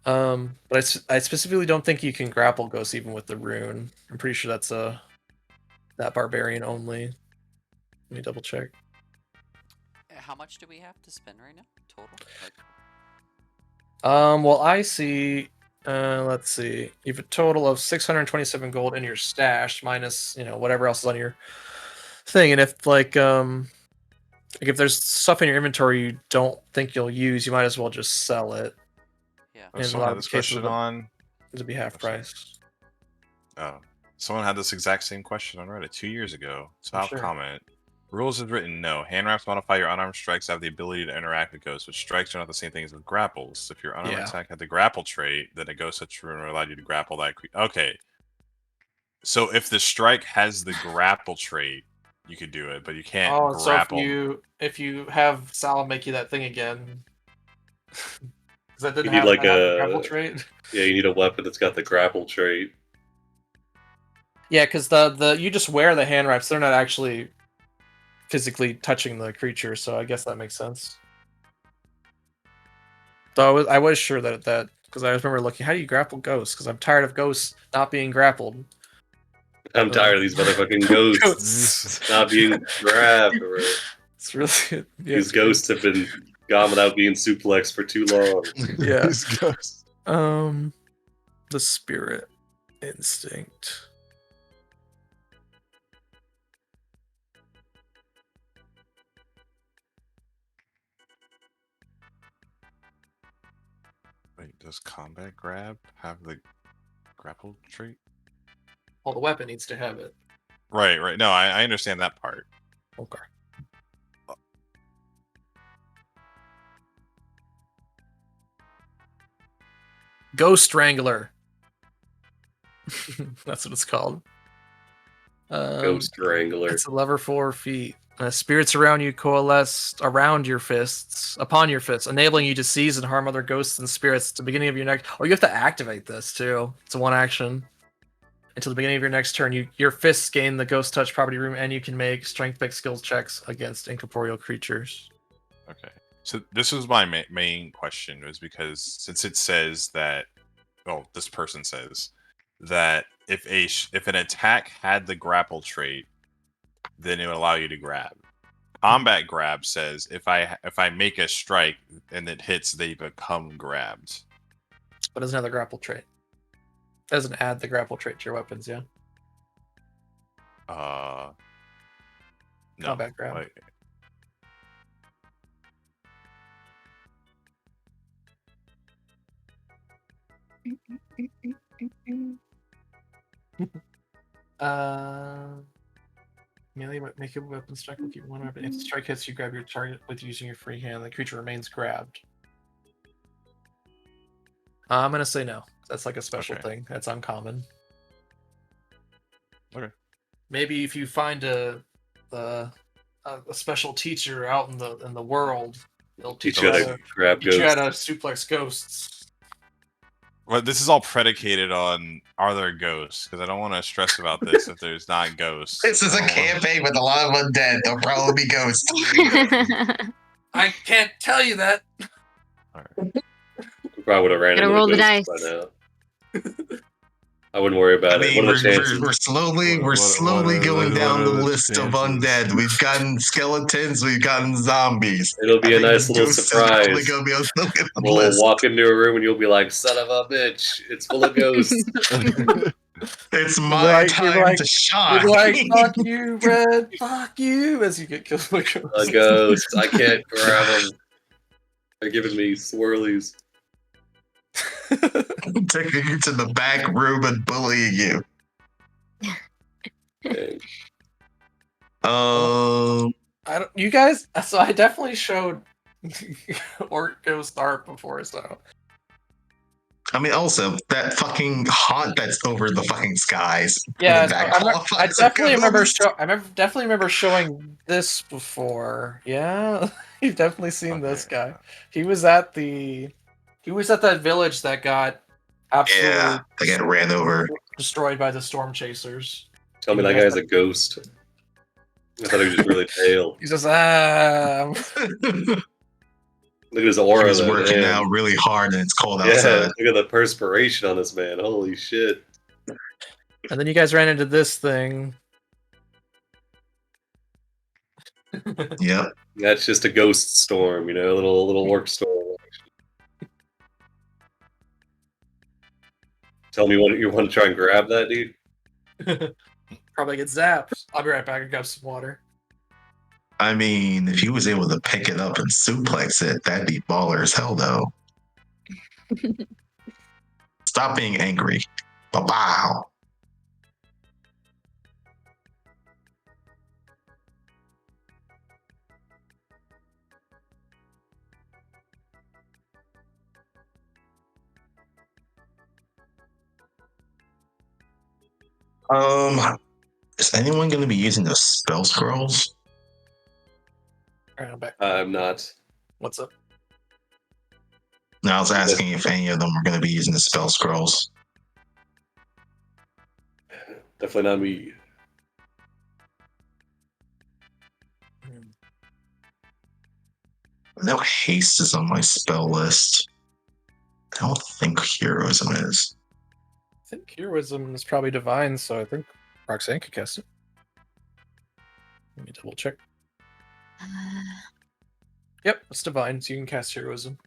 But I specifically don't think you can grapple ghosts even with the rune. I'm pretty sure that's that barbarian only. Let me double check. How much do we have to spend right now total? Well, I see. Let's see. You have a total of 627 gold in your stash, minus whatever else is on your thing. And if if there's stuff in your inventory you don't think you'll use, you might as well just sell it. Yeah. In a Someone lot had of this cases, question on. it'll be half price. Oh, someone had this exact same question on Reddit 2 years ago. So I'll Sure. comment. Rules is written, no. Hand wraps modify your unarmed strikes have the ability to interact with ghosts, which strikes are not the same thing as with grapples. If your unarmed attack had the grapple trait, then a ghost such rune allowed you to grapple that creature. Okay. So if the strike has the grapple trait, you could do it, but you can't grapple. So if you have Sal make you that thing again, because that didn't You need have like the grapple trait. Yeah, you need a weapon that's got the grapple trait. Yeah, because the you just wear the hand wraps; they're not actually physically touching the creature, so I guess that makes sense. So I was sure that because I remember looking, how do you grapple ghosts? Because I'm tired of ghosts not being grappled. I'm tired of these motherfucking ghosts not being grabbed. Right? It's really These ghosts have been gone without being suplexed for too long. Yeah. These ghosts. The spirit instinct. Wait, does combat grab have the grapple trait? Well, the weapon needs to have it. Right. No, I understand that part. Okay. Ghost Strangler. That's what it's called. Ghost Wrangler. It's a lever 4 feet. Spirits around you coalesce around your fists, upon your fists, enabling you to seize and harm other ghosts and spirits at the beginning of your next. Oh, you have to activate this too. It's a one action. Until the beginning of your next turn, your fists gain the Ghost Touch property room, and you can make strength-based skills checks against incorporeal creatures. Okay. So this was my main question, was because since it says that, well, this person says that if an attack had the grapple trait, then it would allow you to grab. Combat grab says if I make a strike and it hits, they become grabbed. But it doesn't have the grapple trait. It doesn't add the grapple trait to your weapons, yeah? No. Combat grab. Like, Melee make a weapon strike will keep one weapon. If the strike hits, you grab your target with using your free hand. The creature remains grabbed. I'm gonna say no. That's like a special Okay. thing. That's uncommon. Okay. Maybe if you find a special teacher out in the world, they'll Teach you you how how to to grab teach you how ghosts. to suplex ghosts. Well, this is all predicated on are there ghosts? Because I don't want to stress about this if there's not ghosts. This is I a don't wanna- campaign with a lot of undead. There'll probably be ghosts. I can't tell you that. We probably would have ran Gotta into roll the ghosts dice. by now. I wouldn't worry about I it. mean, What are the chances? we're slowly What going are down the the list of chances? undead. We've gotten skeletons, we've gotten zombies. It'll be I a think nice little ghosts is probably surprise. going to be on the We'll list. walk into a room and you'll be like, "Son of a bitch! It's full of ghosts." It's You're my like- time you're like- to shine. You're like, fuck you, Red. Fuck you, as you get killed by ghosts. A ghost. I can't grab them. They're giving me swirlies. Taking you to the back room and bullying you. Dang. I don't. You guys. So I definitely showed Orc Ghost art before. So I mean, also that fucking haunt that's over the fucking skies. yeah, that I qualifies as definitely remember. ghost. Definitely remember showing this before. Yeah, you've definitely seen this guy. He was at that village that got absolutely Yeah, they get ran over. destroyed by the storm chasers. Tell me that guy's a ghost. I thought he was just really pale. He says, Look at his aura. He's though, working damn. out really hard and it's cold Yeah, outside. look at the perspiration on this man. Holy shit. And then you guys ran into this thing. Yep. That's just a ghost storm, you know, a little orc storm. Tell me what you want to try and grab that, dude. Probably get zapped. I'll be right back and grab some water. I mean, if he was able to pick it up and suplex it, that'd be baller as hell, though. Stop being angry. Wow. Is anyone going to be using the spell scrolls? All right, I'm back. I'm not. What's up? No, I was asking if any of them were going to be using the spell scrolls. Definitely not me. No haste is on my spell list. I don't think heroism is. I think heroism is probably divine, so I think Roxanne could cast it. Let me double check. Yep, it's divine, so you can cast heroism.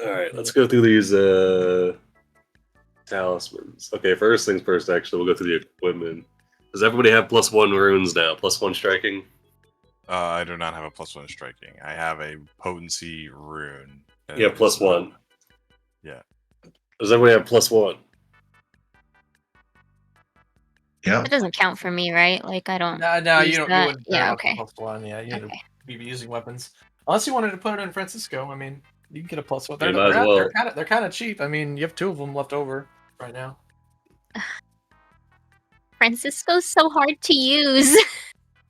Alright, let's go through these talismans. Okay, first things first, actually, we'll go through the equipment. Does everybody have +1 runes now? +1 striking? I do not have a +1 striking. I have a potency rune. Yeah, +1. Yeah. Does everybody have +1? Yep. That doesn't count for me, right? Like I don't. No, you use don't. that. You wouldn't. Yeah, okay. +1. Yeah, you Okay. be using weapons. Unless you wanted to put it in Francisco. I mean, you can get a +1. You might as well. They're kind of cheap. I mean, you have 2 of them left over right now. Francisco's so hard to use.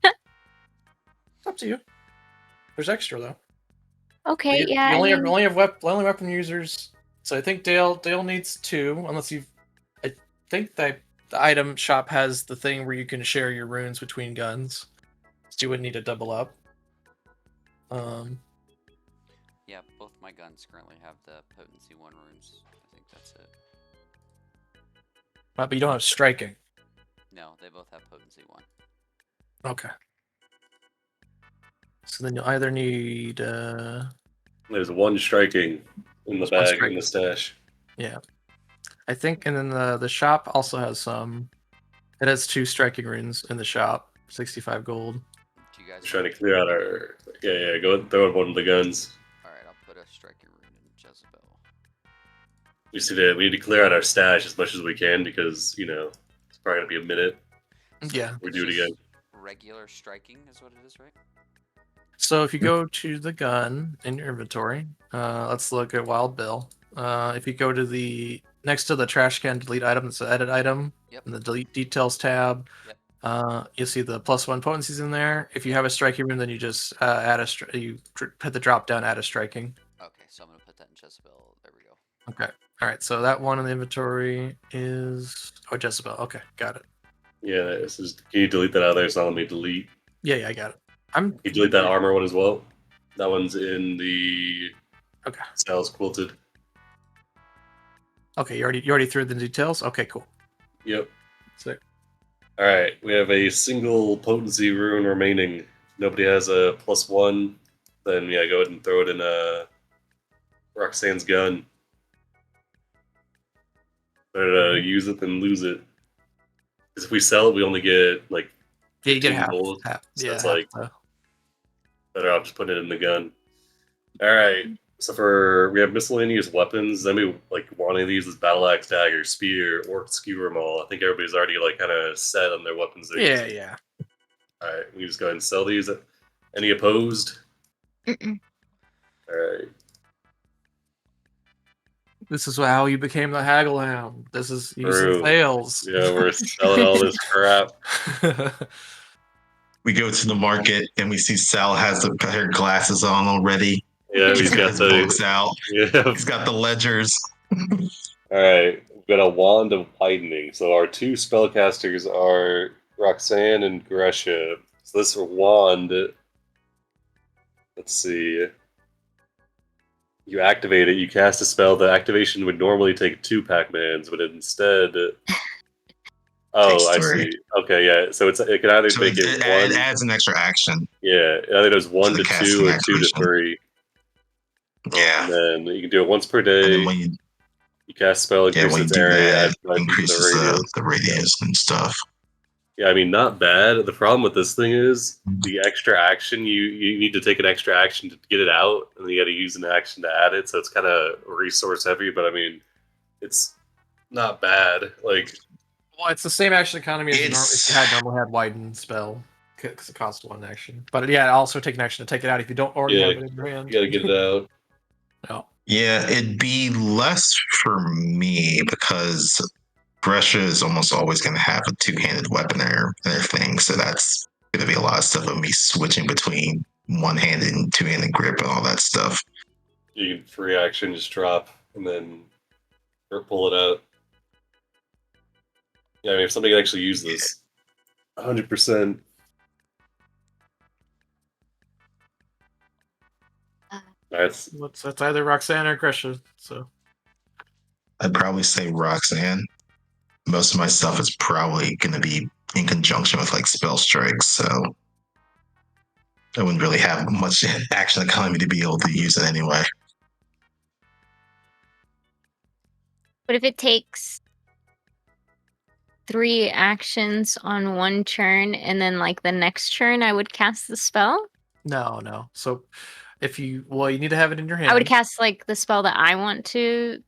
It's up to you. There's extra though. Okay, You yeah. only I have mean, only weapon users. So I think Dale needs 2, unless you've. I think that the item shop has the thing where you can share your runes between guns. So you would need to double up. Yeah, both my guns currently have the potency 1 runes. I think that's it. But you don't have striking. No, they both have potency 1. Okay. So then you'll either need. There's 1 striking in the There's 1 bag, in the stash. Yeah, I think, and then the shop also has some. It has 2 striking runes in the shop, 65 gold. Do you guys Trying to clear out our... Yeah, go throw out one of the guns. Alright, I'll put a striking rune in Jezebel. We need to clear out our stash as much as we can because, you know, it's probably going to be a minute. Yeah. We It's do it just again. Regular striking is what it is, right? So if you go to the gun in your inventory, let's look at Wild Bill. If you go to the next to the trash can delete item, it's an edit item, Yep. in the delete details tab. Yep. You'll see the +1 potencies in there. If you have a striking rune, then you just add a you hit the drop down, add a striking. Okay, so I'm gonna put that in Jezebel. There we go. Okay. All right. So that one in the inventory is Jezebel. Okay, got it. Yeah, this is. Can you delete that out of there? It's not letting me delete. Yeah, I got it. Can you delete that armor one as well? That one's in the Sal's quilted. Okay, you already threw the details. Okay, cool. Yep. Sick. All right, we have a single potency rune remaining. Nobody has a +1. Then yeah, go ahead and throw it in Roxanne's gun. Better to use it than lose it. Because if we sell it, we only get like 15 Yeah, you get half. gold. half. So Yeah, it's half like the- better off just putting it in the gun. All right. So we have miscellaneous weapons. Then we like want any of these as battle axe, dagger, spear, orc skewer maul. I think everybody's already like kind of set on their weapons. Yeah, yeah. All right, we just go ahead and sell these. Any opposed? Mm-mm. All right. This is how you became the haggle hound. This is using True. sales. Yeah, we're selling all this crap. We go to the market and we see Sal has her glasses on already. Yeah, He's got his books out. Yeah. He's got the ledgers. All right, we've got a wand of lightning. So our two spellcasters are Roxanne and Gresha. So this wand, let's see. You activate it, you cast a spell. The activation would normally take 2 Pac-Mans, but instead... Oh, I three. see. Okay, yeah. So it can either So make it adds an extra action. Yeah, it either does 1 the to 2 casting or 2 to activation. 3. Yeah. And then you can do it once per And day. then when You cast spell, when increase you its do area, that, add 5 it feet to increases the radius. the radius and stuff. Yeah, I mean, not bad. The problem with this thing is the extra action. You need to take an extra action to get it out, and then you got to use an action to add it. So it's kind of resource heavy, but I mean, it's not bad. Like, Well, it's the same action economy as if It's- you had widen spell, because it costs 1 action. But yeah, also take an action to take it out if you don't already Yeah, have it in your hand. you got to get it out. No. Yeah, it'd be less for me because Gresha is almost always going to have a two-handed weapon in their thing, so that's going to be a lot of stuff of me switching between one-handed and two-handed grip and all that stuff. You can free action, just drop, and then or pull it out. Yeah, I mean, if somebody can actually use this, 100%. That's That's either Roxanne or Gresha. So I'd probably say Roxanne. Most of my stuff is probably going to be in conjunction with like spell strikes, so I wouldn't really have much action economy to be able to use it anyway. But if it takes 3 actions on 1 turn, and then like the next turn, I would cast the spell. no. So if you you need to have it in your hand. I would cast like the spell that I want to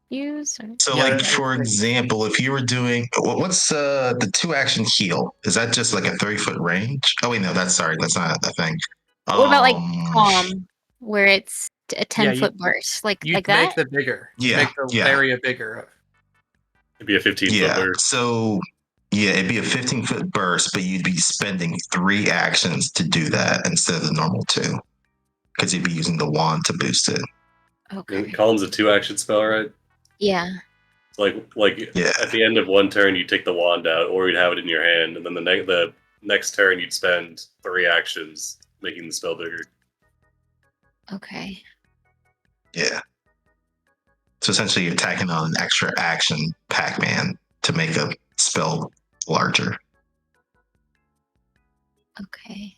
use. Or... So, Yeah, like I for agree. example, if you were doing what's the 2-action heal? Is that just like a 30-foot range? Oh wait, no, that's not a thing. What about like calm, where it's a 10-foot burst, like You that? make the bigger. Yeah, Make the yeah. area bigger. it'd be a 15 Yeah. footer. So yeah, it'd be a 15-foot burst, but you'd be spending 3 actions to do that instead of the normal 2, because you'd be using the wand to boost it. Okay. Column's a 2-action spell, right? Yeah. Like Yeah. at the end of 1 turn, you take the wand out, or you'd have it in your hand, and then the next turn you'd spend 3 actions making the spell bigger. Okay. Yeah. So essentially, you're tacking on an extra action Pac-Man to make a spell larger. Okay.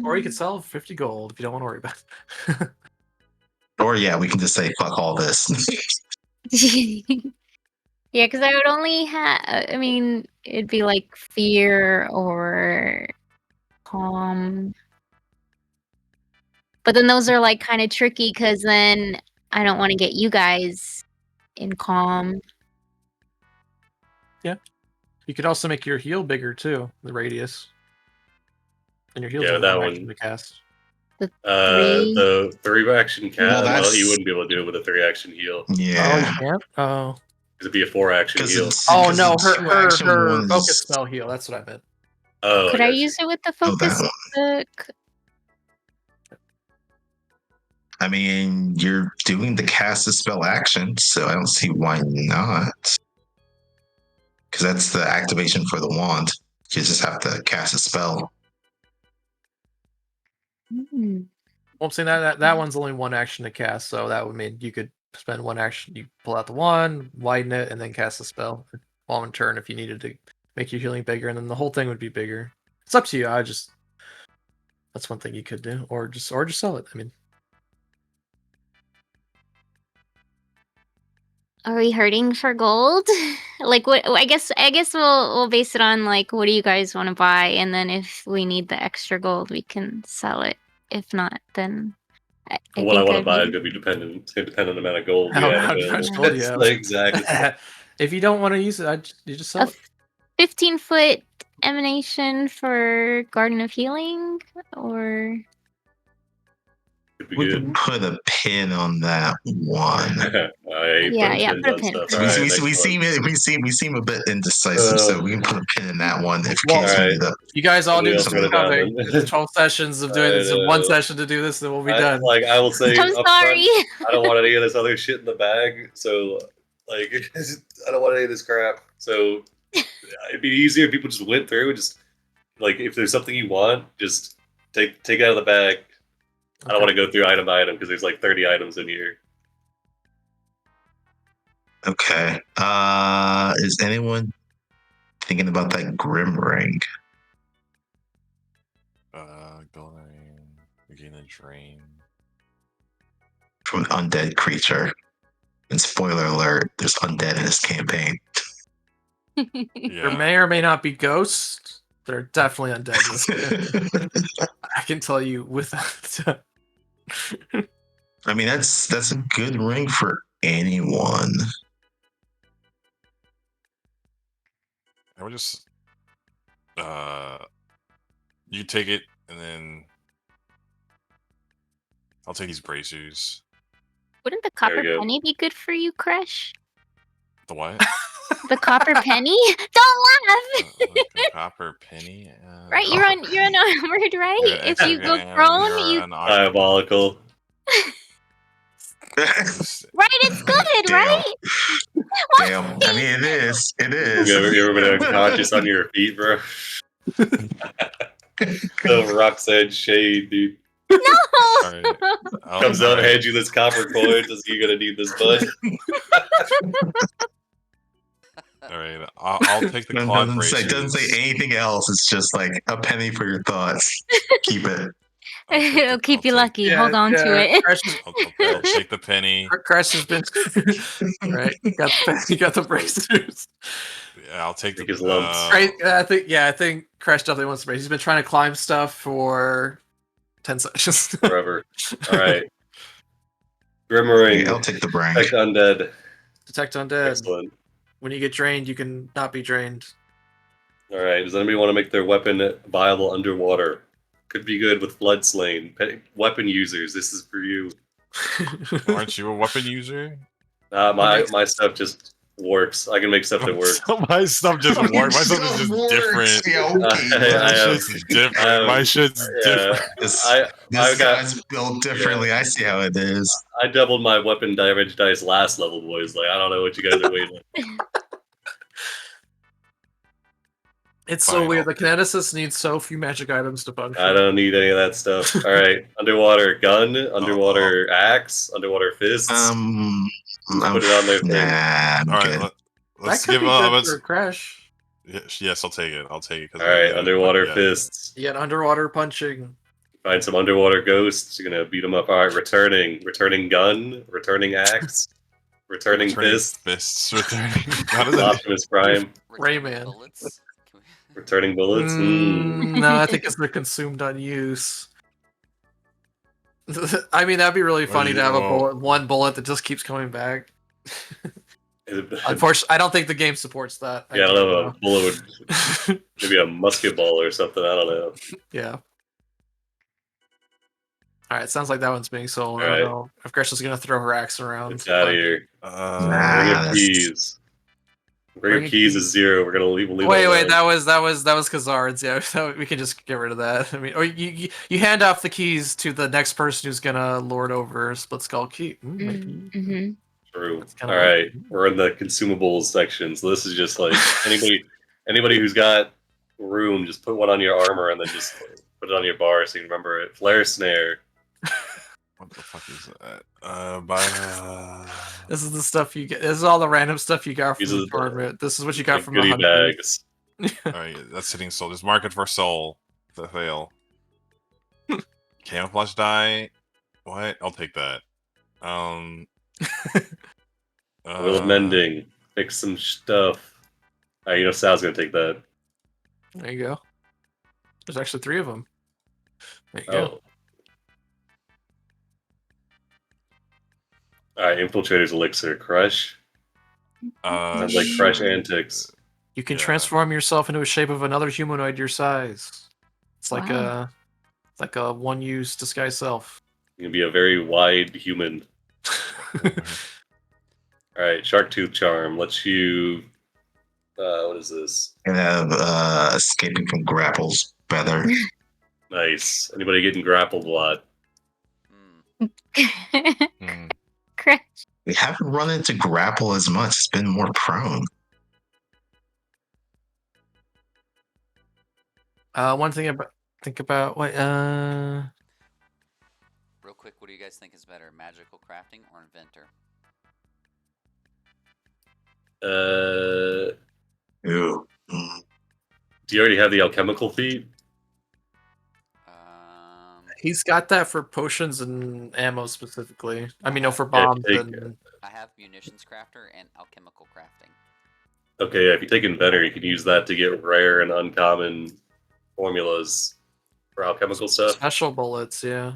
Or you could sell 50 gold if you don't want to worry about it. Or yeah, we can just say fuck all this. Yeah, because I would only have. I mean, it'd be like fear or calm. But then those are like kind of tricky because then I don't want to get you guys in calm. You could also make your heal bigger too, the radius. And your heal's Yeah, only that one action one. to cast. Three. The 3-action cast. Well, that's- you wouldn't be able to do it with a 3-action heal. Oh, you Yeah, can't? Oh. Because it'd be a 4-action because heal. it's Oh, 'cause no, the two-action her one focus is- spell heal. That's what I meant. Oh, Could I gotcha. use it with the Oh, that focus? I mean, you're doing the cast a spell action, so I don't see why not. Because that's the activation for the wand. You just have to cast a spell. Hmm. Well, I'm saying that one's only one action to cast, so that would mean you could spend one action. You pull out the wand, widen it, and then cast a spell while in turn if you needed to make your healing bigger, and then the whole thing would be bigger. It's up to you. That's one thing you could do, or just sell it. I mean, Are we hurting for gold? Like what? I guess we'll base it on like what do you guys want to buy, and then if we need the extra gold, we can sell it. If not, then I What I think want to I'd buy is be- going to be dependent. It's going to depend on the amount of gold you how have much available. gold you It's have. like, exactly. If you don't want to use it, you just sell a it. 15-foot emanation for Garden of Healing, or Could be We good. can put a pin on that one. I hate Yeah, putting yeah, pins put a on pin. stuff. We, All right, we, next we one. seem a bit indecisive, so we can put a pin in that one if Well, case we alright. need to. You guys all do Somebody the else same wrote it down, thing. then. It's 12 sessions of doing this. I One know. session to do this, then we'll be done. I will say I'm up sorry. front, I don't want any of this other shit in the bag. So, like, I don't want any of this crap. So, it'd be easier if people just went through and just, like, if there's something you want, just take it out of the bag. I don't want to go through item by item because there's like 30 items in here. Okay. Is anyone thinking about that Grim Ring? Going again a drain. From an undead creature. And spoiler alert, there's undead in this campaign. There Yeah. may or may not be ghosts. They're definitely undead. I can tell you without. I mean, that's a good ring for anyone. I would just you take it and then I'll take these bracers. Wouldn't the There we copper go. penny be good for you, Crush? The what? The copper penny? Don't laugh. The copper penny. Right, you're unarmored, right? Yeah, If you go yeah, prone, you're you an arm- Diabolical. right. It's good, Damn. right? Damn. I mean, it is. It is. You ever been unconscious on your feet, bro? The Roxanne shade, dude. No. Alright. Comes up, alright. hands you this copper coin, says you're gonna need this bud. All right, I'll take the claw bracers. Doesn't say anything else. It's just like a penny for your thoughts. Keep it. It'll keep you lucky. Hold on to it. I'll take the penny. Crash has been right. You got the bracers. Yeah, I'll take Take his lumps. I think Crash definitely wants the brace. He's been trying to climb stuff for 10 sessions. Forever. Alright. Grimmerring. I'll take the brain. Protect undead. Detect undead. Excellent. When you get drained, you can not be drained. Alright, does anybody want to make their weapon viable underwater? Could be good with Flood Slain. Weapon users, this is for you. Aren't you a weapon user? My stuff just works. I can make stuff that works. So my stuff just works. My stuff is just different. My shit's different. My shit's different. This I've got- guy's built differently. I see how it is. I doubled my weapon damage dice last level, boys. Like, I don't know what you guys are waiting on. It's so Fine, weird. I'll- The Kineticist needs so few magic items to function. I don't need any of that stuff. Alright, underwater gun, underwater axe, underwater fists. Put it on their thing. Nah, I'm All good. right, That let's could give be good let's. for Crash. Yes, I'll take it. I'll take it. 'cause Alright, underwater yeah. fists. You get underwater punching. Find some underwater ghosts. You're gonna beat them up. Alright, returning gun, returning axe, returning fist, Fists returning. How does it? Optimus Prime, Returning Rayman. bullets. Can we- returning bullets. No, I think it's they're consumed on use. I mean, that'd be really funny to have one bullet that just keeps coming back. Unfortunately, I don't think the game supports that. Yeah, I don't know. A bullet would maybe a musket ball or something. I don't know. Yeah. All right, sounds like that one's being sold. I All don't right. know if Gresh's gonna throw her axe around. It's out of but- here. Nah. Ring of that's- keys. Ring Ring of of keys keys. is 0. We're gonna leave that Wait, alone. that was Khazard's. Yeah, so we can just get rid of that. I mean, or you hand off the keys to the next person who's gonna lord over Splitskull Keep. Maybe. Mm-hmm. True. That's kind All of right, we're in the consumables section. So this is just like anybody who's got room, just put one on your armor and then just put it on your bar so you can remember it. Flare snare. What the fuck is that? This is the stuff you get. This is all the random stuff you got from These the are the- tournament. This is what you got Like from the goodie hunters. bags. Alright, that's hitting soul. Just mark it for soul. The fail. Camouflage die. What? I'll take that. Wheel of mending. Fix some stuff. You know Sal's gonna take that. There you go. There's actually 3 of them. There you Oh. go. All right, infiltrator's elixir. Crush. Sounds like crush antics. You can Yeah. transform yourself into a shape of another humanoid your size. It's like Wow. a one-use disguise self. You can be a very wide human. All right, shark tooth charm lets you. What is this? And have escaping from grapples better. Nice. Anybody getting grappled a lot? Hmm. Crash. We haven't run into grapple as much. It's been more prone. One thing about think about what Real quick, what do you guys think is better, magical crafting or inventor? Ew. Do you already have the alchemical feat? he's got that for potions and ammo specifically. I mean, no, for Yeah, bombs take- and I have munitions crafter and alchemical crafting. Okay, yeah, if you take inventor, you can use that to get rare and uncommon formulas for alchemical stuff. special bullets. Yeah.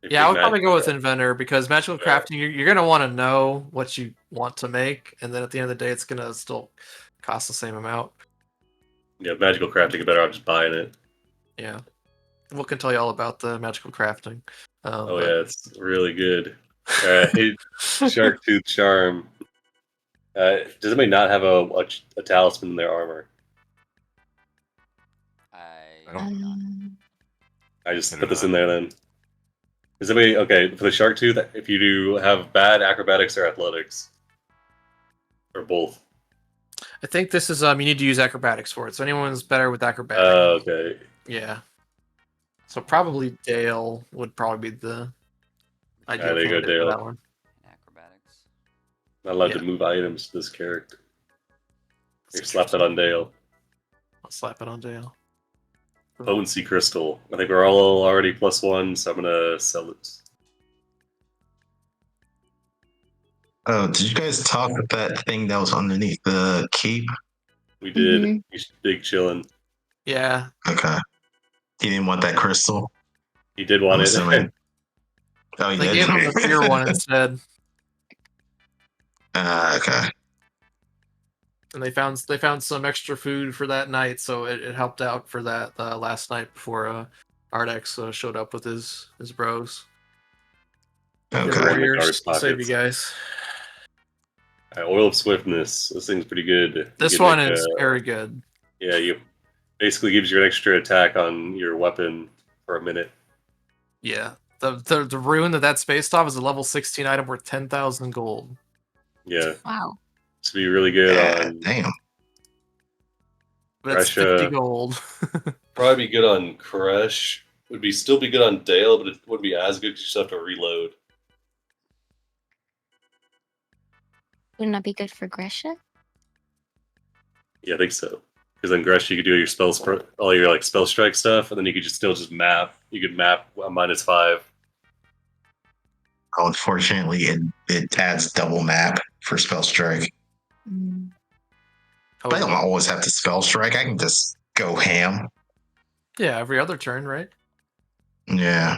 If Yeah, you I would probably magic go with craft. inventor because magical Yeah. crafting, you're gonna want to know what you want to make, and then at the end of the day, it's gonna still cost the same amount. Yeah, magical crafting, you're better off just buying it. Yeah, we can tell you all about the magical crafting. Oh yeah, it's really good. Alright, shark tooth charm. Does anybody not have a talisman in their armor? I don't- I just I do put this not. in there then. Is anybody okay for the shark tooth? If you do have bad acrobatics or athletics, or both. I think this is you need to use acrobatics for it. So anyone's better with acrobatics. Okay. Yeah. So probably Dale would probably be the ideal there you go, candidate for Dale. that one. Acrobatics. Not allowed Yeah. to move items to this character. Here, slap that on Dale. I'll slap it on Dale. Potency crystal. I think we're all already +1, so I'm gonna sell it. Oh, did you guys talk about that thing that was underneath the keep? We did. Mhm. He's big chilling. Yeah. Okay. He didn't want that crystal. He did want I'm it. assuming. Oh, he They did. gave him the fear one instead. Okay. And they found some extra food for that night, so it helped out for that last night before Ardax showed up with his bros. Good Okay. warriors, Dark save you pockets. guys. Oil of Swiftness. This thing's pretty good. You This can one make is very good. Yeah, you basically gives you an extra attack on your weapon for a minute. Yeah. The rune that's based off is a level 16 item worth 10,000 gold. Yeah, Wow. to be really good Yeah, on. damn. But it's Fresh, 50 gold. Probably be good on Crush. Would be still be good on Dale, but it wouldn't be as good because you still have to reload. Wouldn't that be good for Gresha? Yeah, I think so. Because then Gresh, you could do your spells, all your like spell strike stuff, and then you could still just map. You could map a -5. Unfortunately, it adds double map for spell strike. Mm. But I don't always have to spell strike. I can just go ham. Yeah, every other turn, right? Yeah.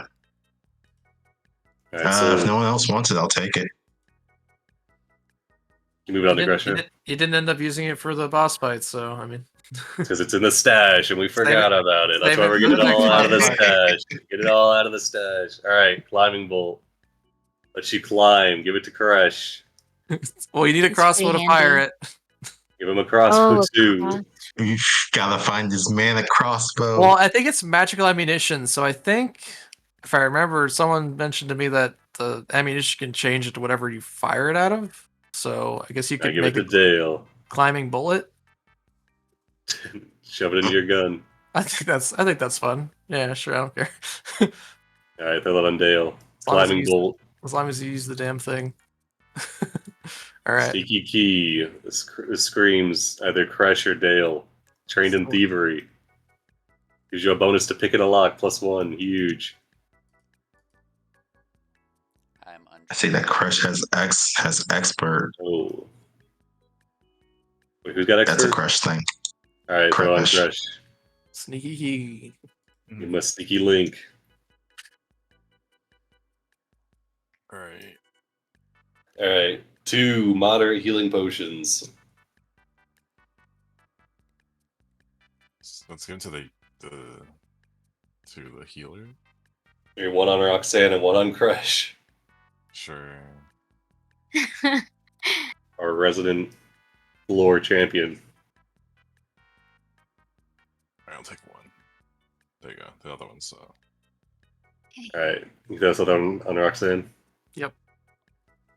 All right, If no one else wants it, I'll take it. You move it on to You Gresha? didn't end up using it for the boss fight, so I mean. Because it's in the stash and we forgot about it. That's save why it we're for getting the it all next out of the boss fight. stash. Get it all out of the stash. All right, climbing bolt. Let you climb. Give it to Koresh. Well, you need a It's crossbow to pretty fire handy. it. Give him a crossbow Oh, too. cross- You gotta find this man a crossbow. Well, I think it's magical ammunition, so I think if I remember, someone mentioned to me that the ammunition can change it to whatever you fire it out of. So I guess you I could give it make to a Dale. climbing bullet. Shove it into your gun. I think that's fun. Yeah, sure, I don't care. All right, throw that on Dale. long as you Climbing use- bolt. As long as you use the damn thing. All right. Sneaky key. This screams either Crush or Dale. Trained in thievery. Gives you a bonus to pick and a lock +1. Huge. I'm I say that Crush has expert. Oh. Wait, who's got expert? That's a Crush thing. All right, throw on Crush. Crush. Sneaky. Give him a sneaky link. All right. All right, 2 moderate healing potions. Let's get into the healer. You're 1 on Roxanne and 1 on Crush. Sure. Our resident lore champion. All right, I'll take one. There you go. The other one's All right, you guys on Roxanne? Yep.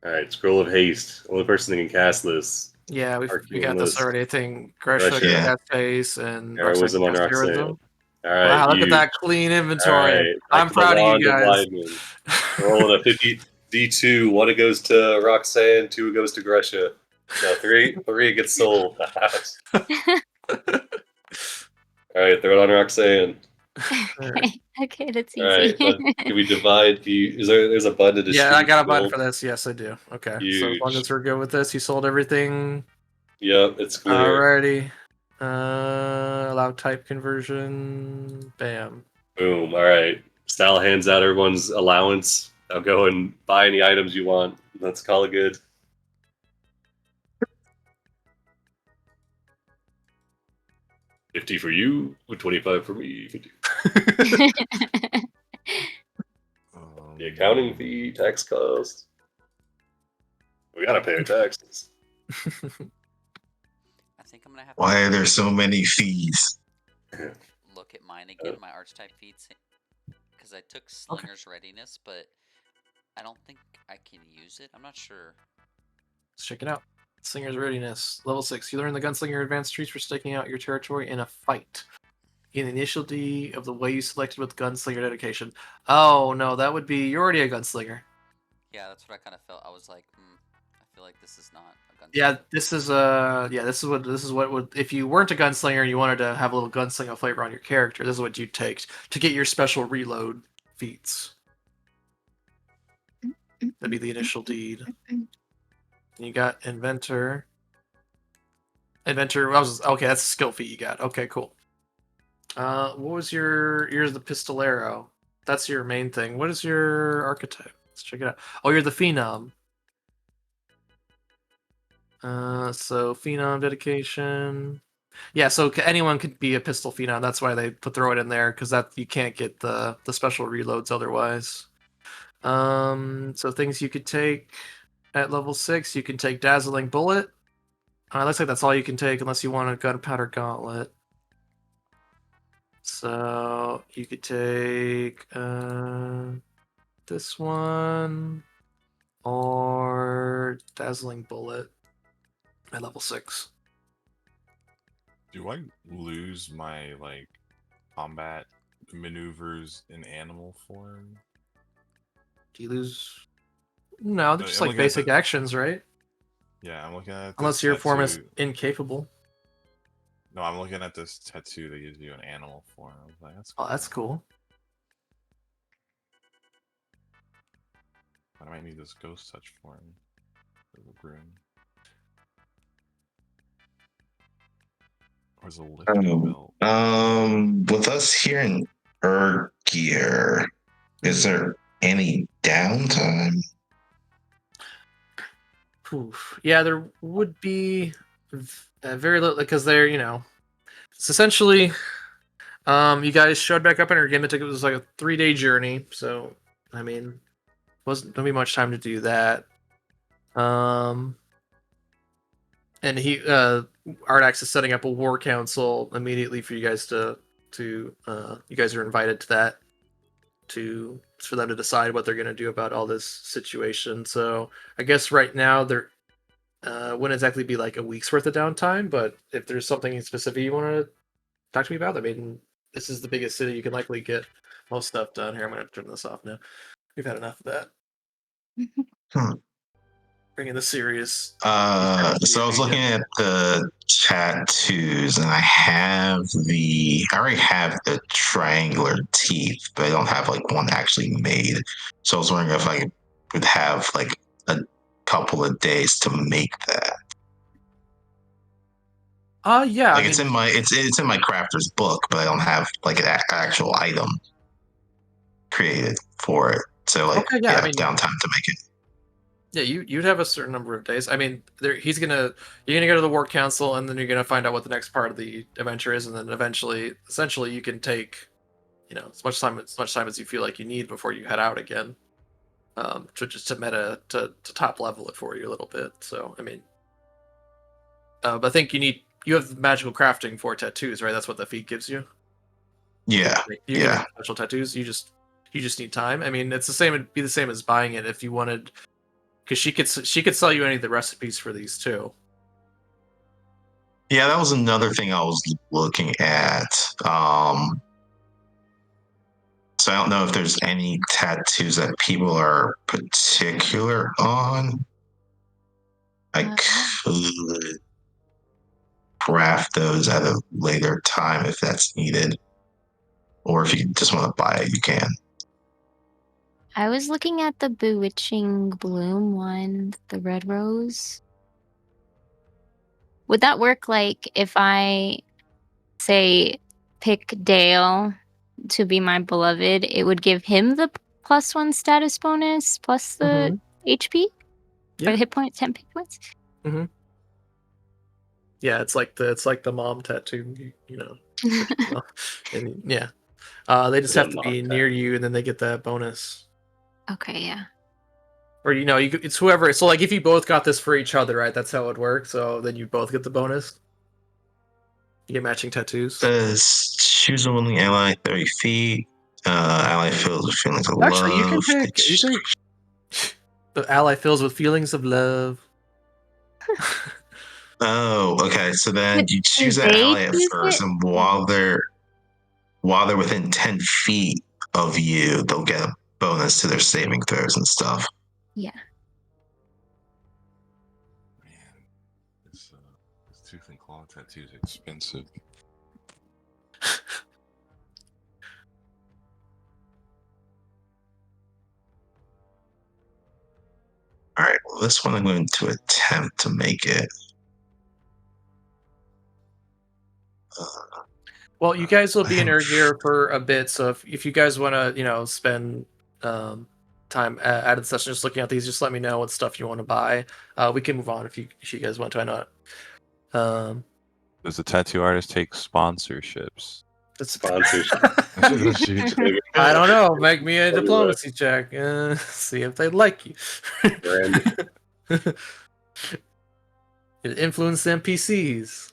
All right, Scroll of Haste. Only person that can cast this. Yeah, we Arcane got this list. already. I think Gresha Gresha. can Yeah. cast face and Heroism on cast Roxanne. Heroism. All right, Wow, look you. at that clean All inventory. right, I'm back to the proud of wand you guys. Weidman. Rolling a 50 D2. 1 it goes to Roxanne, 2 it goes to Gresha. No, 3 it gets sold. All right, throw it on Roxanne. Okay, that's All right, easy. can we divide? There's a button to distribute. Yeah, I got a button gold? for this. Yes, I do. Okay, so as long Huge. as we're good with this, you sold everything. Yep, it's clear. Alrighty. Allow type conversion. Bam. Boom. All right. Style hands out everyone's allowance. Now go and buy any items you want. Let's call it good. $50 for you, or $25 for me. The accounting fee, tax cost. We gotta pay our taxes. I think I'm gonna have Why to are there so many fees? look at mine again, my archetype feats, because I took Slinger's Readiness, but I don't think I can use it. I'm not sure. Let's check it out. Slinger's Readiness. Level 6. You learn the Gunslinger advanced treats for staking out your territory in a fight. Gain the initial D of the way you selected with Gunslinger dedication. Oh, no, that would be... You're already a Gunslinger. Yeah, that's what I kind of felt. I was like, I feel like this is not a gunslinger. Yeah, this is what would... If you weren't a Gunslinger and you wanted to have a little Gunslinger flavor on your character, this is what you'd take to get your special reload feats. That'd be the initial deed. You got Inventor. Okay, that's a skill feat you got. Okay, cool. What was you're the Pistolero. That's your main thing. What is your archetype? Let's check it out. Oh, you're the Phenom. So Phenom dedication. Yeah, so anyone could be a pistol Phenom. That's why they throw it in there, because that you can't get the special reloads otherwise. So things you could take at level 6, you can take Dazzling Bullet. Looks like that's all you can take unless you want a Gunpowder Gauntlet. So you could take this one or Dazzling Bullet at level 6. Do I lose my combat maneuvers in animal form? Do you lose? No, they're No, just I'm like looking at basic the- actions, right? Yeah, I'm looking at Unless this your form is tattoo. incapable. No, I'm looking at this tattoo that gives you an animal form. I was like, that's cool. Oh, that's cool. I might need this ghost touch form for the groom. Where's a lifting belt? With us here in Urgir, is there any downtime? Oof. Yeah, there would be very little because they're it's essentially you guys showed back up in our game. It was like a 3-day journey, so I mean, wasn't gonna be much time to do that. And Ardax is setting up a war council immediately for you guys to you guys are invited to that for them to decide what they're going to do about all this situation. So I guess right now there wouldn't exactly be like a week's worth of downtime, but if there's something specific you want to talk to me about, I mean, this is the biggest city. You can likely get most stuff done here. I'm going to turn this off now. We've had enough of that. Hmm. Bringing the serious. So I was looking at the tattoos, and I already have the triangular teeth, but I don't have like one actually made. So I was wondering if I would have like a couple of days to make that. Yeah. Like I it's mean, in my crafter's book, but I don't have like an actual item created for it. So like, okay, yeah. I mean, downtime to make it. yeah, you'd have a certain number of days. I mean, you're gonna go to the war council, and then you're gonna find out what the next part of the adventure is, and then essentially, you can take, as much time as you feel like you need before you head out again, to top level it for you a little bit. So I mean, but I think you have magical crafting for tattoos, right? That's what the feat gives you. Yeah, You can make special tattoos. You just need time. I mean, it's the same. It'd be the same as buying it if you wanted. Because she could sell you any of the recipes for these too. Yeah, that was another thing I was looking at. So I don't know if there's any tattoos that people are particular on. I could craft those at a later time if that's needed. Or if you just want to buy it, you can. I was looking at the bewitching bloom one, the red rose. Would that work like if I say pick Dale to be my beloved, it would give him the +1 status bonus plus the HP? Yeah. Or hit points, 10 hit points? Yeah, it's like the mom tattoo, and yeah. They just have to be near you, and then they get that bonus. Okay, yeah. Or it's whoever. So like, if you both got this for each other, right? That's how it would work. So then you both get the bonus. You get matching tattoos. Says choose a willing ally 30 feet. Ally fills with feelings of Actually, love. you can pick. The ally fills with feelings of love. Oh, okay. So then you choose that they ally at choose first, it? and while they're within 10 feet of you, they'll get a bonus to their saving throws and stuff. Yeah. Man, this tooth and claw tattoo is expensive. All right. Well, this one I'm going to attempt to make it. Well, you guys will be in Urgir for a bit, so if you guys want to, spend time at the session just looking at these, just let me know what stuff you want to buy. We can move on if you guys want to. I know. Does the tattoo artist take sponsorships? Sponsorship. I don't know. Make me a diplomacy check. See if they like you. Influence the NPCs.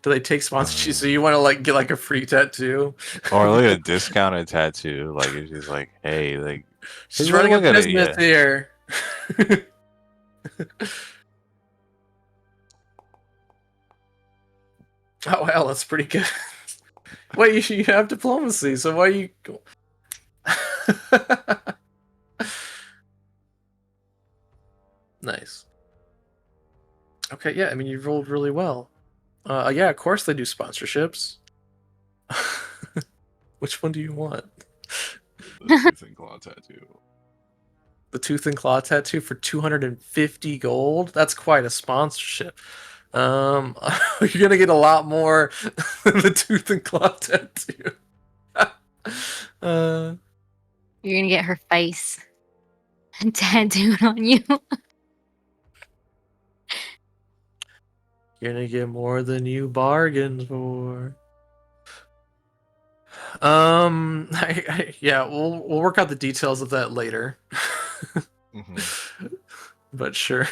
Do they take sponsorship? So you want to get like a free tattoo? Or like a discounted tattoo? Like it's just like, hey, like she's running a business here. Oh hell, that's pretty good. Wait, you have diplomacy, so why you? Nice. Okay, yeah. I mean, you rolled really well. Yeah, of course they do sponsorships. Which one do you want? The tooth and claw tattoo. The tooth and claw tattoo for 250 gold? That's quite a sponsorship. You're gonna get a lot more than the tooth and claw tattoo. You're gonna get her face tattooed on you. You're gonna get more than you bargained for. Yeah, we'll work out the details of that later. But sure,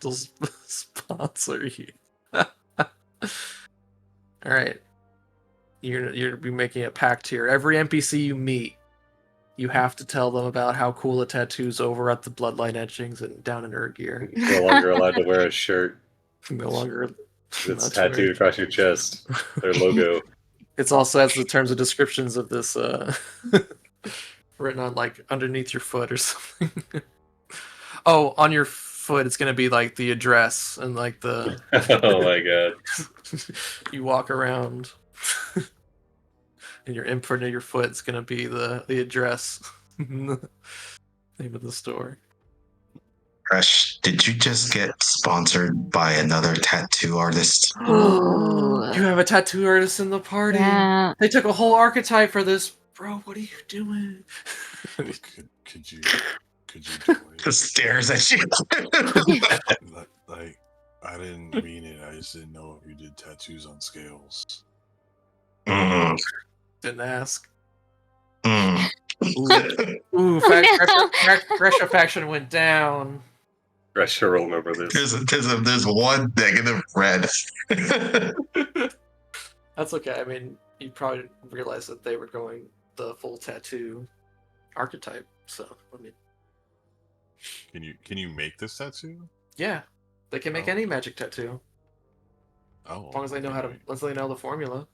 they'll sponsor you. All right, you're be making a pact here. Every NPC you meet, you have to tell them about how cool the tattoos over at the Bloodline etchings and down in Urgir. You're no longer allowed to wear a shirt. No longer. It's tattooed across your chest. Their logo. It's also has the terms and descriptions of this written on like underneath your foot or something. Oh, on your foot it's gonna be like the address and like the Oh my god. you walk around and your imprint of your foot is gonna be the address. Name of the store. Crush, did you just get sponsored by another tattoo artist? You have a tattoo artist in the party. Yeah. They took a whole archetype for this. Bro, what are you doing? Could you do it? Just stares at you. Like, I didn't mean it. I just didn't know if you did tattoos on scales. Mm, Didn't ask. mm. Ooh, Gresha faction went down. Gresha will remember this. There's one negative red. That's okay. I mean, you probably realized that they were going the full tattoo archetype. So, I mean, Can you make this tattoo? yeah, they can make Oh. any magic tattoo Oh, as long as they know how to. Once they know the formula.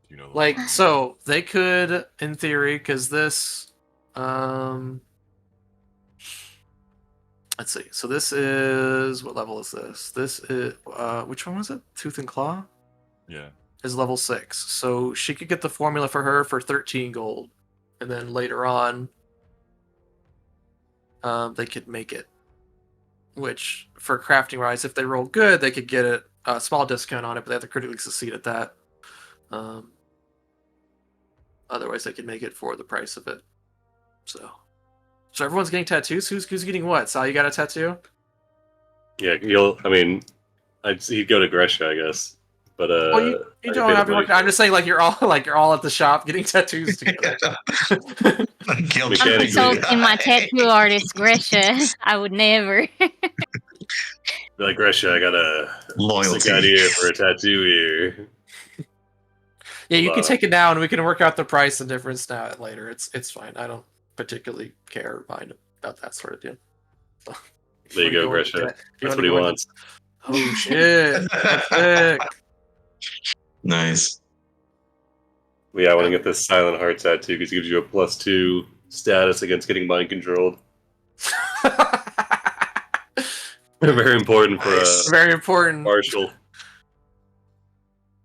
You know, Like, so they could, in theory, because this, let's see. So this is what level is this? This is which one was it? Tooth and Claw yeah. is level 6. So she could get the formula for her for 13 gold, and then later on, they could make it. Which for crafting wise, if they roll good, they could get it a small discount on it, but they have to critically succeed at that. Otherwise, they could make it for the price of it. So everyone's getting tattoos. Who's getting what? Sal, you got a tattoo? Yeah, he'd go to Gresha, I guess. But Well, you I don't paid have to him work. I'm just saying, like you're all at the shop getting tattoos together. Guilt Mechanically. I'm tripping consulting my guy. tattoo artist, Gresha. I would never. Be like, Gresha, I got a Loyalty. sick idea for a tattoo here. Yeah, you Hold can on. take it now, and we can work out the price and difference now and later. It's fine. I don't particularly care or mind about that sort of deal. So, There you go, Gresha. That's what he wants. Oh shit! That's sick. Nice. Yeah, I want to get this Silent Heart tattoo because it gives you a +2 status against getting mind controlled. Very important for Nice. Very important. Marshall.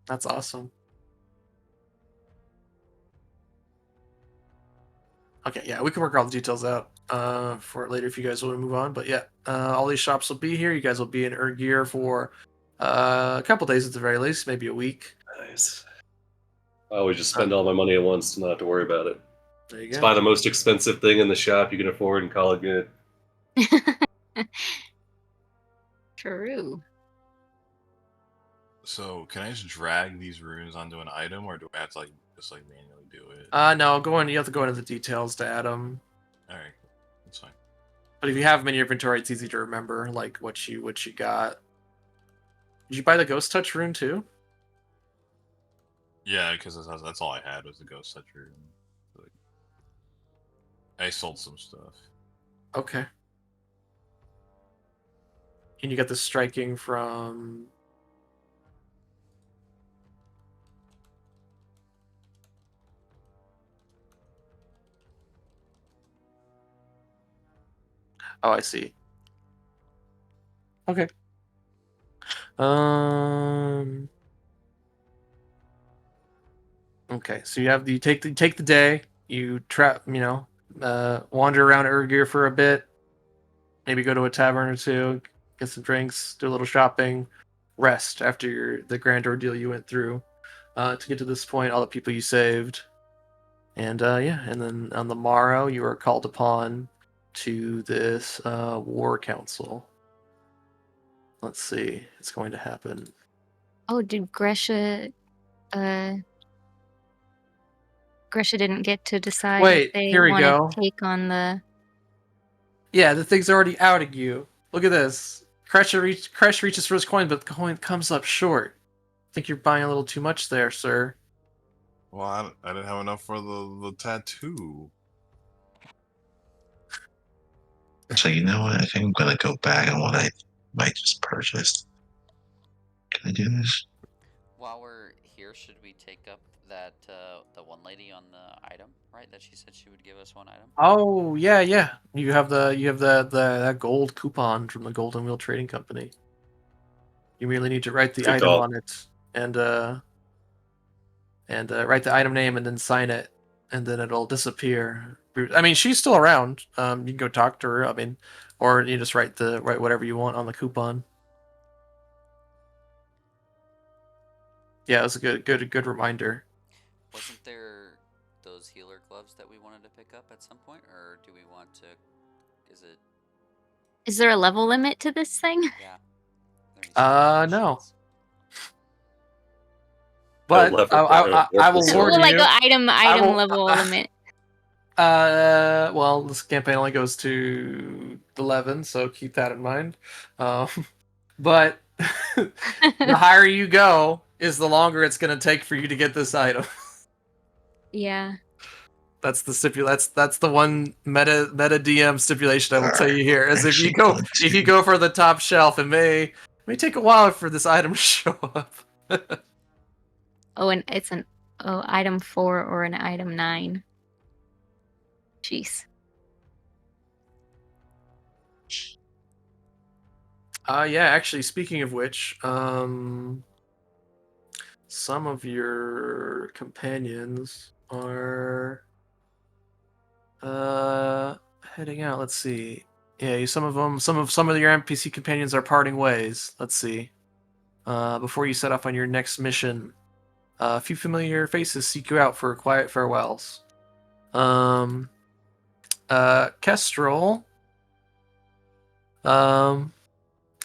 That's awesome. Okay, yeah, we can work all the details out for it later if you guys want to move on. But yeah, all these shops will be here. You guys will be in Urgir for a couple days at the very least, maybe a week. Nice. I always just spend all my money at once to not have to worry about it. There you Just go. buy the most expensive thing in the shop you can afford and call it good. True. So can I just drag these runes onto an item, or do I have to just manually do it? No, you have to go into the details to add them. All right, that's fine. But if you have them in your inventory, it's easy to remember like what you got. Did you buy the Ghost Touch rune too? Yeah, because that's all I had was the Ghost Touch rune. I sold some stuff. Okay. And you got the striking from. Oh, I see. Okay. Okay, so you take the day. You wander around Urgir for a bit. Maybe go to a tavern or two, get some drinks, do a little shopping, rest after the grand ordeal you went through to get to this point. All the people you saved, and and then on the morrow you are called upon to this war council. Let's see, it's going to happen Oh, did Gresha didn't get to decide Wait, if they here we want to go. take on the. Yeah, the thing's already outing you. Look at this. Crash reaches for his coin, but the coin comes up short. I think you're buying a little too much there, sir. Well, I didn't have enough for the tattoo. So you know what? I think I'm gonna go back on what I might just purchased. Can I do this? While we're here, should we take up that the one lady on the item, right? That she said she would give us one item. Oh yeah, yeah. You have the that gold coupon from the Golden Wheel Trading Company. You merely need to write the Good item call. on it and write the item name and then sign it, and then it'll disappear. I mean, she's still around. You can go talk to her. I mean, or you just write whatever you want on the coupon. Yeah, it was a good reminder. Wasn't there those healer gloves that we wanted to pick up at some point, or do we want to? Is it? Is there a level limit to this thing? Yeah. No. No, But level- I will warn Well, like you. an item will- level limit. Well, this campaign only goes to 11, so keep that in mind. But the higher you go, is the longer it's going to take for you to get this item. Yeah. That's the that's the one meta DM stipulation I will tell you here. Is if you go for the top shelf, it may take a while for this item to show up. Oh, and it's an item 4 or an item 9. Jeez. Yeah, actually, speaking of which, some of your companions are heading out. Let's see. Yeah, some of your NPC companions are parting ways. Let's see. Before you set off on your next mission, a few familiar faces seek you out for quiet farewells. Kestrel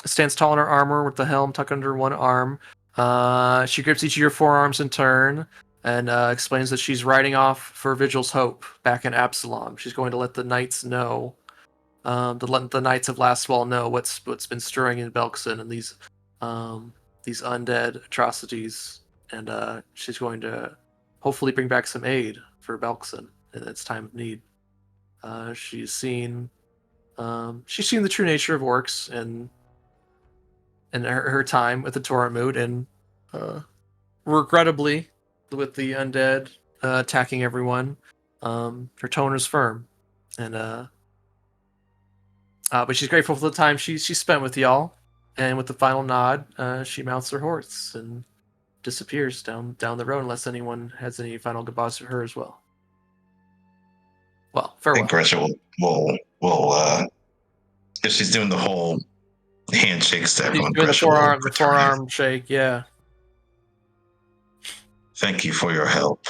stands tall in her armor with the helm tucked under one arm. She grips each of your forearms in turn and explains that she's riding off for Vigil's Hope back in Absalom. She's going to let the knights know, let the knights of Lastwall know what's been stirring in Belkzen and these undead atrocities, and she's going to hopefully bring back some aid for Belkzen in its time of need. She's seen the true nature of orcs and her time with the Tormund, and regrettably, with the undead attacking everyone, her tone is firm, and but she's grateful for the time she spent with y'all. And with the final nod, she mounts her horse and disappears down the road, unless anyone has any final goodbyes for her as well. Well, I farewell. think Gretchen will if she's doing the whole handshake to everyone, The Gretchen will forearm return it. shake, yeah. Thank you for your help.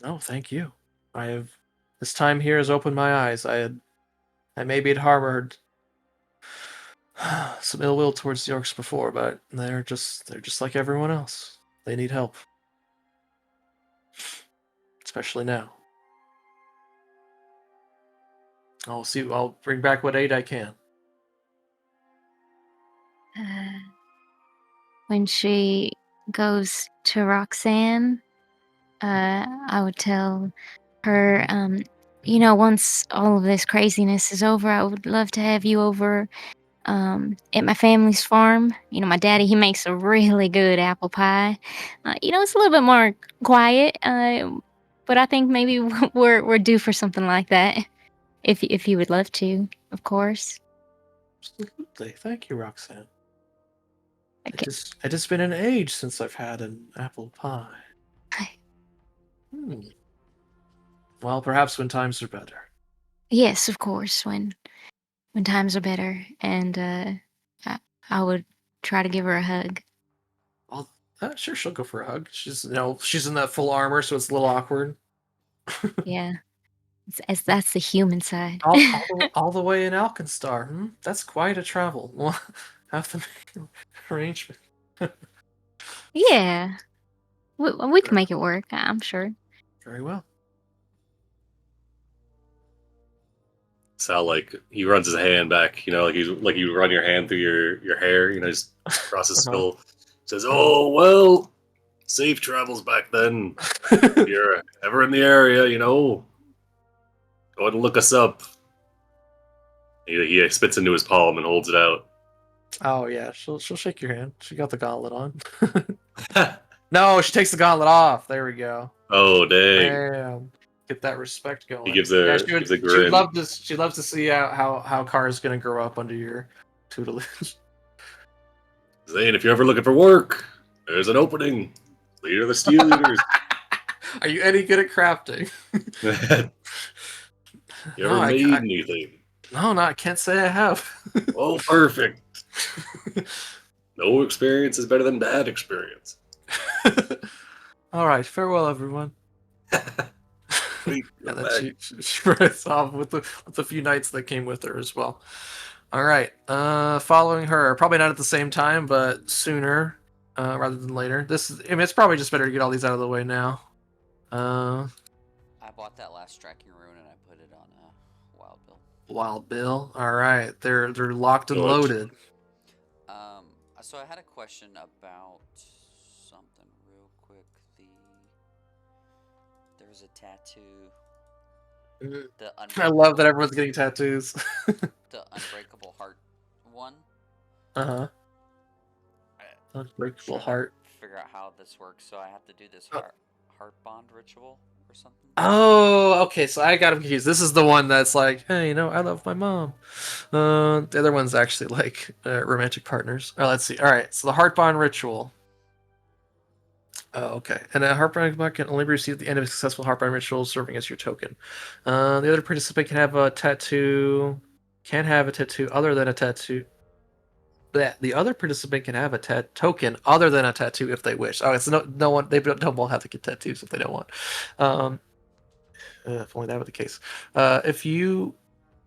Oh, thank you. This time here has opened my eyes. I maybe had harbored some ill will towards the orcs before, but they're just like everyone else. They need help, especially now. I'll bring back what aid I can. When she goes to Roxanne, I would tell her, once all of this craziness is over, I would love to have you over at my family's farm. My daddy, he makes a really good apple pie. It's a little bit more quiet, but I think maybe we're due for something like that. If you would love to, of course. Absolutely. Thank you, Roxanne. Okay. It has been an age since I've had an apple pie. Well, perhaps when times are better. Yes, of course, when times are better, and I would try to give her a hug. Well, sure, she'll go for a hug. She's in that full armor, so it's a little awkward. Yeah, that's the human side. all the way in Alkenstar. That's quite a travel. We'll have to make an arrangement. Yeah, we can make it work. I'm sure. Very well. Sal, like, he runs his hand back, like you run your hand through your hair, just across his Uh-huh. skull. Says, "Oh well, safe travels back then. If you're ever in the area, go ahead and look us up." He spits into his palm and holds it out. Oh yeah, she'll shake your hand. She got the gauntlet on. No, she takes the gauntlet off. There we go. Oh dang! Damn. Get that respect going. He gives Yeah, a gives a grin. she'd love to see how Kara's gonna grow up under your tutelage. Saying, if you're ever looking for work, there's an opening. Leader of the Steel Leaders. Are you any good at crafting? You No, ever made anything? no, I can't say I have. Oh, perfect. No experience is better than bad experience. All right, farewell, everyone. Wait, And then back. she rides off with the few knights that came with her as well. All right, following her, probably not at the same time, but sooner rather than later. It's probably just better to get all these out of the way now. I bought that last striking rune and I put it on Wild Bill. Wild Bill. All right, they're locked and Good. loaded. So I had a question about something real quick. There was a tattoo. I love that everyone's getting tattoos. The Unbreakable Heart one. Uh-huh. Unbreakable Heart. Figure out how this works. So I have to do this heart bond ritual or something. Oh, okay. So I got him confused. This is the one that's like, hey, I love my mom. The other one's actually like romantic partners. Oh, let's see. All right. So the heart bond ritual. Oh, okay. And a heartbond can only be received at the end of a successful heartbond ritual, serving as your token. The other participant can have a tattoo. Can't have a tattoo other than a tattoo. The other participant can have a token other than a tattoo if they wish. Oh, it's no one. They don't all have to get tattoos if they don't want. If only that were the case. If you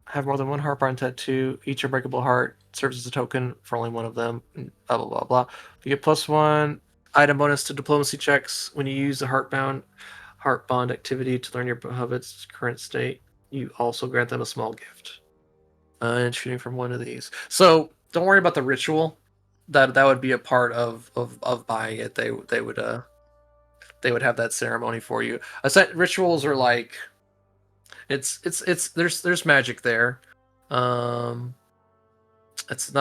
have more than one heartbond tattoo, each unbreakable heart serves as a token for only one of them. Blah blah blah blah. You get +1 item bonus to diplomacy checks when you use the heart bond activity to learn your beloved's current state. You also grant them a small gift. And shooting from one of these. So don't worry about the ritual. That would be a part of buying it. They would have that ceremony for you. Rituals are like there's magic there. It's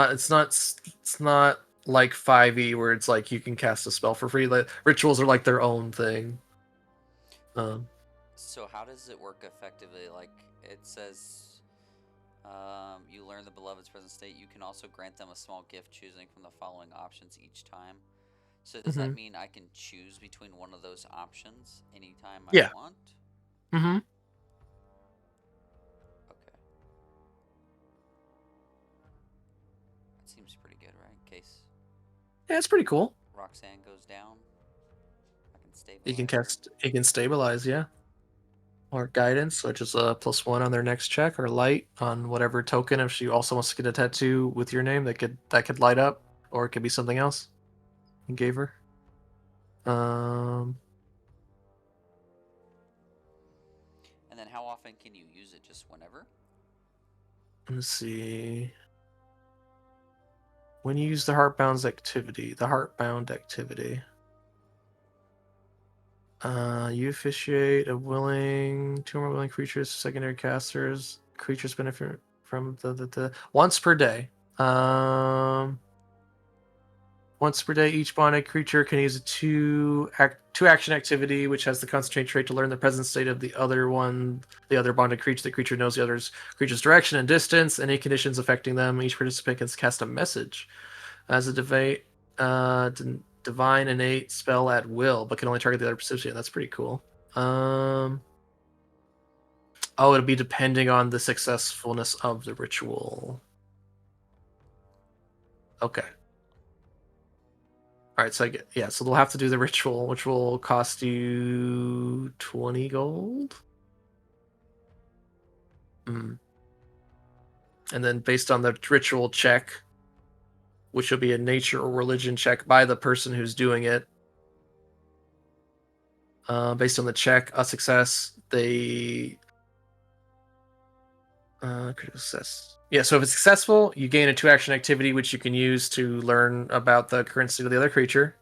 not like 5e where it's like you can cast a spell for free. Like, rituals are like their own thing. So how does it work effectively? Like it says, you learn the beloved's present state. You can also grant them a small gift, choosing from the following options each time. So does that mean I can choose between one of those options anytime I want? Mm-hmm. Okay. That seems pretty good, right? In case. Yeah, it's pretty cool. Roxanne goes down. I can stabilize. You can stabilize, yeah. Or guidance, which is a +1 on their next check, or light on whatever token. If she also wants to get a tattoo with your name, that could light up, or it could be something else you gave her. And then how often can you use it? Just whenever? Let's see. When you use the heartbound activity, you officiate two more willing creatures, secondary casters. Creatures benefit from the once per day. Once per day, each bonded creature can use a two action activity, which has the concentrate trait to learn the present state of the other bonded creature. The creature knows the other's creature's direction and distance, any conditions affecting them. Each participant can cast a message as a divine innate spell at will, but can only target the other participant. That's pretty cool. It'll be depending on the successfulness of the ritual. Okay. All right, so so they'll have to do the ritual, which will cost you 20 gold. And then based on the ritual check, which will be a nature or religion check by the person who's doing it. Based on the check, a success, they critical success. Yeah, so if it's successful, you gain a 2-action activity which you can use to learn about the currency of the other creature.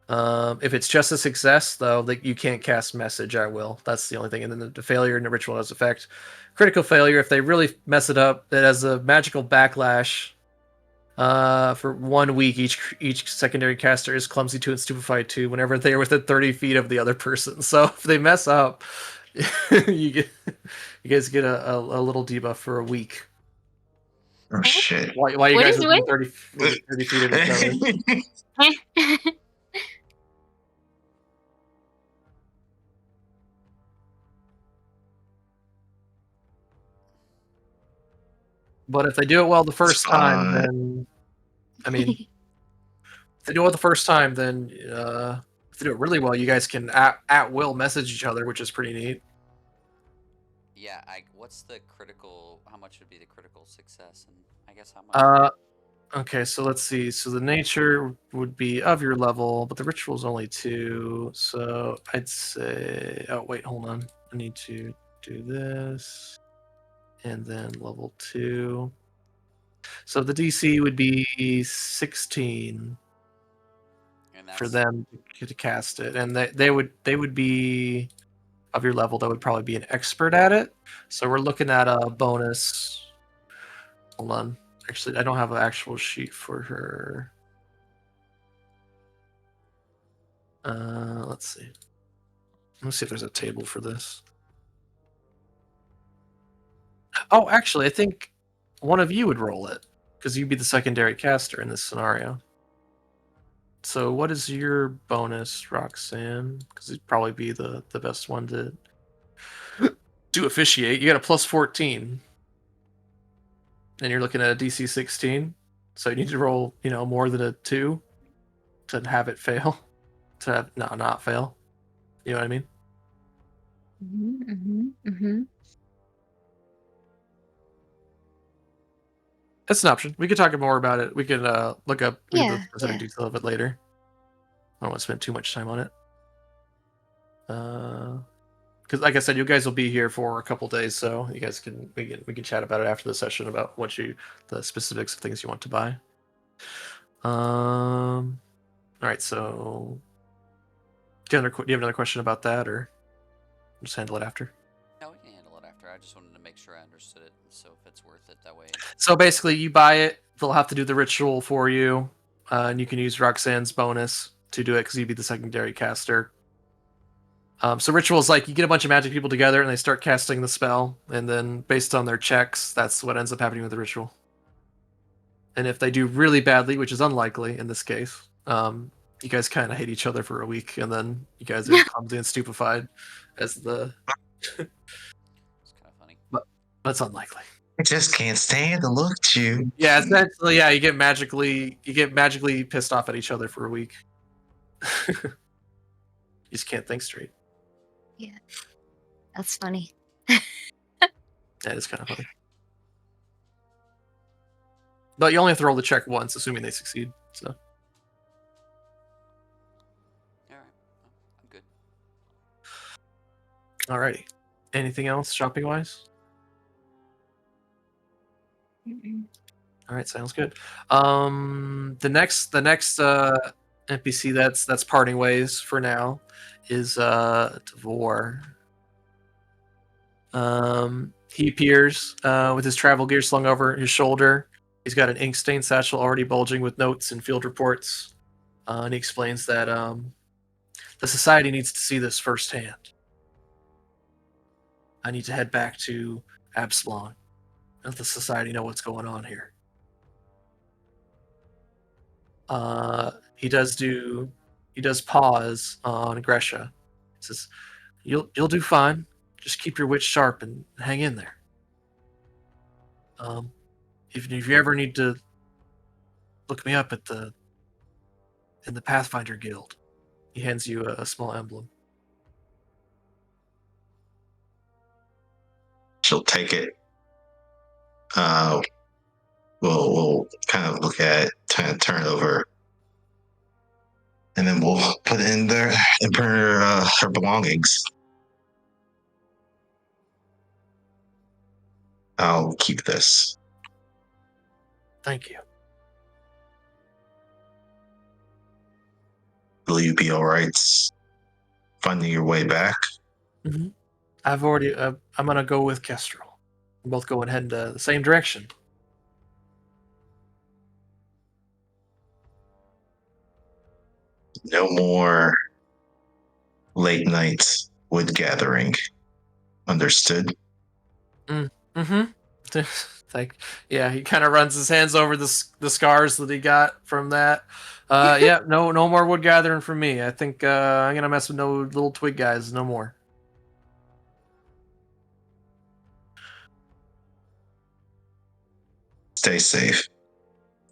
If it's just a success, though, that you can't cast message, I will. That's the only thing. And then the failure in the ritual has effect. Critical failure, if they really mess it up, it has a magical backlash. For 1 week, each secondary caster is clumsy 2 and stupefied 2 whenever they are within 30 feet of the other person. So if they mess up, you guys get a little debuff for a week. Oh shit. Why you What guys is are within 30 feet of each other? But if they do it well the first time, then I mean, if they do it well the first time, then if they do it really well, you guys can at will message each other, which is pretty neat. Yeah, what's the critical? How much would be the critical success, and I guess how much? Okay, so let's see. So the nature would be of your level, but the ritual is only 2. So I'd say. Oh wait, hold on. I need to do this, and then level 2. So the DC would be 16 And for that's them to cast it, and they would be of your level. That would probably be an expert at it. So we're looking at a bonus. Hold on. Actually, I don't have an actual sheet for her. Let's see. Let's see if there's a table for this. Oh, actually, I think one of you would roll it because you'd be the secondary caster in this scenario. So, what is your bonus, Roxanne? Because it'd probably be the best one to officiate. You got a plus 14, and you're looking at a DC 16. So you need to roll, more than a 2 to have it fail. To have not fail. You know what I mean? That's an option. We could talk more about it. We can look up the specific detail of it later. I don't want to spend too much time on it. Because, like I said, you guys will be here for a couple days, so you guys we can chat about it after the session about the specifics of things you want to buy. All right. So, do you have another question about that, or just handle it after? No, we can handle it after. I just wanted to make sure I understood it, so if it's worth it that way. So basically, you buy it. They'll have to do the ritual for you, and you can use Roxanne's bonus to do it because you'd be the secondary caster. So rituals, like you get a bunch of magic people together and they start casting the spell, and then based on their checks, that's what ends up happening with the ritual. And if they do really badly, which is unlikely in this case, you guys kind of hate each other for a week, and then you guys are clumsy and stupefied as the. It's kind of funny. But that's unlikely. I just can't stand to look at you. Yeah, essentially, yeah, you get magically pissed off at each other for a week. You just can't think straight. Yeah, that's funny. That is kind of funny. But you only have to roll the check once, assuming they succeed. So. All right, I'm good. Alrighty. Anything else shopping wise? All right, sounds good. The next NPC that's parting ways for now is Devor. He appears with his travel gear slung over his shoulder. He's got an ink stained satchel already bulging with notes and field reports. And he explains that the society needs to see this firsthand. I need to head back to Absalon. Let the society know what's going on here. He does pause on Gresha. He says, You'll do fine. Just keep your wits sharp and hang in there. If you ever need to look me up in the Pathfinder Guild, he hands you a small emblem. She'll take it. We'll kind of look at kind of turn it over. And then we'll put it in there and put her belongings. I'll keep this. Thank you. Will you be all right finding your way back? I've already. I'm gonna go with Kestrel. We're both going heading to the same direction. No more late night wood gathering. Understood? Like, yeah, he kind of runs his hands over the scars that he got from that. Yeah, no more wood gathering from me. I think I'm gonna mess with no little twig guys no more. Stay safe.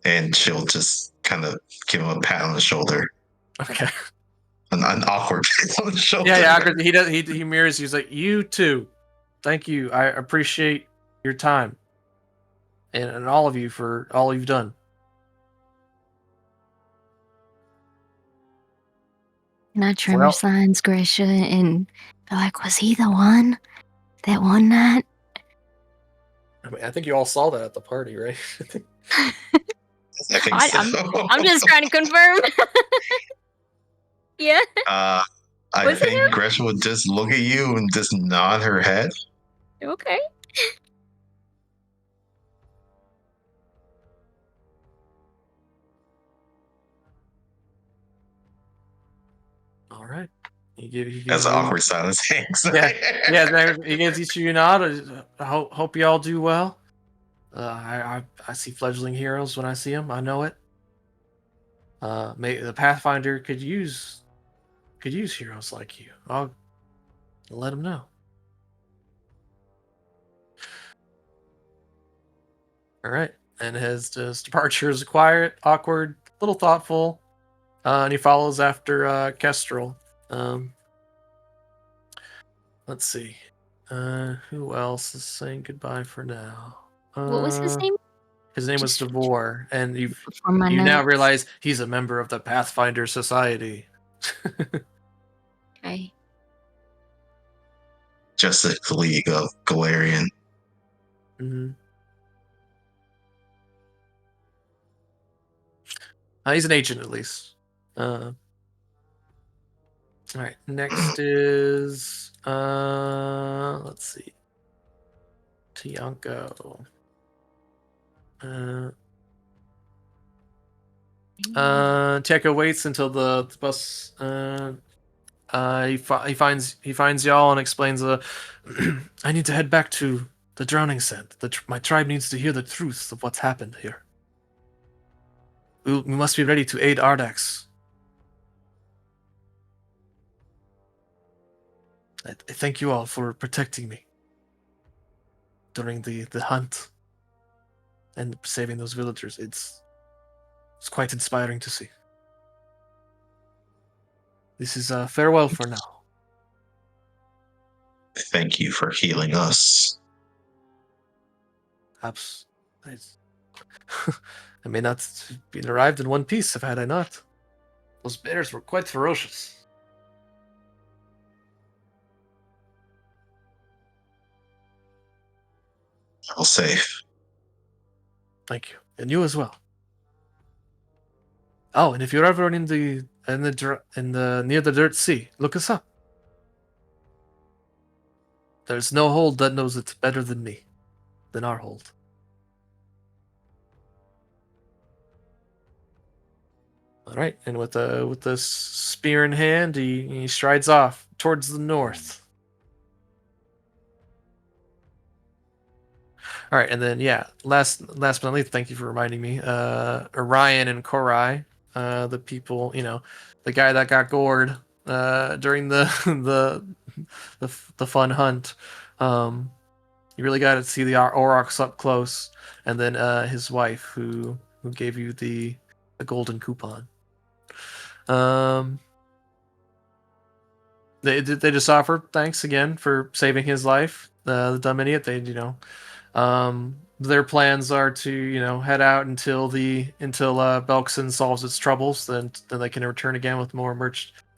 And she'll just kind of give him a pat on the shoulder. Okay. An awkward pat on the shoulder. Yeah. He does. He mirrors you. He's like, you too. Thank you. I appreciate your time, and all of you for all you've done. And I tremor signs Grisha and be like, was he the one that won that? I mean, I think you all saw that at the party, right? I think so. I'm just trying to confirm. Yeah. I think Gretchen would just look at you and just nod her head. Okay. All right. He gives That's an awkward silence. Yeah. He gives each of you a nod. I hope you all do well. I see fledgling heroes when I see them. I know it. The Pathfinder could use heroes like you. I'll let him know. All right. And his departure is quiet, awkward, a little thoughtful, and he follows after Kestrel. Let's see. Who else is saying goodbye for now? What was his name? His name was Devore, and you now now realize he's a member of the Pathfinder Society. Okay. Justice League of Galarian. Mm-hmm. He's an agent, at least. All right. Next is let's see. Tianko. Tianko waits until the bus. He finds y'all and explains. I need to head back to the drowning sand. My tribe needs to hear the truth of what's happened here. We must be ready to aid Ardax. I thank you all for protecting me during the hunt and saving those villagers. It's quite inspiring to see. This is farewell for now. Thank you for healing us. I may not have been arrived in one piece if had I not. Those bears were quite ferocious. All safe. Thank you, and you as well. Oh, and if you're ever in the near the Dirt Sea, look us up. There's no hold that knows it better than me, than our hold. All right, and with the spear in hand, he strides off towards the north. All right, and then last but not least, thank you for reminding me. Orion and Korai, the people, the guy that got gored during the fun hunt. You really got to see the Aurochs up close, and then his wife, who gave you the golden coupon. They just offer thanks again for saving his life. The dumb idiot. their plans are to, head out until Belkzen solves its troubles. Then they can return again with more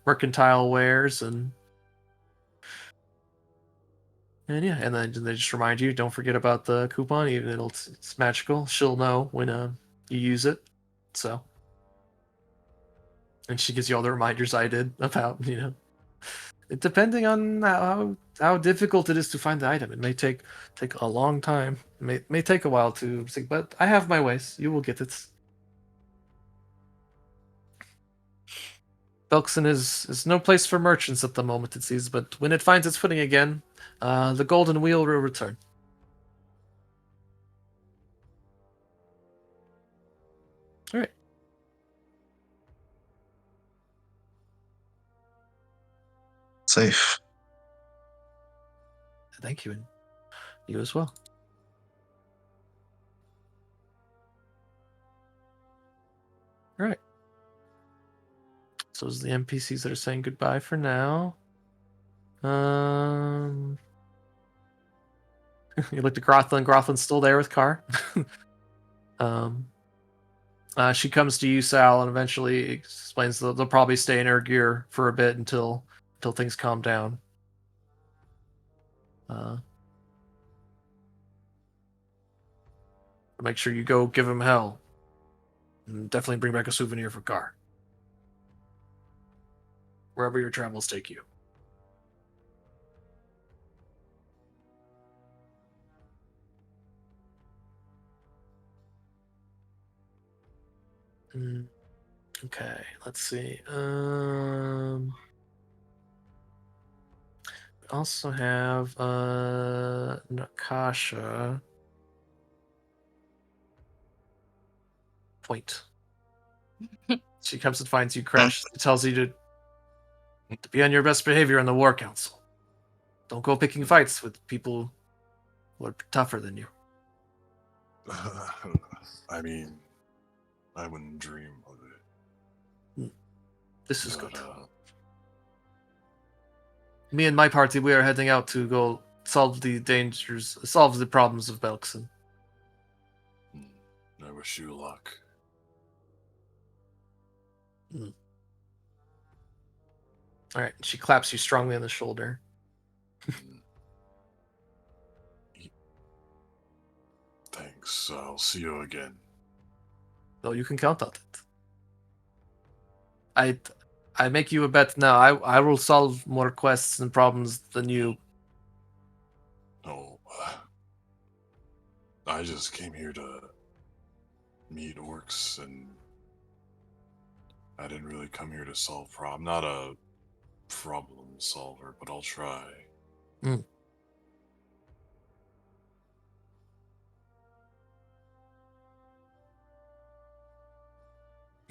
mercantile wares and yeah, and then they just remind you, don't forget about the coupon. Even it's magical. She'll know when you use it. So, and she gives you all the reminders I did about depending on how difficult it is to find the item. It may take a long time. It may take a while to see, but I have my ways. You will get it. Belkzen is no place for merchants at the moment, it seems, but when it finds its footing again, the golden wheel will return. All right. Safe. Thank you, and you as well. All right. So those are the NPCs that are saying goodbye for now. You looked at Grothlin. Grothlin's still there with Carr. She comes to you, Sal, and eventually explains they'll probably stay in Urgir for a bit until things calm down. Make sure you go give him hell. And definitely bring back a souvenir for Carr. Wherever your travels take you. Okay, let's see. We also have Nakasha. Point. She comes and finds you, Crash. She tells you to be on your best behavior in the War Council. Don't go picking fights with people who are tougher than you. I mean, I wouldn't dream of it. This is good. Me and my party, we are heading out to go solve the problems of Belkzen. I wish you luck. All right, she claps you strongly on the shoulder. Thanks. I'll see you again. No, you can count on it. I make you a bet now. I will solve more quests and problems than you. No, I just came here to meet orcs, and I didn't really come here to solve problems. I'm not a problem solver, but I'll try.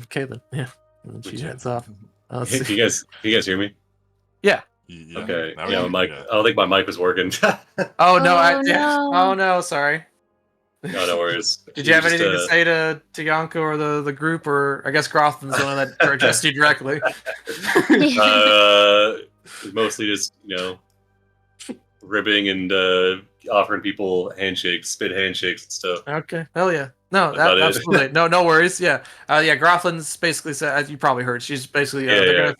Okay then, yeah. And she heads off. Can you guys hear me? Yeah. Yeah. Okay. Now Yeah, we- my mic. yeah. I don't think my mic was working. Oh no! no. Oh no! Sorry. No, no worries. Did you have anything to say to Yonko or the group, or I guess Grothlin's the one that addressed you directly? Mostly just ribbing and offering people handshakes, spit handshakes and stuff. Okay. Hell yeah. No, That's about it. absolutely. No worries. Yeah. Grothlin's basically said, as you probably heard, she's basically they're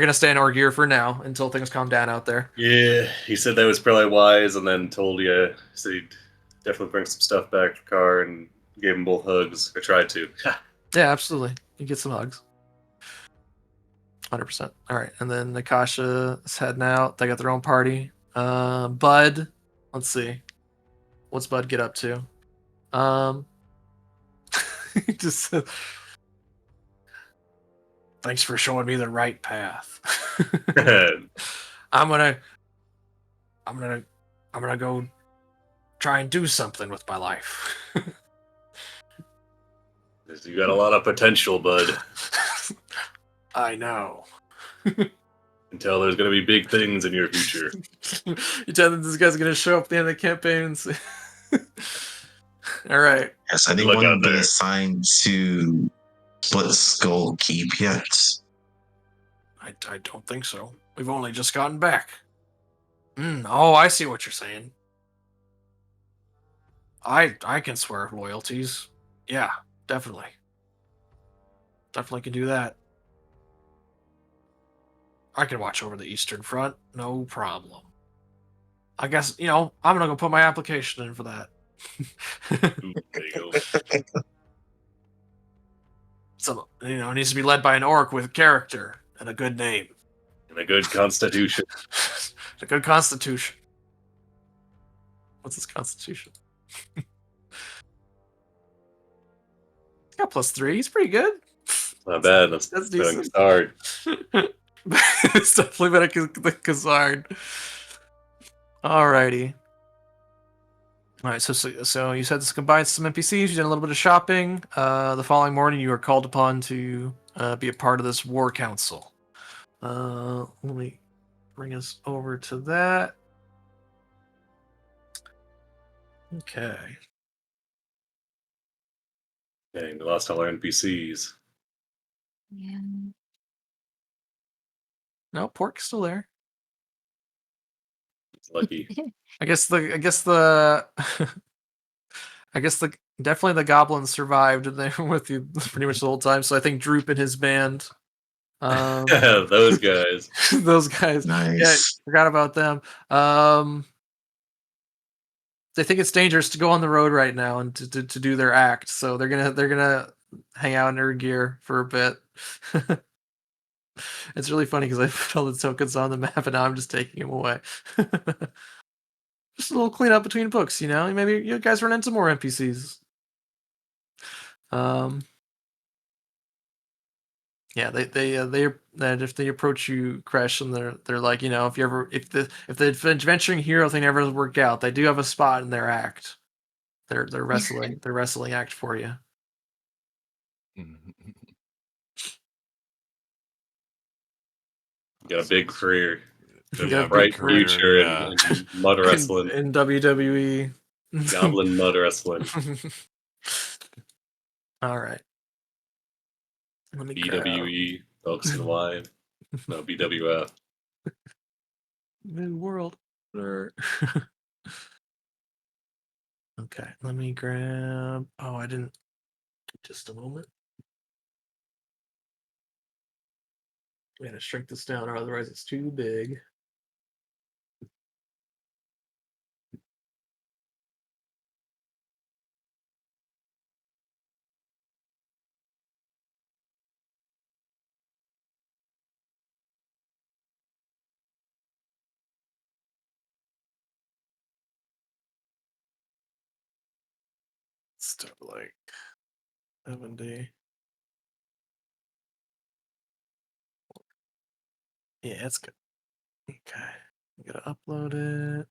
gonna stay in Orgir for now until things calm down out there. Yeah, he said that was probably wise, and then told you so he'd definitely bring some stuff back for Carr and gave them both hugs. Or tried to. Yeah, absolutely. You get some hugs. 100%. All right, and then Nakasha is heading out. They got their own party. Bud, let's see, what's Bud get up to? He just said, "Thanks for showing me the right path. I'm gonna go try and do something with my life." You got a lot of potential, Bud. I know. Until there's going to be big things in your future. You tell them this guy's gonna show up at the end of the campaign and say, all right. Has Look anyone out been there. assigned to Splitskull Keep yet? I don't think so. We've only just gotten back. Oh, I see what you're saying. I can swear loyalties. Yeah, definitely. Definitely can do that. I can watch over the Eastern Front, no problem. I guess, I'm gonna go put my application in for that. Ooh, there you go. So, it needs to be led by an orc with character and a good name. And a good constitution. A good constitution. What's his constitution? He's got +3. He's pretty good. Not bad. That's decent. going hard. It's definitely better than Kazard. Alrighty. Alright, so you said this combines some NPCs, you did a little bit of shopping. The following morning you are called upon to be a part of this war council. Let me bring us over to that. Okay. Dang, we lost all our NPCs. Yeah. No, Pork's still there. It's lucky. I guess the definitely the goblins survived and they were with you pretty much the whole time. So I think Droop and his band. Those guys. Those guys. Nice. Yeah, forgot about them. They think it's dangerous to go on the road right now and to do their act, so they're gonna hang out in Urgir for a bit. It's really funny because I put all the tokens on the map and now I'm just taking them away. Just a little cleanup between books, Maybe you guys run into more NPCs. Yeah, they if they approach you, Crash, and they're like, if the adventuring hero thing ever work out, they do have a spot in their act. They're wrestling act for you. Got a big career. You A got a bright big career, future yeah. in mud wrestling. in WWE. Goblin mud wrestling. All right. Let me BWE. Belkzen Live. No, BWF. New World. Okay, let me grab. Oh, I didn't. Just a moment. I'm gonna shrink this down, or otherwise it's too big. Start like 70. Yeah, it's good. Okay, I'm gonna upload it.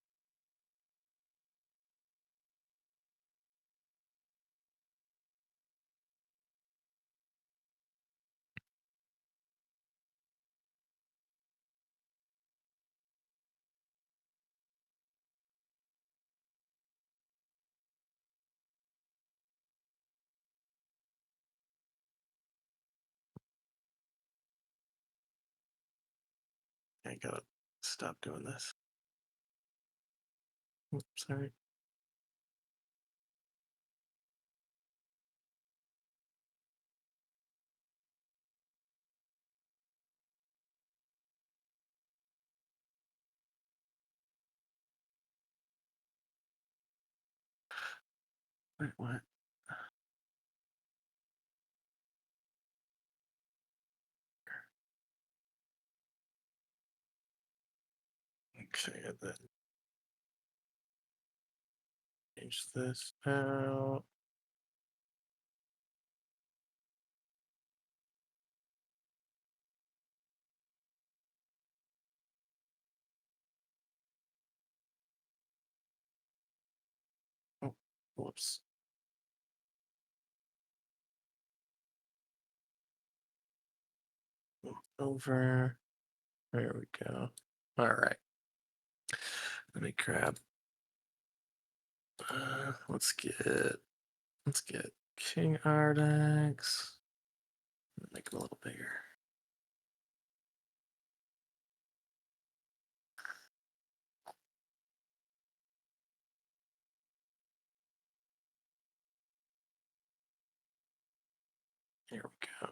I gotta stop doing this. Oops, sorry. Wait, what? Okay, and then change this out. Oh, whoops. Over. There we go. All right. Let me grab. Let's get King Ardax. Make him a little bigger. There we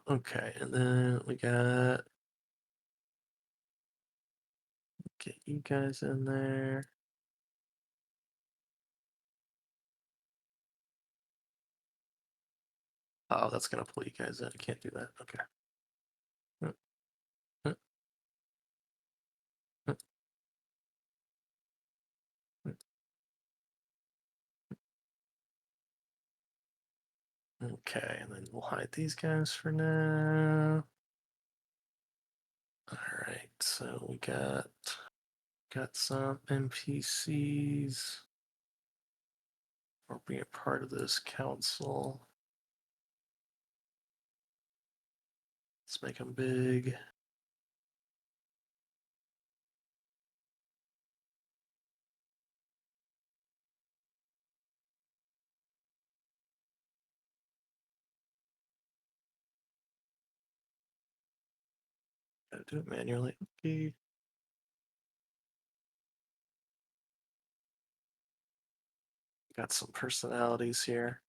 go. Okay, and then we got get you guys in there. Oh, that's gonna pull you guys in. I can't do that. Okay. Okay, and then we'll hide these guys for now. All right, so we got some NPCs. Or be a part of this council. Let's make them big. Gotta do it manually. Okay. Got some personalities here.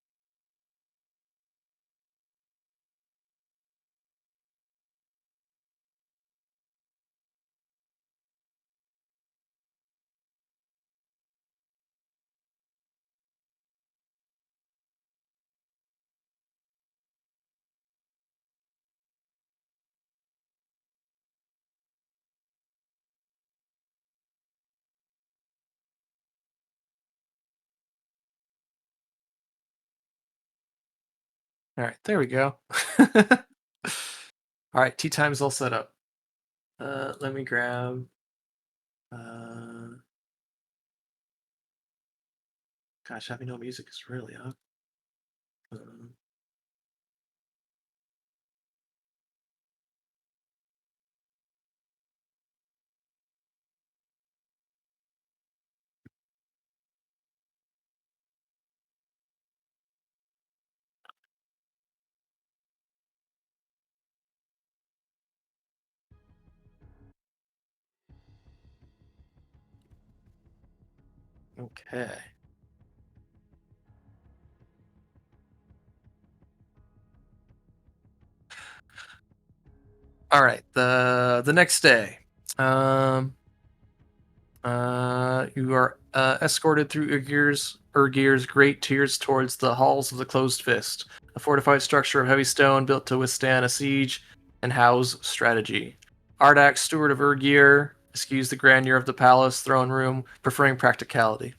All right, there we go. All right, tea time's all set up. Let me grab. Gosh, having no music is really up. Okay. All right. The next day, you are escorted through Urgir's great tiers towards the halls of the Closed Fist, a fortified structure of heavy stone built to withstand a siege and house strategy. Ardax, steward of Urgir, eschews the grandeur of the palace throne room, preferring practicality.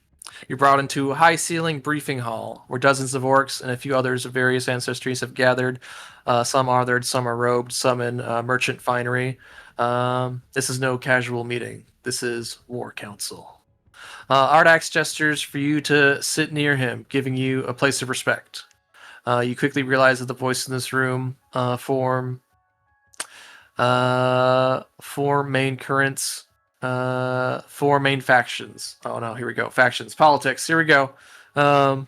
You're brought into a high-ceiling briefing hall, where dozens of orcs and a few others of various ancestries have gathered. Some armored, some are robed, some in merchant finery. This is no casual meeting. This is War Council. Ardax gestures for you to sit near him, giving you a place of respect. You quickly realize that the voices in this room form four main currents, four main factions. Oh no, here we go. Factions, politics. Here we go. Of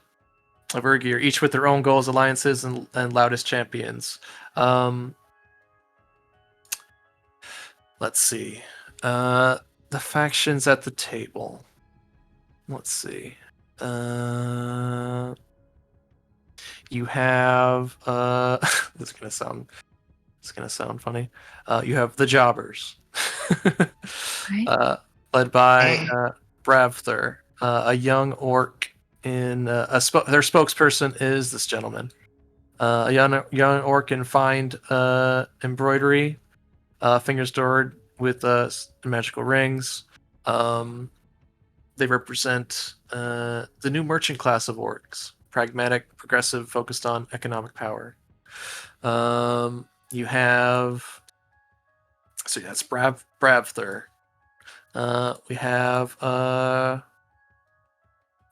Urgir, each with their own goals, alliances, and loudest champions. Let's see. The factions at the table. Let's see. You have this is gonna sound funny. You have the Jobbers, Right. led by Bravther, a young orc. In their spokesperson is this gentleman, a young orc in fine embroidery, fingers stored with magical rings. They represent the new merchant class of orcs, pragmatic, progressive, focused on economic power. You have, so that's Bravther. We have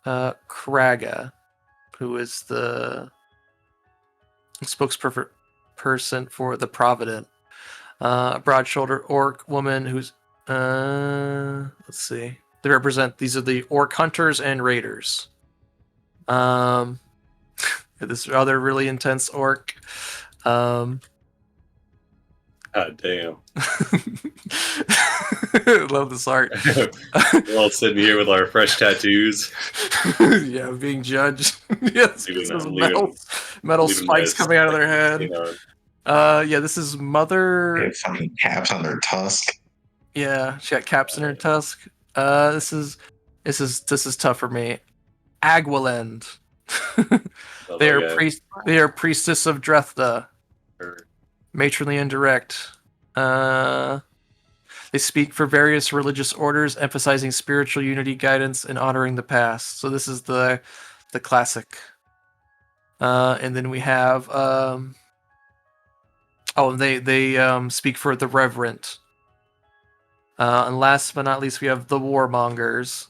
Kraga, who is the spokesperson for the Provident. A broad-shouldered orc woman who's let's see. They represent, these are the orc hunters and raiders. This other really intense orc. God damn. Love this art. We're all sitting here with our fresh tattoos. Yeah, being judged. Yes, Leaving- there's leaving- metal leaving spikes my coming out of their head. You know, Yeah, this is Mother. They have fucking caps on their tusk. Yeah, she got caps in her tusk. This is tough for me. Agwalend. Oh they my are God. They are priestess of Drethda. Her- Matronly and direct. They speak for various religious orders, emphasizing spiritual unity, guidance, and honoring the past. So this is the classic. And then we have they speak for the reverent. And last but not least, we have the warmongers.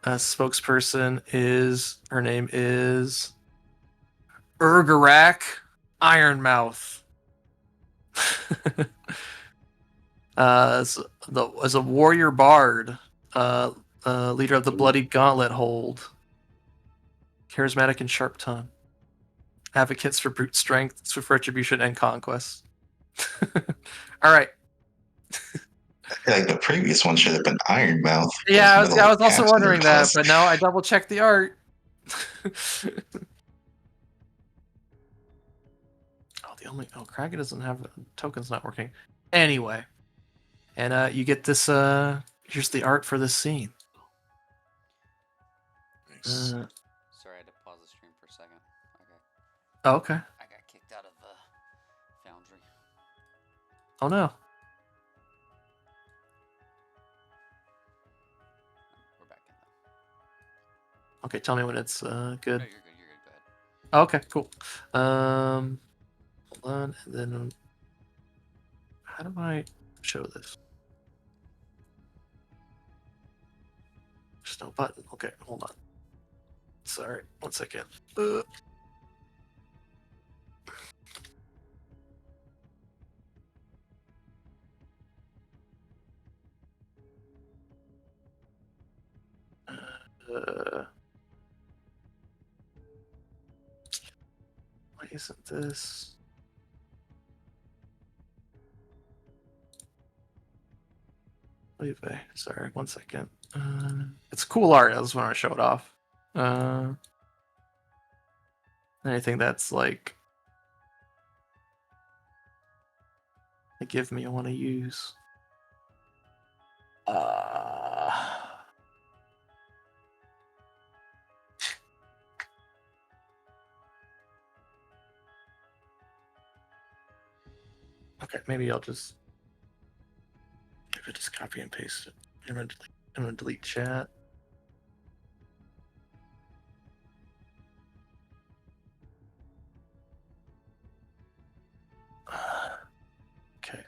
Spokesperson her name is Urgir Ironmouth. As a warrior bard, leader of the Bloody Gauntlet Hold, charismatic and sharp tongue, advocates for brute strength, swift retribution, and conquest. All right. I feel like the previous one should have been Ironmouth. Yeah, Those I metal was also caps on their wondering that, tusk. but now I double checked the art. Kraken doesn't have tokens not working. Anyway, and you get this. Here's the art for this scene. Nice. Sorry, I had to pause the stream for a second. Okay. Okay. I got kicked out of the foundry. Oh no. We're back in though. Okay, tell me when it's good. No, you're good. You're good. Go ahead. Okay, cool. Hold on, and then how do I show this? There's no button. Okay, hold on. Sorry, 1 second. Why isn't this? Sorry, 1 second. It's cool art. I just want to show it off. Anything that's like they give me, I want to use. Okay, maybe I'll just copy and paste it. I'm gonna delete chat. Okay.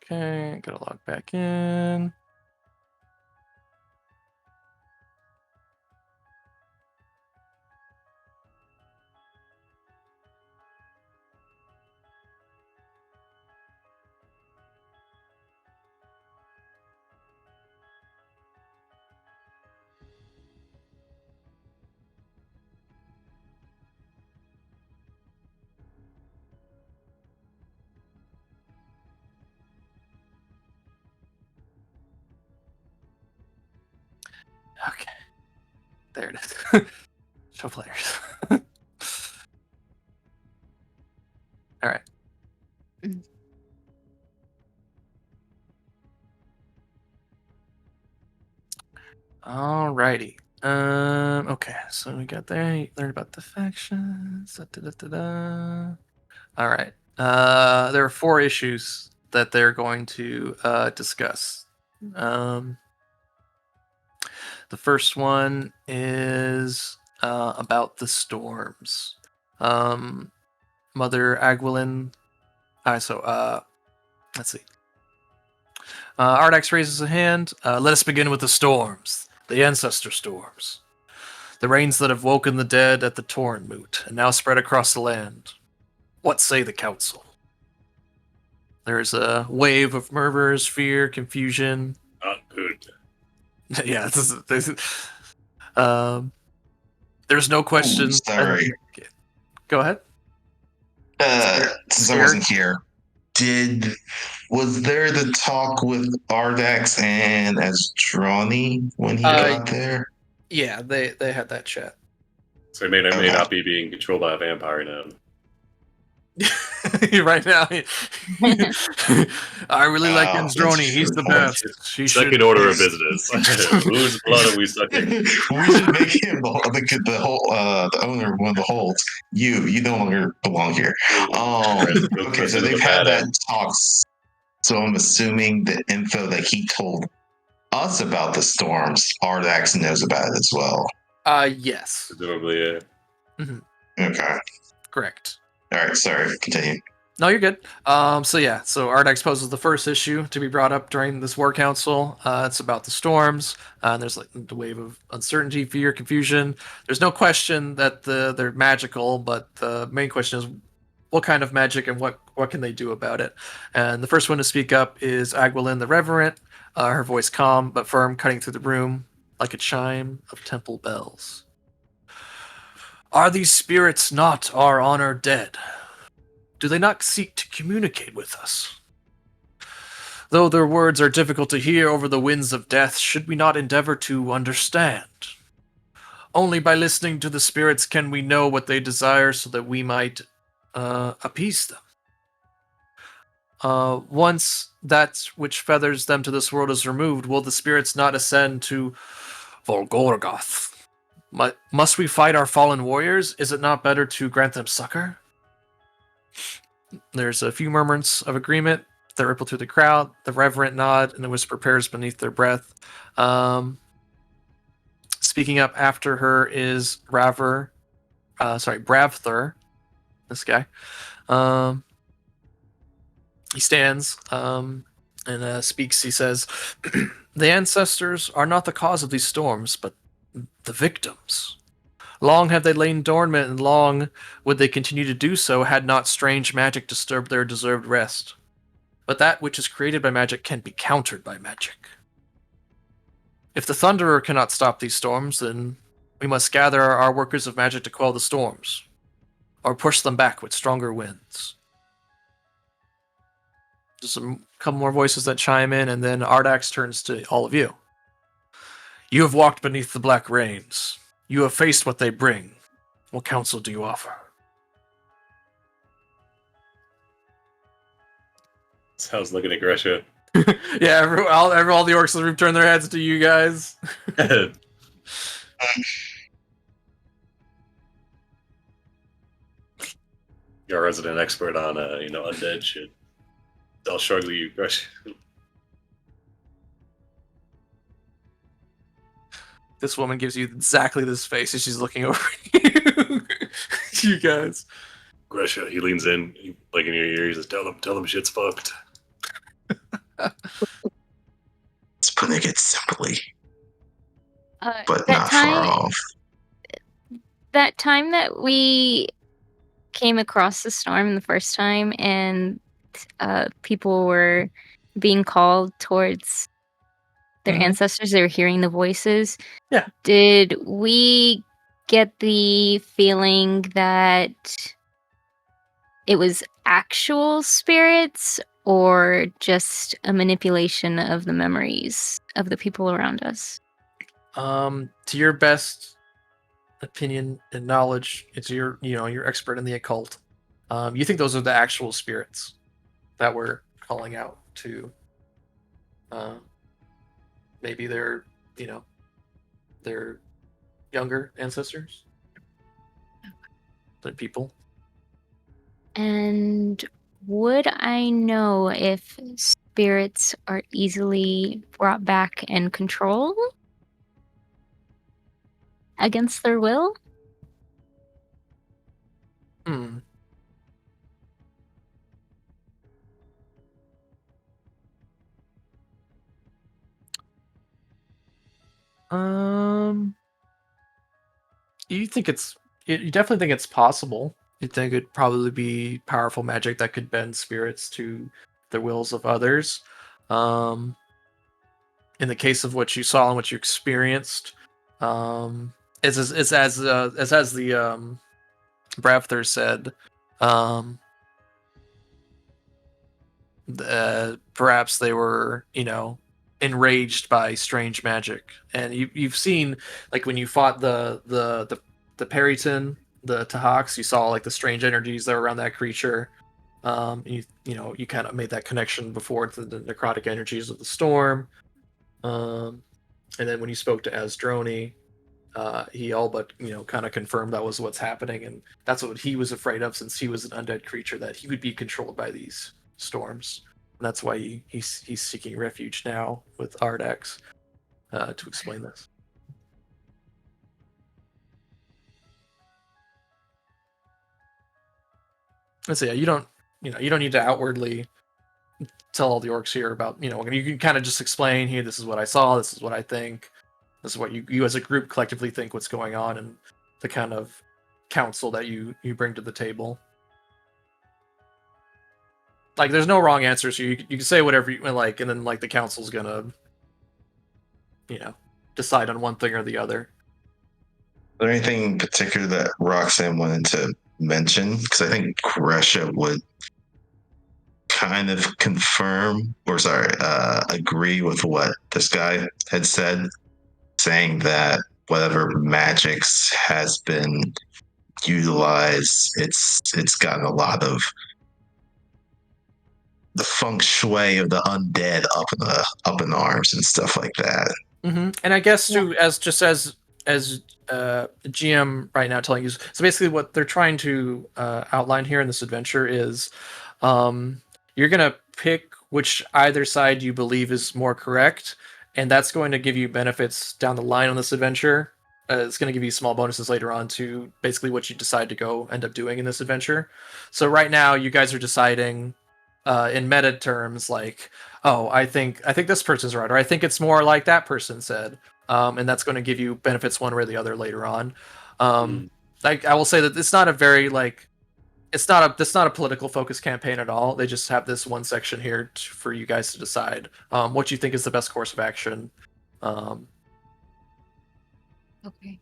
Okay, gotta log back in. Okay. There it is. Show players. All right. Alrighty. Okay, so we got there. You learned about the factions. All right. There are 4 issues that they're going to discuss. The first one is about the storms. Mother Agwalin. Let's see. Ardax raises a hand. Let us begin with the storms, the ancestor storms. The rains that have woken the dead at the Torn Moot and now spread across the land. What say the council? There's a wave of murmurs, fear, confusion. Not good. Yeah, there's no question. Sorry. Go ahead. Since I wasn't here, was there the talk with Ardax and Asdrani when he got there? Yeah, they had that chat. So he may not be being controlled by a vampire now. Right now, I really like That's Anzdroni. a He's good the point. best. She Second should. order of business. Whose blood are we sucking? We should make him the whole the owner of one of the holds. You no longer belong here. Okay, so they've had that talk. So I'm assuming the info that he told us about the storms, Ardax knows about it as well. Yes. Presumably, yeah. Mm-hmm. Okay. Correct. All right, sorry, continue. No, you're good. So Ardax poses the first issue to be brought up during this war council. It's about the storms. There's like the wave of uncertainty, fear, confusion. There's no question that they're magical, but the main question is what kind of magic and what can they do about it? And the first one to speak up is Agwalyn the Reverent. Her voice calm but firm, cutting through the room like a chime of temple bells. Are these spirits not our honor dead? Do they not seek to communicate with us? Though their words are difficult to hear over the winds of death, should we not endeavor to understand? Only by listening to the spirits can we know what they desire so that we might appease them. Once that which feathers them to this world is removed, will the spirits not ascend to Volgorgoth? Must we fight our fallen warriors? Is it not better to grant them succor? There's a few murmurs of agreement that ripple through the crowd. The reverent nod and the whisper pairs beneath their breath. Speaking up after her is Bravthur. This guy. He stands and speaks. He says, "The ancestors are not the cause of these storms, but the victims. Long have they lain dormant, and long would they continue to do so had not strange magic disturbed their deserved rest. But that which is created by magic can be countered by magic. If the Thunderer cannot stop these storms, then we must gather our workers of magic to quell the storms, or push them back with stronger winds." Just a couple more voices that chime in, and then Ardax turns to all of you. "You have walked beneath the black rains. You have faced what they bring. What counsel do you offer?" Sounds looking at Gresha. Yeah, all the orcs in the room turn their heads to you guys. You're a resident expert on undead shit. I'll struggle you, Gresha. This woman gives you exactly this face as she's looking over you. You guys. Gresha, he leans in, like in your ear, he says, tell them shit's fucked. It's putting it simply, but that not time, far off. That time that we came across the storm the first time and people were being called towards their ancestors, they were hearing the voices. Yeah. Did we get the feeling that it was actual spirits or just a manipulation of the memories of the people around us? To your best opinion and knowledge, it's you're expert in the occult. You think those are the actual spirits that were calling out to maybe their younger ancestors, the people. And would I know if spirits are easily brought back and controlled against their will? You definitely think it's possible. You think it'd probably be powerful magic that could bend spirits to the wills of others. In the case of what you saw and what you experienced, it's as the Bravthur said, perhaps they were, enraged by strange magic. And you've seen, like, when you fought the Periton, the Tahaks, you saw like the strange energies that were around that creature. You kind of made that connection before to the necrotic energies of the storm. And then when you spoke to Asdroni, he all but kind of confirmed that was what's happening, and that's what he was afraid of, since he was an undead creature, that he would be controlled by these storms. And that's why he's seeking refuge now with Ardax to explain this. And so yeah, you don't need to outwardly tell all the orcs here about, you can kind of just explain, here, this is what I saw, this is what I think, this is what you as a group collectively think what's going on, and the kind of counsel that you bring to the table. Like, there's no wrong answer, so you can say whatever you like, and then like the council's gonna, decide on one thing or the other. Is there anything in particular that Roxanne wanted to mention? Because I think Gresha would kind of agree with what this guy had said, saying that whatever magics has been utilized, it's gotten a lot of the feng shui of the undead up in arms and stuff like that. Mm-hmm. And I guess too, as GM right now telling you, so basically what they're trying to outline here in this adventure is, you're gonna pick which either side you believe is more correct, and that's going to give you benefits down the line on this adventure. It's going to give you small bonuses later on to basically what you decide to go end up doing in this adventure. So right now, you guys are deciding in meta terms, like, oh, I think this person's right, or I think it's more like that person said, and that's going to give you benefits one way or the other later on. Like, I will say that it's not a very it's not a political focused campaign at all. They just have this one section here for you guys to decide what you think is the best course of action. Okay.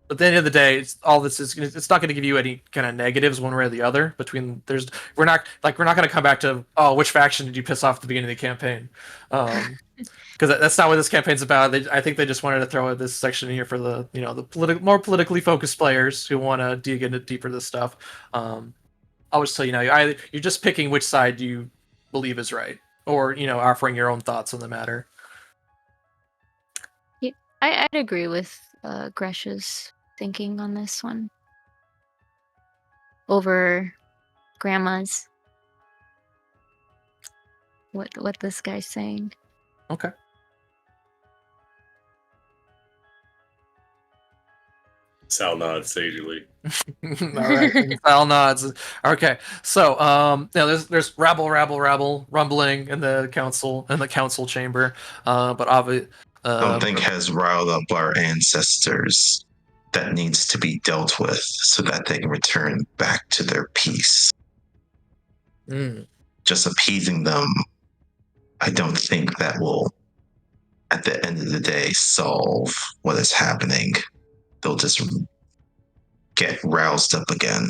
But at the end of the day, it's not going to give you any kind of negatives one way or the other. We're not going to come back to, oh, which faction did you piss off at the beginning of the campaign, because that's not what this campaign's about. I think they just wanted to throw this section in here for the more politically focused players who want to dig into deeper this stuff. I'll just tell you now, you're just picking which side you believe is right, or offering your own thoughts on the matter. Yeah, I'd agree with Gresha's thinking on this one over Grandma's. What this guy's saying. Okay. Sal nods sagely. All right. Sal nods. Okay. So, there's rabble, rumbling in the council chamber. But obviously, Something has riled up our ancestors that needs to be dealt with so that they can return back to their peace. Just appeasing them, I don't think that will, at the end of the day, solve what is happening. They'll just get roused up again.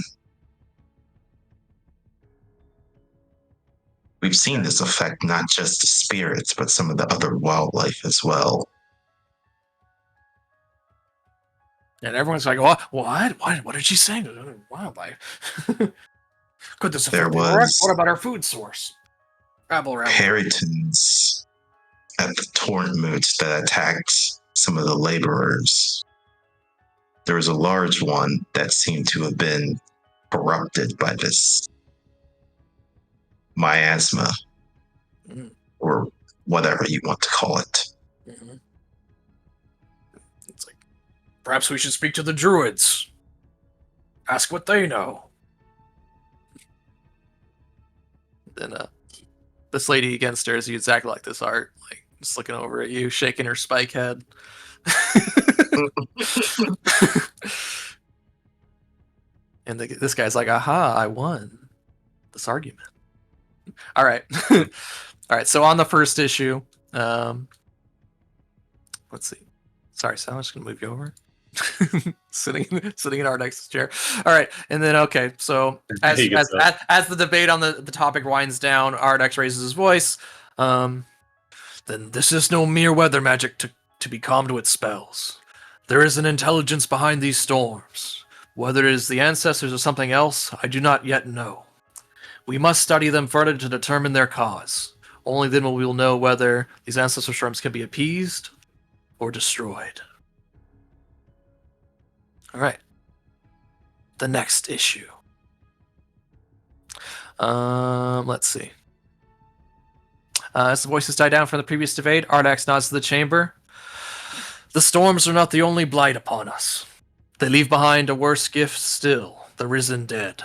We've seen this effect not just the spirits, but some of the other wildlife as well. And everyone's like, what? What did she say? Wildlife. Could this affect the Orcs? What about our food source? Rabble. Peritons at the Torntmoot that attacked some of the laborers. There was a large one that seemed to have been corrupted by this miasma, or whatever you want to call it. It's like, perhaps we should speak to the druids. Ask what they know. Then this lady again stares at you exactly like this art, like just looking over at you, shaking her spike head. And this guy's like, aha, I won this argument. All right. All right. So on the first issue, let's see. Sorry, Sal. I'm just gonna move you over. sitting in Ardex's chair. All right, and then okay. So as He gets up. as the debate on the topic winds down, Ardax raises his voice. Then this is no mere weather magic to be calmed with spells. There is an intelligence behind these storms. Whether it is the ancestors or something else, I do not yet know. We must study them further to determine their cause. Only then we will know whether these ancestor storms can be appeased or destroyed. All right. The next issue. Let's see. As the voices die down from the previous debate, Ardax nods to the chamber. The storms are not the only blight upon us. They leave behind a worse gift still, the risen dead.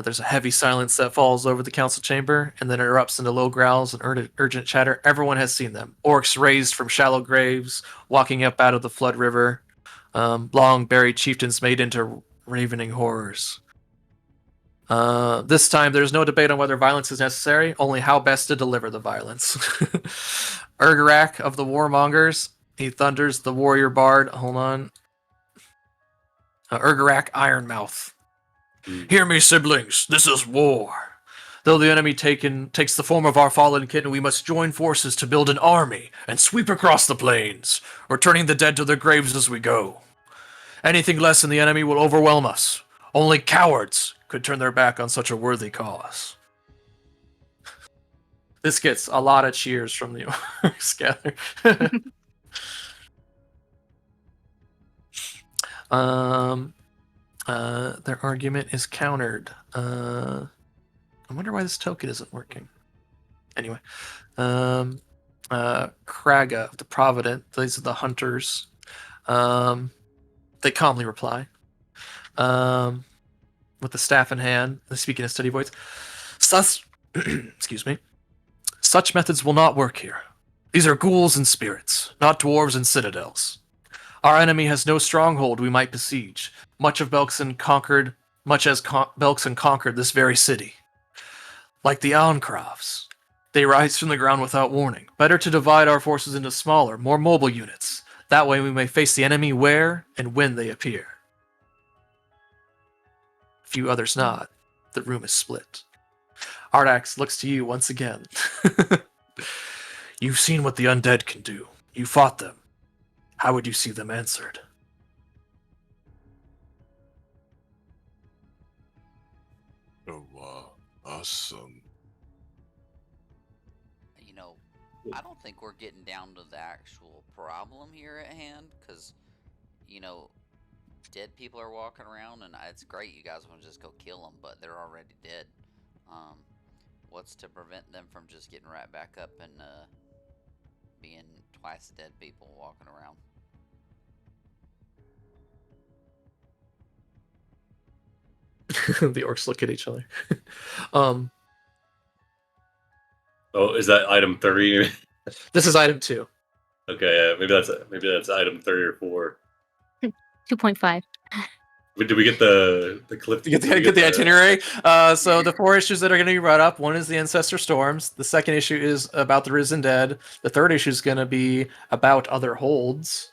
There's a heavy silence that falls over the council chamber, and then erupts into low growls and urgent chatter. Everyone has seen them. Orcs raised from shallow graves, walking up out of the flood river. Long buried chieftains made into ravening horrors. This time, there's no debate on whether violence is necessary, only how best to deliver the violence. Urgir of the Warmongers, he thunders the warrior bard. Hold on. Urgir Ironmouth. Hear me, siblings, this is war. Though the enemy takes the form of our fallen kin, we must join forces to build an army and sweep across the plains, returning the dead to their graves as we go. Anything less than the enemy will overwhelm us. Only cowards could turn their back on such a worthy cause. This gets a lot of cheers from the Orcs gather. Their argument is countered. I wonder why this token isn't working. Anyway, Kraga of the Provident, these are the hunters. They calmly reply. With the staff in hand, they speak in a steady voice. Excuse me. Such methods will not work here. These are ghouls and spirits, not dwarves and citadels. Our enemy has no stronghold we might besiege, much as Belkzen conquered this very city. Like the Ancravs, they rise from the ground without warning. Better to divide our forces into smaller, more mobile units. That way we may face the enemy where and when they appear. A few others nod. The room is split. Ardax looks to you once again. You've seen what the undead can do. You fought them. How would you see them answered? Us, You know, I don't think we're getting down to the actual problem here at hand, because, you know, dead people are walking around, and it's great you guys want to just go kill them, but they're already dead. What's to prevent them from just getting right back up and being twice dead people walking around? The orcs look at each other. Oh, is that item 3? This is item 2. Okay, maybe that's item 3 or 4. 2.5. Did we get the clip? Get the itinerary. So the 4 issues that are going to be brought up. One is the Ancestor Storms. The second issue is about the Risen Dead. The third issue is going to be about other holds.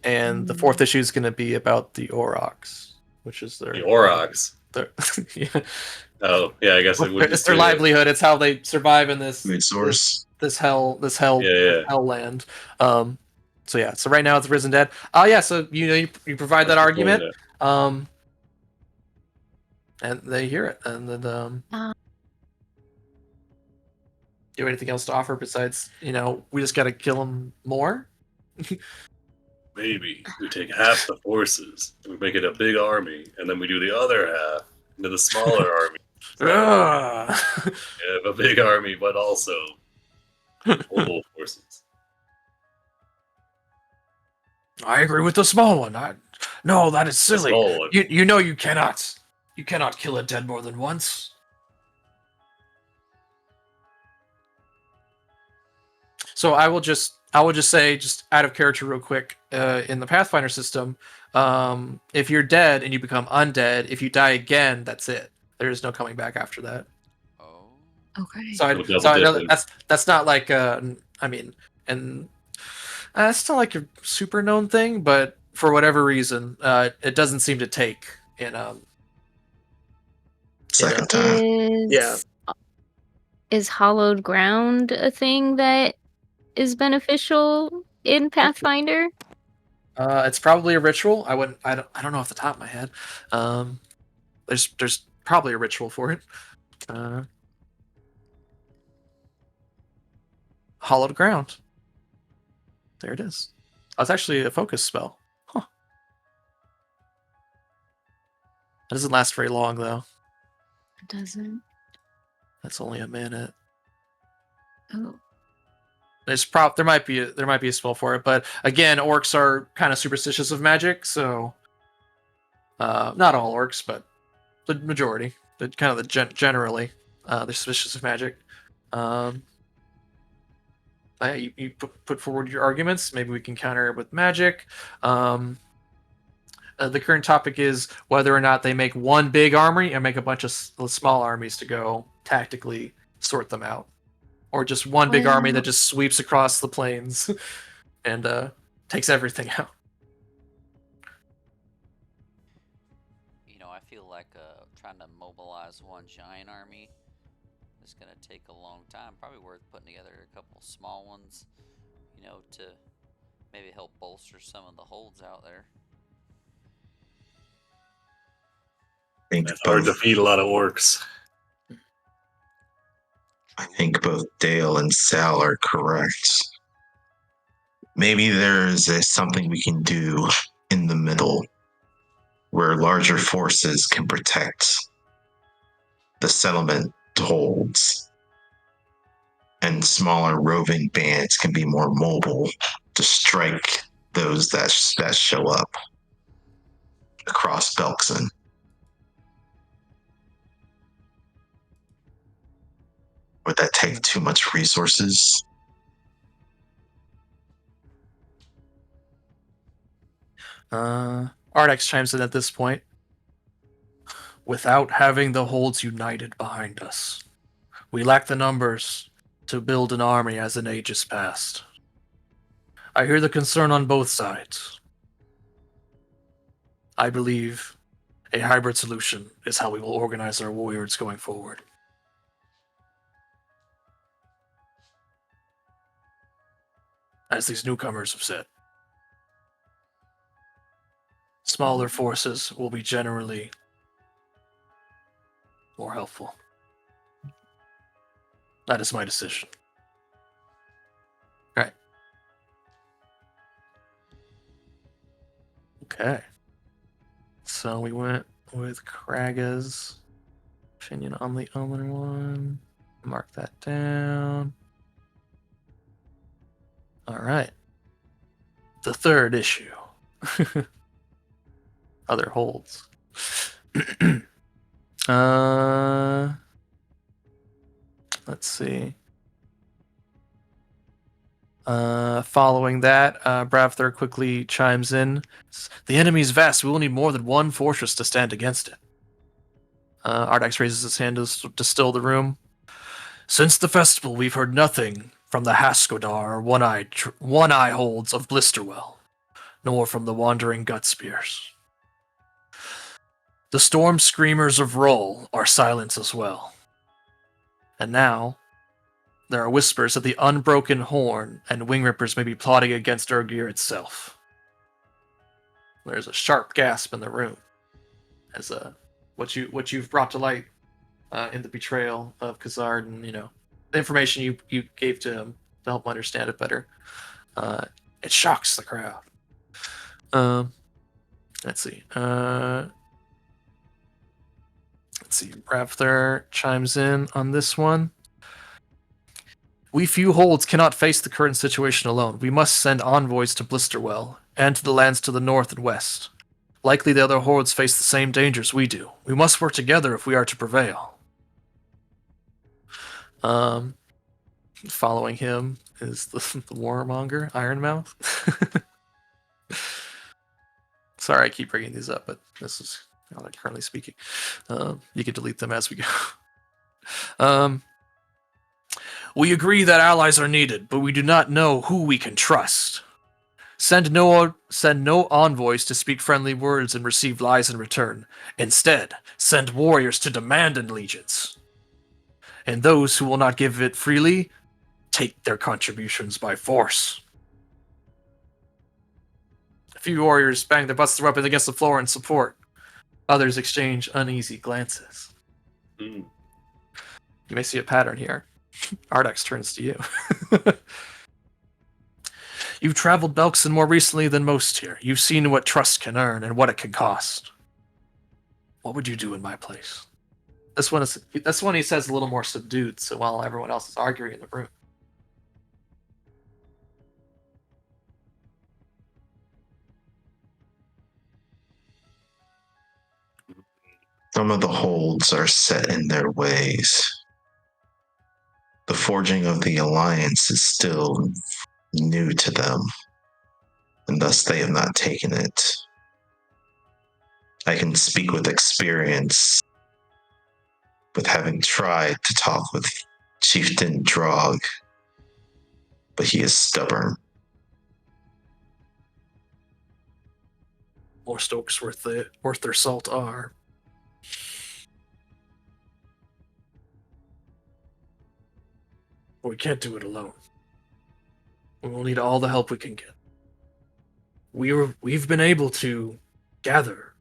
And the fourth issue is going to be about the Orcs, which is the Orcs. Yeah. Oh, yeah, I guess it would. It's their livelihood. It's how they survive in this source. This hell land. So yeah. So right now it's Risen Dead. Yeah. So you provide that argument. And they hear it, and then do you have anything else to offer besides we just got to kill them more? Maybe we take half the forces and we make it a big army, and then we do the other half into the smaller army. Yeah, a big army, but also multiple forces. I agree with the small one. No, that is silly. You know you cannot kill a dead more than once. So I will just say, just out of character real quick, in the Pathfinder system, if you're dead and you become undead, if you die again, that's it. There is no coming back after that. Oh. Okay. So Double I know dipping. that's not like I mean, and it's not like a super known thing, but for whatever reason, it doesn't seem to take in Second time. Yeah. Is hollowed ground a thing that is beneficial in Pathfinder? It's probably a ritual. I don't know off the top of my head. There's probably a ritual for it. Hollowed ground. There it is. Oh, it's actually a focus spell. Huh. That doesn't last very long though. It doesn't. That's only a minute. Oh. There might be a spell for it, but again, orcs are kind of superstitious of magic, so not all orcs, but the majority, generally, they're suspicious of magic. You put forward your arguments. Maybe we can counter it with magic. The current topic is whether or not they make one big army and make a bunch of small armies to go tactically sort them out, or just one big army that just sweeps across the plains and takes everything out. You know, I feel like trying to mobilize one giant army is going to take a long time. Probably worth putting together a couple small ones, you know, to maybe help bolster some of the holds out there. It's hard to feed a lot of orcs. I think both Dale and Sal are correct. Maybe there's something we can do in the middle where larger forces can protect the settlement holds and smaller roving bands can be more mobile to strike those that show up across Belkzen. Would that take too much resources? Ardax chimes in at this point. Without having the holds united behind us, we lack the numbers to build an army as in ages past. I hear the concern on both sides. I believe a hybrid solution is how we will organize our warriors going forward. As these newcomers have said, smaller forces will be generally more helpful. That is my decision. Right. Okay. So we went with Kraga's opinion on the other one. Mark that down. All right. The third issue. Other holds. Let's see. Following that, Bravthur quickly chimes in. The enemy is vast. We will need more than one fortress to stand against it. Ardax raises his hand to still the room. Since the festival, we've heard nothing from the Haskodar or One-Eye holds of Blisterwell, nor from the Wandering Gutspears. The Storm Screamers of Roll are silent as well. And now, there are whispers that the Unbroken Horn and Wingrippers may be plotting against Urgir itself. There's a sharp gasp in the room as what you've brought to light in the betrayal of Khazard, and the information you gave to him to help him understand it better. It shocks the crowd. Let's see. Bravthur chimes in on this one. We few holds cannot face the current situation alone. We must send envoys to Blisterwell and to the lands to the north and west. Likely the other hordes face the same dangers we do. We must work together if we are to prevail. Following him is the warmonger, Ironmouth. Sorry, I keep bringing these up, but this is Now they're currently speaking. You can delete them as we go. We agree that allies are needed, but we do not know who we can trust. Send no envoys to speak friendly words and receive lies in return. Instead, send warriors to demand allegiance. And those who will not give it freely, take their contributions by force. A few warriors bang their butts up against the floor in support. Others exchange uneasy glances. Mm. You may see a pattern here. Ardax turns to you. You've traveled Belkzen more recently than most here. You've seen what trust can earn and what it can cost. What would you do in my place? This one he says a little more subdued, so while everyone else is arguing in the room. Some of the holds are set in their ways. The forging of the alliance is still new to them, and thus they have not taken it. I can speak with experience, with having tried to talk with Chieftain Drog, but he is stubborn. More Stokes worth their salt are. But we can't do it alone. We will need all the help we can get. We've been able to gather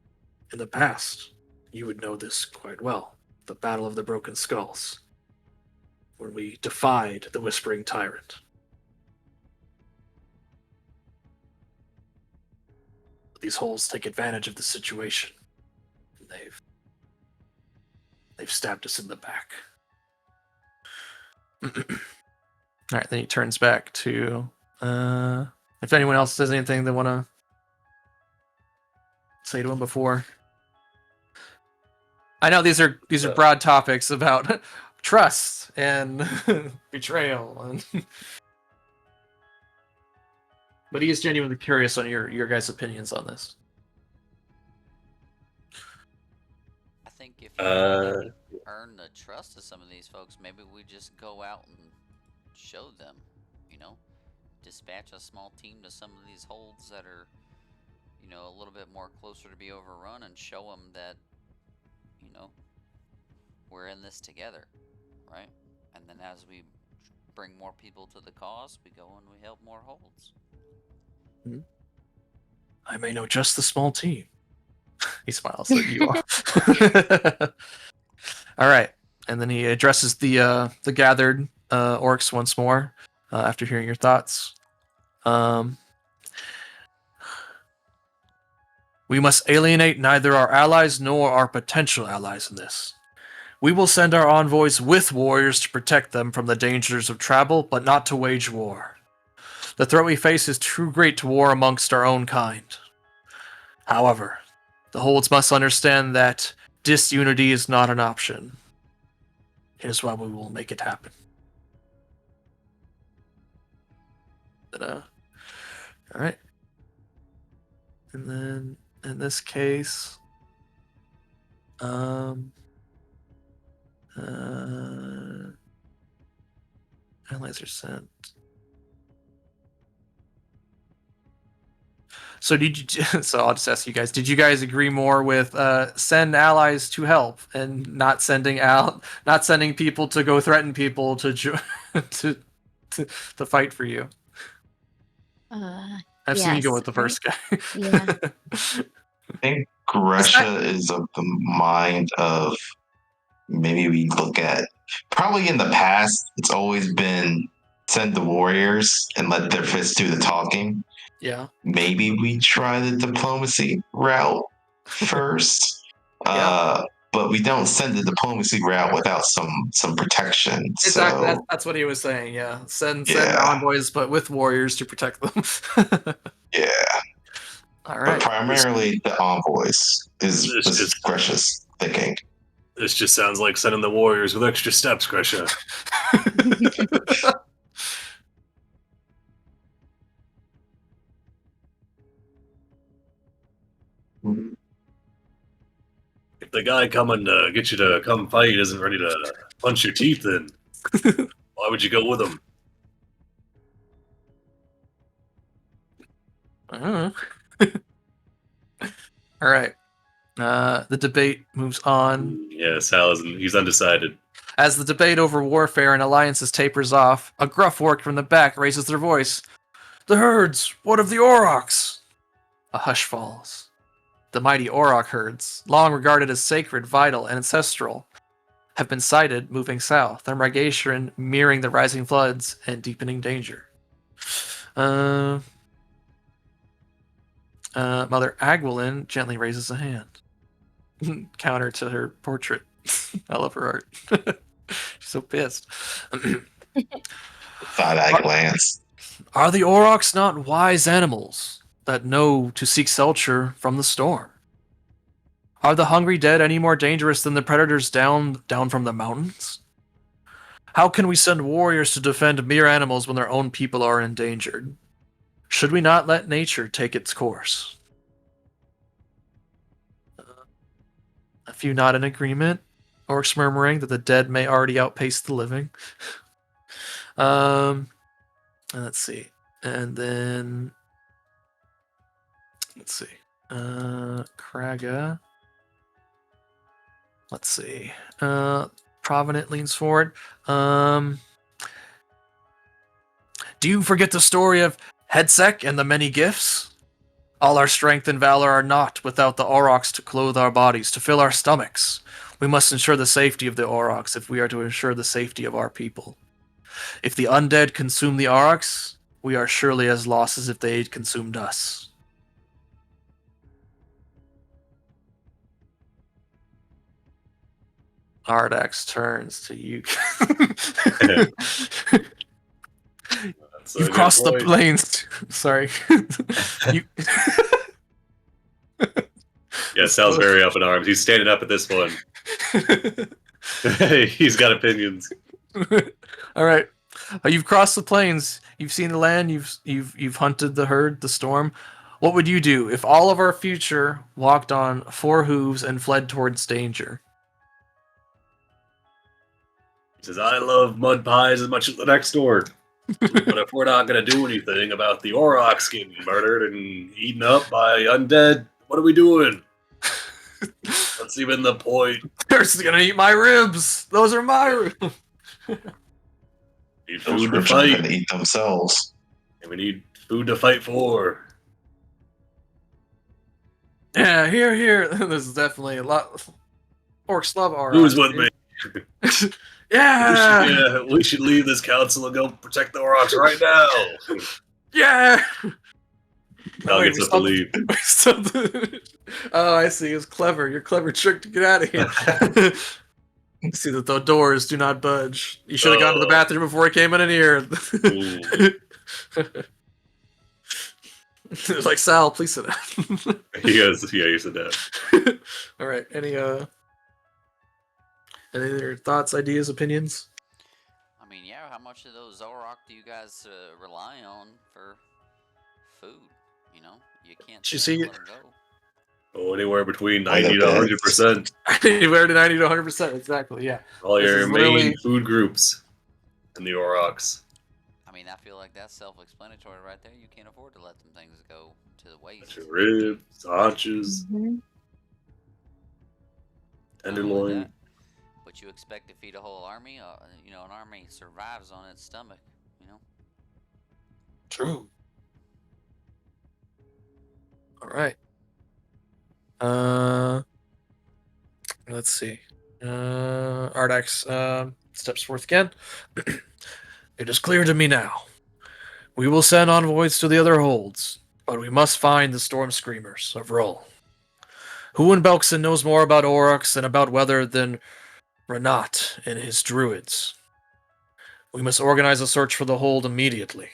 in the past. You would know this quite well. The Battle of the Broken Skulls, when we defied the Whispering Tyrant. These holes take advantage of the situation. They've stabbed us in the back. All right, then he turns back to if anyone else says anything they want to say to him before. I know these are broad topics about trust and betrayal, and but he is genuinely curious on your guys' opinions on this. I think if you really earn the trust of some of these folks, maybe we just go out and show them, dispatch a small team to some of these holds that are, a little bit more closer to be overrun, and show them that, we're in this together, right? And then as we bring more people to the cause, we go and we help more holds. Mm-hmm. I may know just the small team. He smiles at you all. All right, and then he addresses the gathered orcs once more after hearing your thoughts. We must alienate neither our allies nor our potential allies in this. We will send our envoys with warriors to protect them from the dangers of travel, but not to wage war. The threat we face is too great to war amongst our own kind. However, the holds must understand that disunity is not an option. Here's why we will make it happen. But, all right. And then, in this case, allies are sent. So so I'll just ask you guys, did you guys agree more with send allies to help and not sending people to go threaten people to to fight for you? I've seen you go with the first guy. Yeah. I think Gresha is of the mind of maybe we look at, probably in the past, it's always been send the warriors and let their fists do the talking. Yeah. Maybe we try the diplomacy route first. Yeah. But we don't send the diplomacy route without some protection. Exactly. So That's what he was saying. Yeah. Send envoys, but with warriors to protect them. Yeah. All right. But primarily the envoys is Gresha's thinking. This just sounds like sending the warriors with extra steps, Gresha. the guy coming to get you to come fight isn't ready to punch your teeth in, why would you go with him? I don't know. All right. The debate moves on. Yeah, Sal he's undecided. As the debate over warfare and alliances tapers off, a gruff orc from the back raises their voice. The herds! What of the Aurochs? A hush falls. The mighty Auroch herds, long regarded as sacred, vital, and ancestral, have been sighted moving south, their migration mirroring the rising floods and deepening danger. Mother Agwalin gently raises a hand. Counter to her portrait. I love her art. She's so pissed. Five-eye glance. Are the Aurochs not wise animals that know to seek shelter from the storm? Are the hungry dead any more dangerous than the predators down from the mountains? How can we send warriors to defend mere animals when their own people are endangered? Should we not let nature take its course? A few not in agreement. Orcs murmuring that the dead may already outpace the living. Let's see. And then let's see. Kraga. Let's see. Provident leans forward. Do you forget the story of Hedsek and the many gifts? All our strength and valor are not without the Aurochs to clothe our bodies, to fill our stomachs. We must ensure the safety of the Aurochs if we are to ensure the safety of our people. If the undead consume the Aurochs, we are surely as lost as if they had consumed us. Ardax turns to you. You've crossed the plains. Sorry. Yeah, Sal's very up in arms. He's standing up at this one. He's got opinions. All right. You've crossed the plains. You've seen the land. You've hunted the herd, the storm. What would you do if all of our future walked on four hooves and fled towards danger? He says, I love mud pies as much as the next door. But if we're not going to do anything about the Aurochs getting murdered and eaten up by undead, what are we doing? What's even the point? They're just going to eat my ribs. Those are my ribs. Need Those food to ribs are fight. going to eat themselves. And we need food to fight for. Yeah, here. This is definitely a lot. Orcs love Aurochs. Who's with me? Yeah. We should leave this council and go protect the Aurochs right now. Yeah. I'll get stuff to leave. Oh, I see. It's clever. You're clever trick to get out of here. See that the doors do not budge. You should have gone to the bathroom before I came in here. Like, Sal, please sit down. He goes, yeah, you said that. All right. Any other thoughts, ideas, opinions? I mean, yeah. How much of those Auroch do you guys rely on for food? You know, you can't. Did you see let them go. Oh, anywhere between 90 to 100%. Anywhere to 90 to 100%. Exactly. Yeah. All This your is main literally- food groups in the Aurochs. I mean, I feel like that's self-explanatory right there. You can't afford to let them things go to the waste. Your ribs, haunches, Mhm. tenderloin. But you expect to feed a whole army? You know, an army survives on its stomach. You know. True. All right. Let's see. Ardax steps forth again. It is clear to me now. We will send envoys to the other holds, but we must find the Storm Screamers of Roll. Who in Belkzen knows more about Aurochs and about weather than Renat and his druids? We must organize a search for the hold immediately.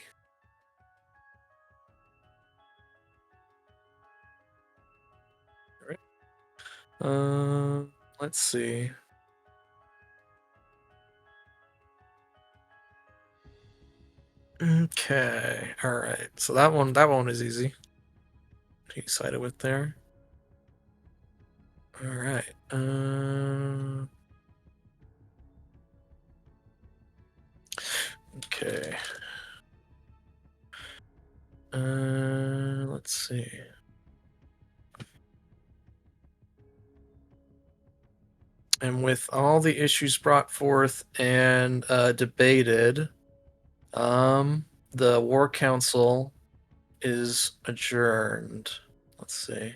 Let's see. Okay, all right. So that one is easy. He sided with there. All right. Okay. Let's see. And with all the issues brought forth and debated, the War Council is adjourned. Let's see.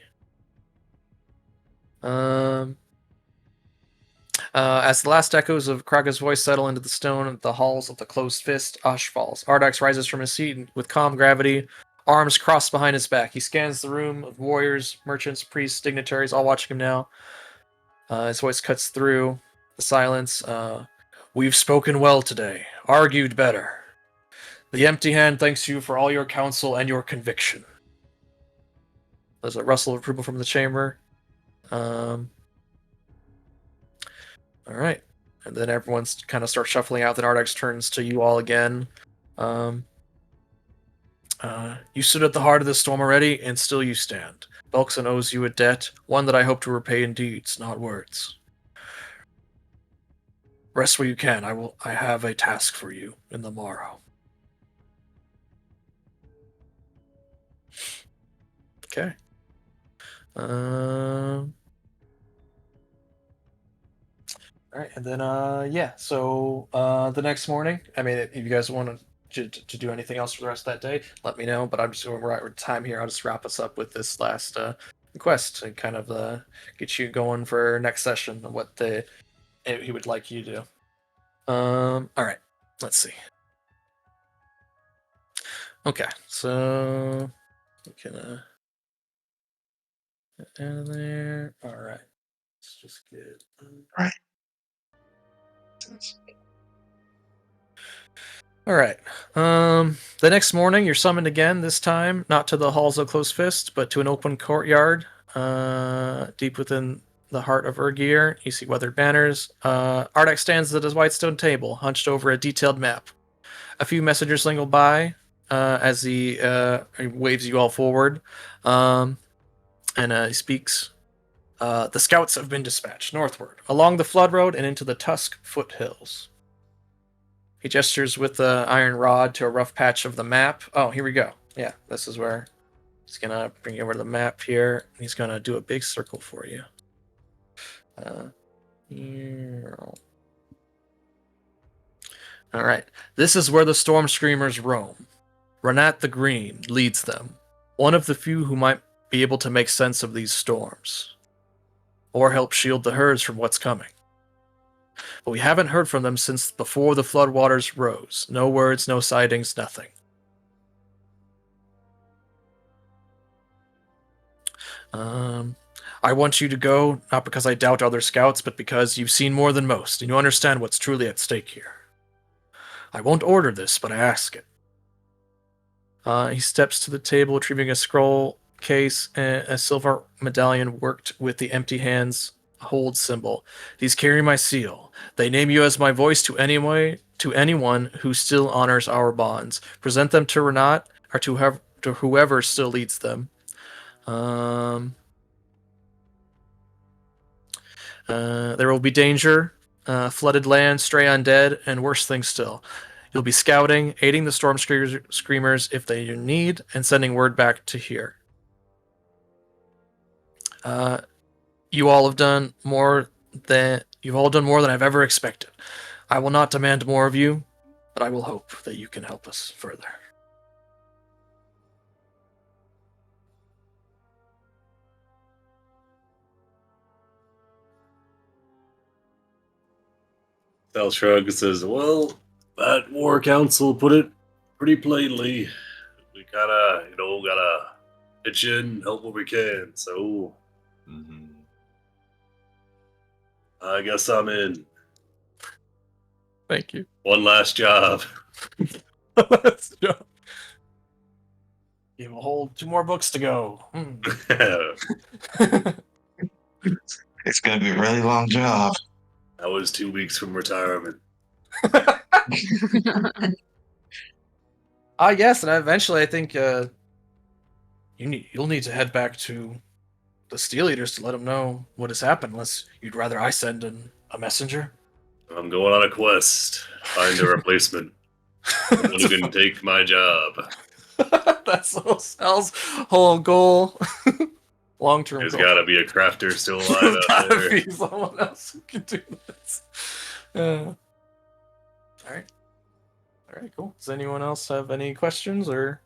As the last echoes of Kraga's voice settle into the stone of the halls of the closed fist, Ash falls. Ardax rises from his seat with calm gravity, arms crossed behind his back. He scans the room of warriors, merchants, priests, dignitaries, all watching him now. His voice cuts through the silence. We've spoken well today, argued better. The Empty Hand thanks you for all your counsel and your conviction. There's a rustle of approval from the chamber. All right. And then everyone's kind of starts shuffling out. Then Ardax turns to you all again. You stood at the heart of this storm already, and still you stand. Belkzen owes you a debt, one that I hope to repay in deeds, not words. Rest where you can. I have a task for you in the morrow. Okay. All right, and then yeah. So the next morning, I mean, if you guys want to do anything else for the rest of that day, let me know. But I'm just we're at time here. I'll just wrap us up with this last request and kind of get you going for next session and what he would like you to do. All right, let's see. Okay, so we can get out of there. All right, let's just get Right. All right. The next morning, you're summoned again. This time, not to the halls of Close Fist, but to an open courtyard, deep within the heart of Urgir. You see weathered banners. Ardax stands at his white stone table, hunched over a detailed map. A few messengers lingle by as he waves you all forward, and he speaks. The scouts have been dispatched northward, along the flood road and into the Tusk foothills. He gestures with the iron rod to a rough patch of the map. Oh, here we go. Yeah, this is where he's going to bring you over to the map here. He's going to do a big circle for you. Here. All right. This is where the Storm Screamers roam. Renat the Green leads them, one of the few who might be able to make sense of these storms, or help shield the herds from what's coming. But we haven't heard from them since before the floodwaters rose. No words, no sightings, nothing. I want you to go, not because I doubt other scouts, but because you've seen more than most, and you understand what's truly at stake here. I won't order this, but I ask it. He steps to the table, retrieving a scroll case and a silver medallion worked with the Empty Hand's hold symbol. These carry my seal. They name you as my voice to anyone who still honors our bonds. Present them to Renat, or to whoever still leads them. There will be danger, flooded land, stray undead, and worse things still. You'll be scouting, aiding the Storm Screamers if they need, and sending word back to here. You've all done more than I've ever expected. I will not demand more of you, but I will hope that you can help us further. Sal shrugs and says, well, that War Council put it pretty plainly. We gotta pitch in, help what we can. So, I guess I'm in. Thank you. One last job. Let's go. You have a whole 2 more books to go. It's going to be a really long job. I was 2 weeks from retirement. Yes, and eventually I think you'll need to head back to the Steel Eaters to let them know what has happened, unless you'd rather I send a messenger. I'm going on a quest. Find a replacement. Someone who can take my job. That's Sal's whole goal. Long-term There's goal. got to be a crafter still alive There's out gotta there. be someone else who can do this. All right, cool. Does anyone else have any questions or?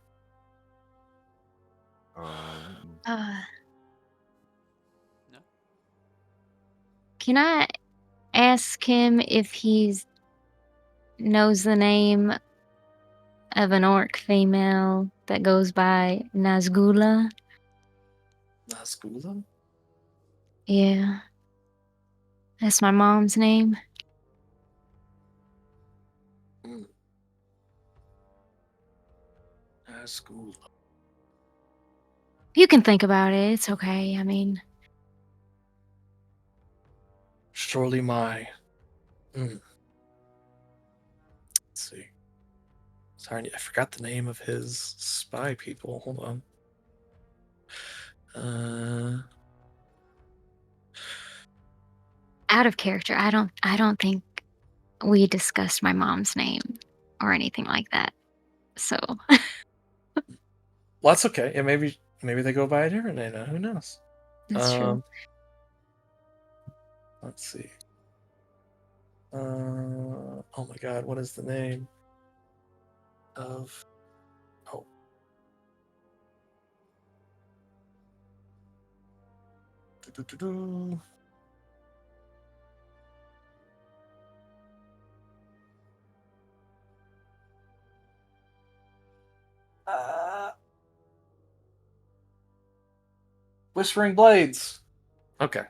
Uh, No. can I ask him if he knows the name of an orc female that goes by Nazgula? Nazgula? Yeah. That's my mom's name. Nazgula. You can think about it. It's okay. I mean, Surely my. Let's see. Sorry, I forgot the name of his spy people. Hold on. out of character. I don't think we discussed my mom's name or anything like that. So Well, that's okay. Yeah, maybe they go by a different name now. Who knows? that's true. Let's see. Oh my God, what is the name of? Oh. Do-do-do-do. Whispering Blades. Okay.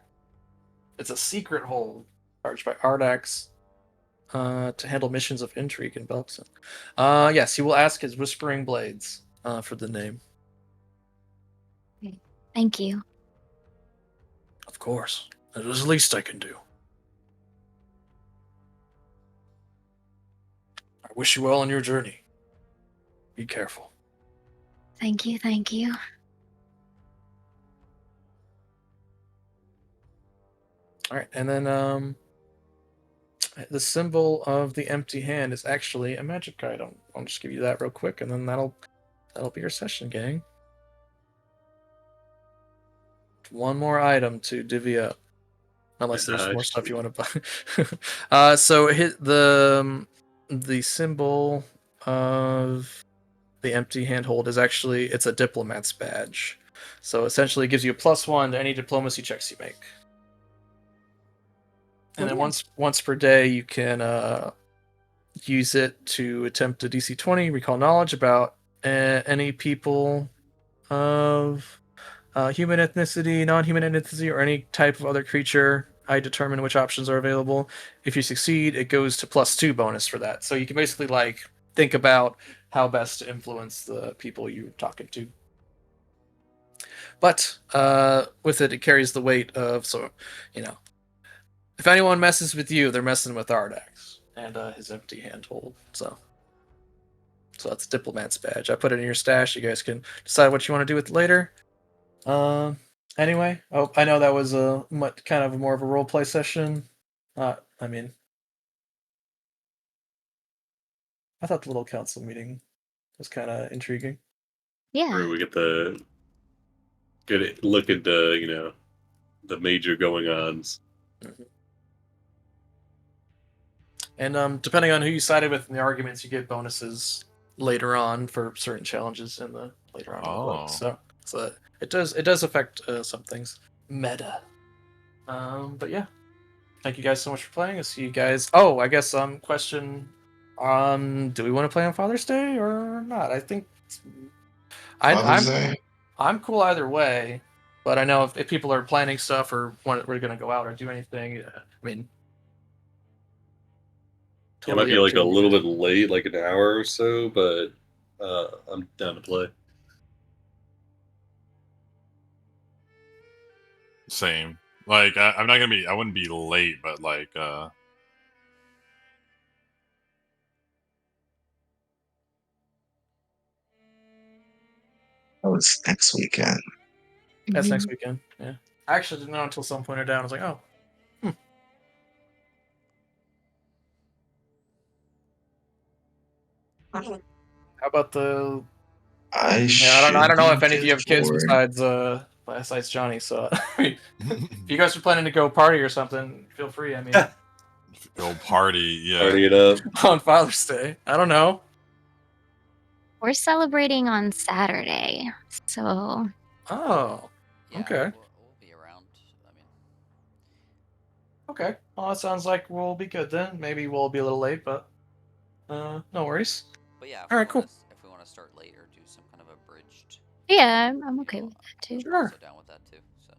It's a secret hold charged by Ardax to handle missions of intrigue in Belkzen. Yes, he will ask his Whispering Blades for the name. Thank you. Of course. That is the least I can do. I wish you well on your journey. Be careful. Thank you. Thank you. All right, and then the symbol of the empty hand is actually a magic item. I'll just give you that real quick, and then that'll be your session, gang. One more item to divvy up, unless there's more stuff you want to buy. So the symbol of the empty handhold is actually it's a diplomat's badge. So essentially, it gives you a +1 to any diplomacy checks you make. And then once per day, you can use it to attempt a DC 20 recall knowledge about any people of human ethnicity, non-human ethnicity, or any type of other creature. I determine which options are available. If you succeed, it goes to +2 bonus for that. So you can basically think about how best to influence the people you're talking to. But with it carries the weight of if anyone messes with you, they're messing with Ardax and his empty handhold. So that's Diplomat's badge. I put it in your stash. You guys can decide what you want to do with it later. Anyway, I know that was kind of more of a role play session. I thought the little council meeting was kind of intriguing. Yeah. Where we get the good look at the major going-ons. Mm-hmm. And depending on who you sided with in the arguments, you get bonuses later on for certain challenges in the later on in the book. So it does affect some things. Meta. But yeah, thank you guys so much for playing. I'll see you guys. Oh, I guess question. Do we want to play on Father's Day or not? I think Father's Day? I'm cool either way. But I know if people are planning stuff or we're gonna go out or do anything, I mean. It might be like a little bit late, like an hour or so, but I'm down to play. Same. Like I'm not gonna be. I wouldn't be late, but like. Oh, it's next weekend. That's next weekend. Yeah. I actually didn't know until someone pointed it out. I was like, oh. How about the? I Yeah, I don't know if any of you have kids for it. besides Johnny. So if you guys are planning to go party or something, feel free. I mean, Go party, yeah. Party it up. on Father's Day. I don't know. We're celebrating on Saturday, so Oh, Yeah, okay. we'll be around. I mean, Okay. Well, that sounds like we'll be good then. Maybe we'll be a little late, but no worries. but yeah, All right, cool. If we want to start later, do some kind of abridged. yeah, I'm okay with that too. Sure. Also down with that too. So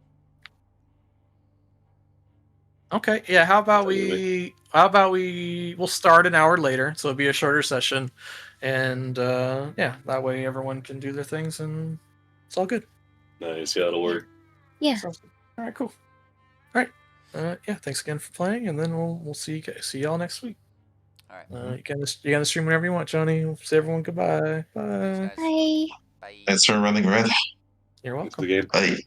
Okay. Yeah. How about we'll start an hour later, so it'll be a shorter session, and yeah, that way everyone can do their things and it's all good. Nice. Yeah, it'll work. Yeah. Sounds good. All right. Cool. All right. Yeah. Thanks again for playing, and then we'll see y'all next week. all right, You can stream whenever you want, Johnny. We'll say everyone goodbye. thanks Bye. guys. Bye. Bye. Thanks for running, Red. You're Thanks for welcome. the game. Bye.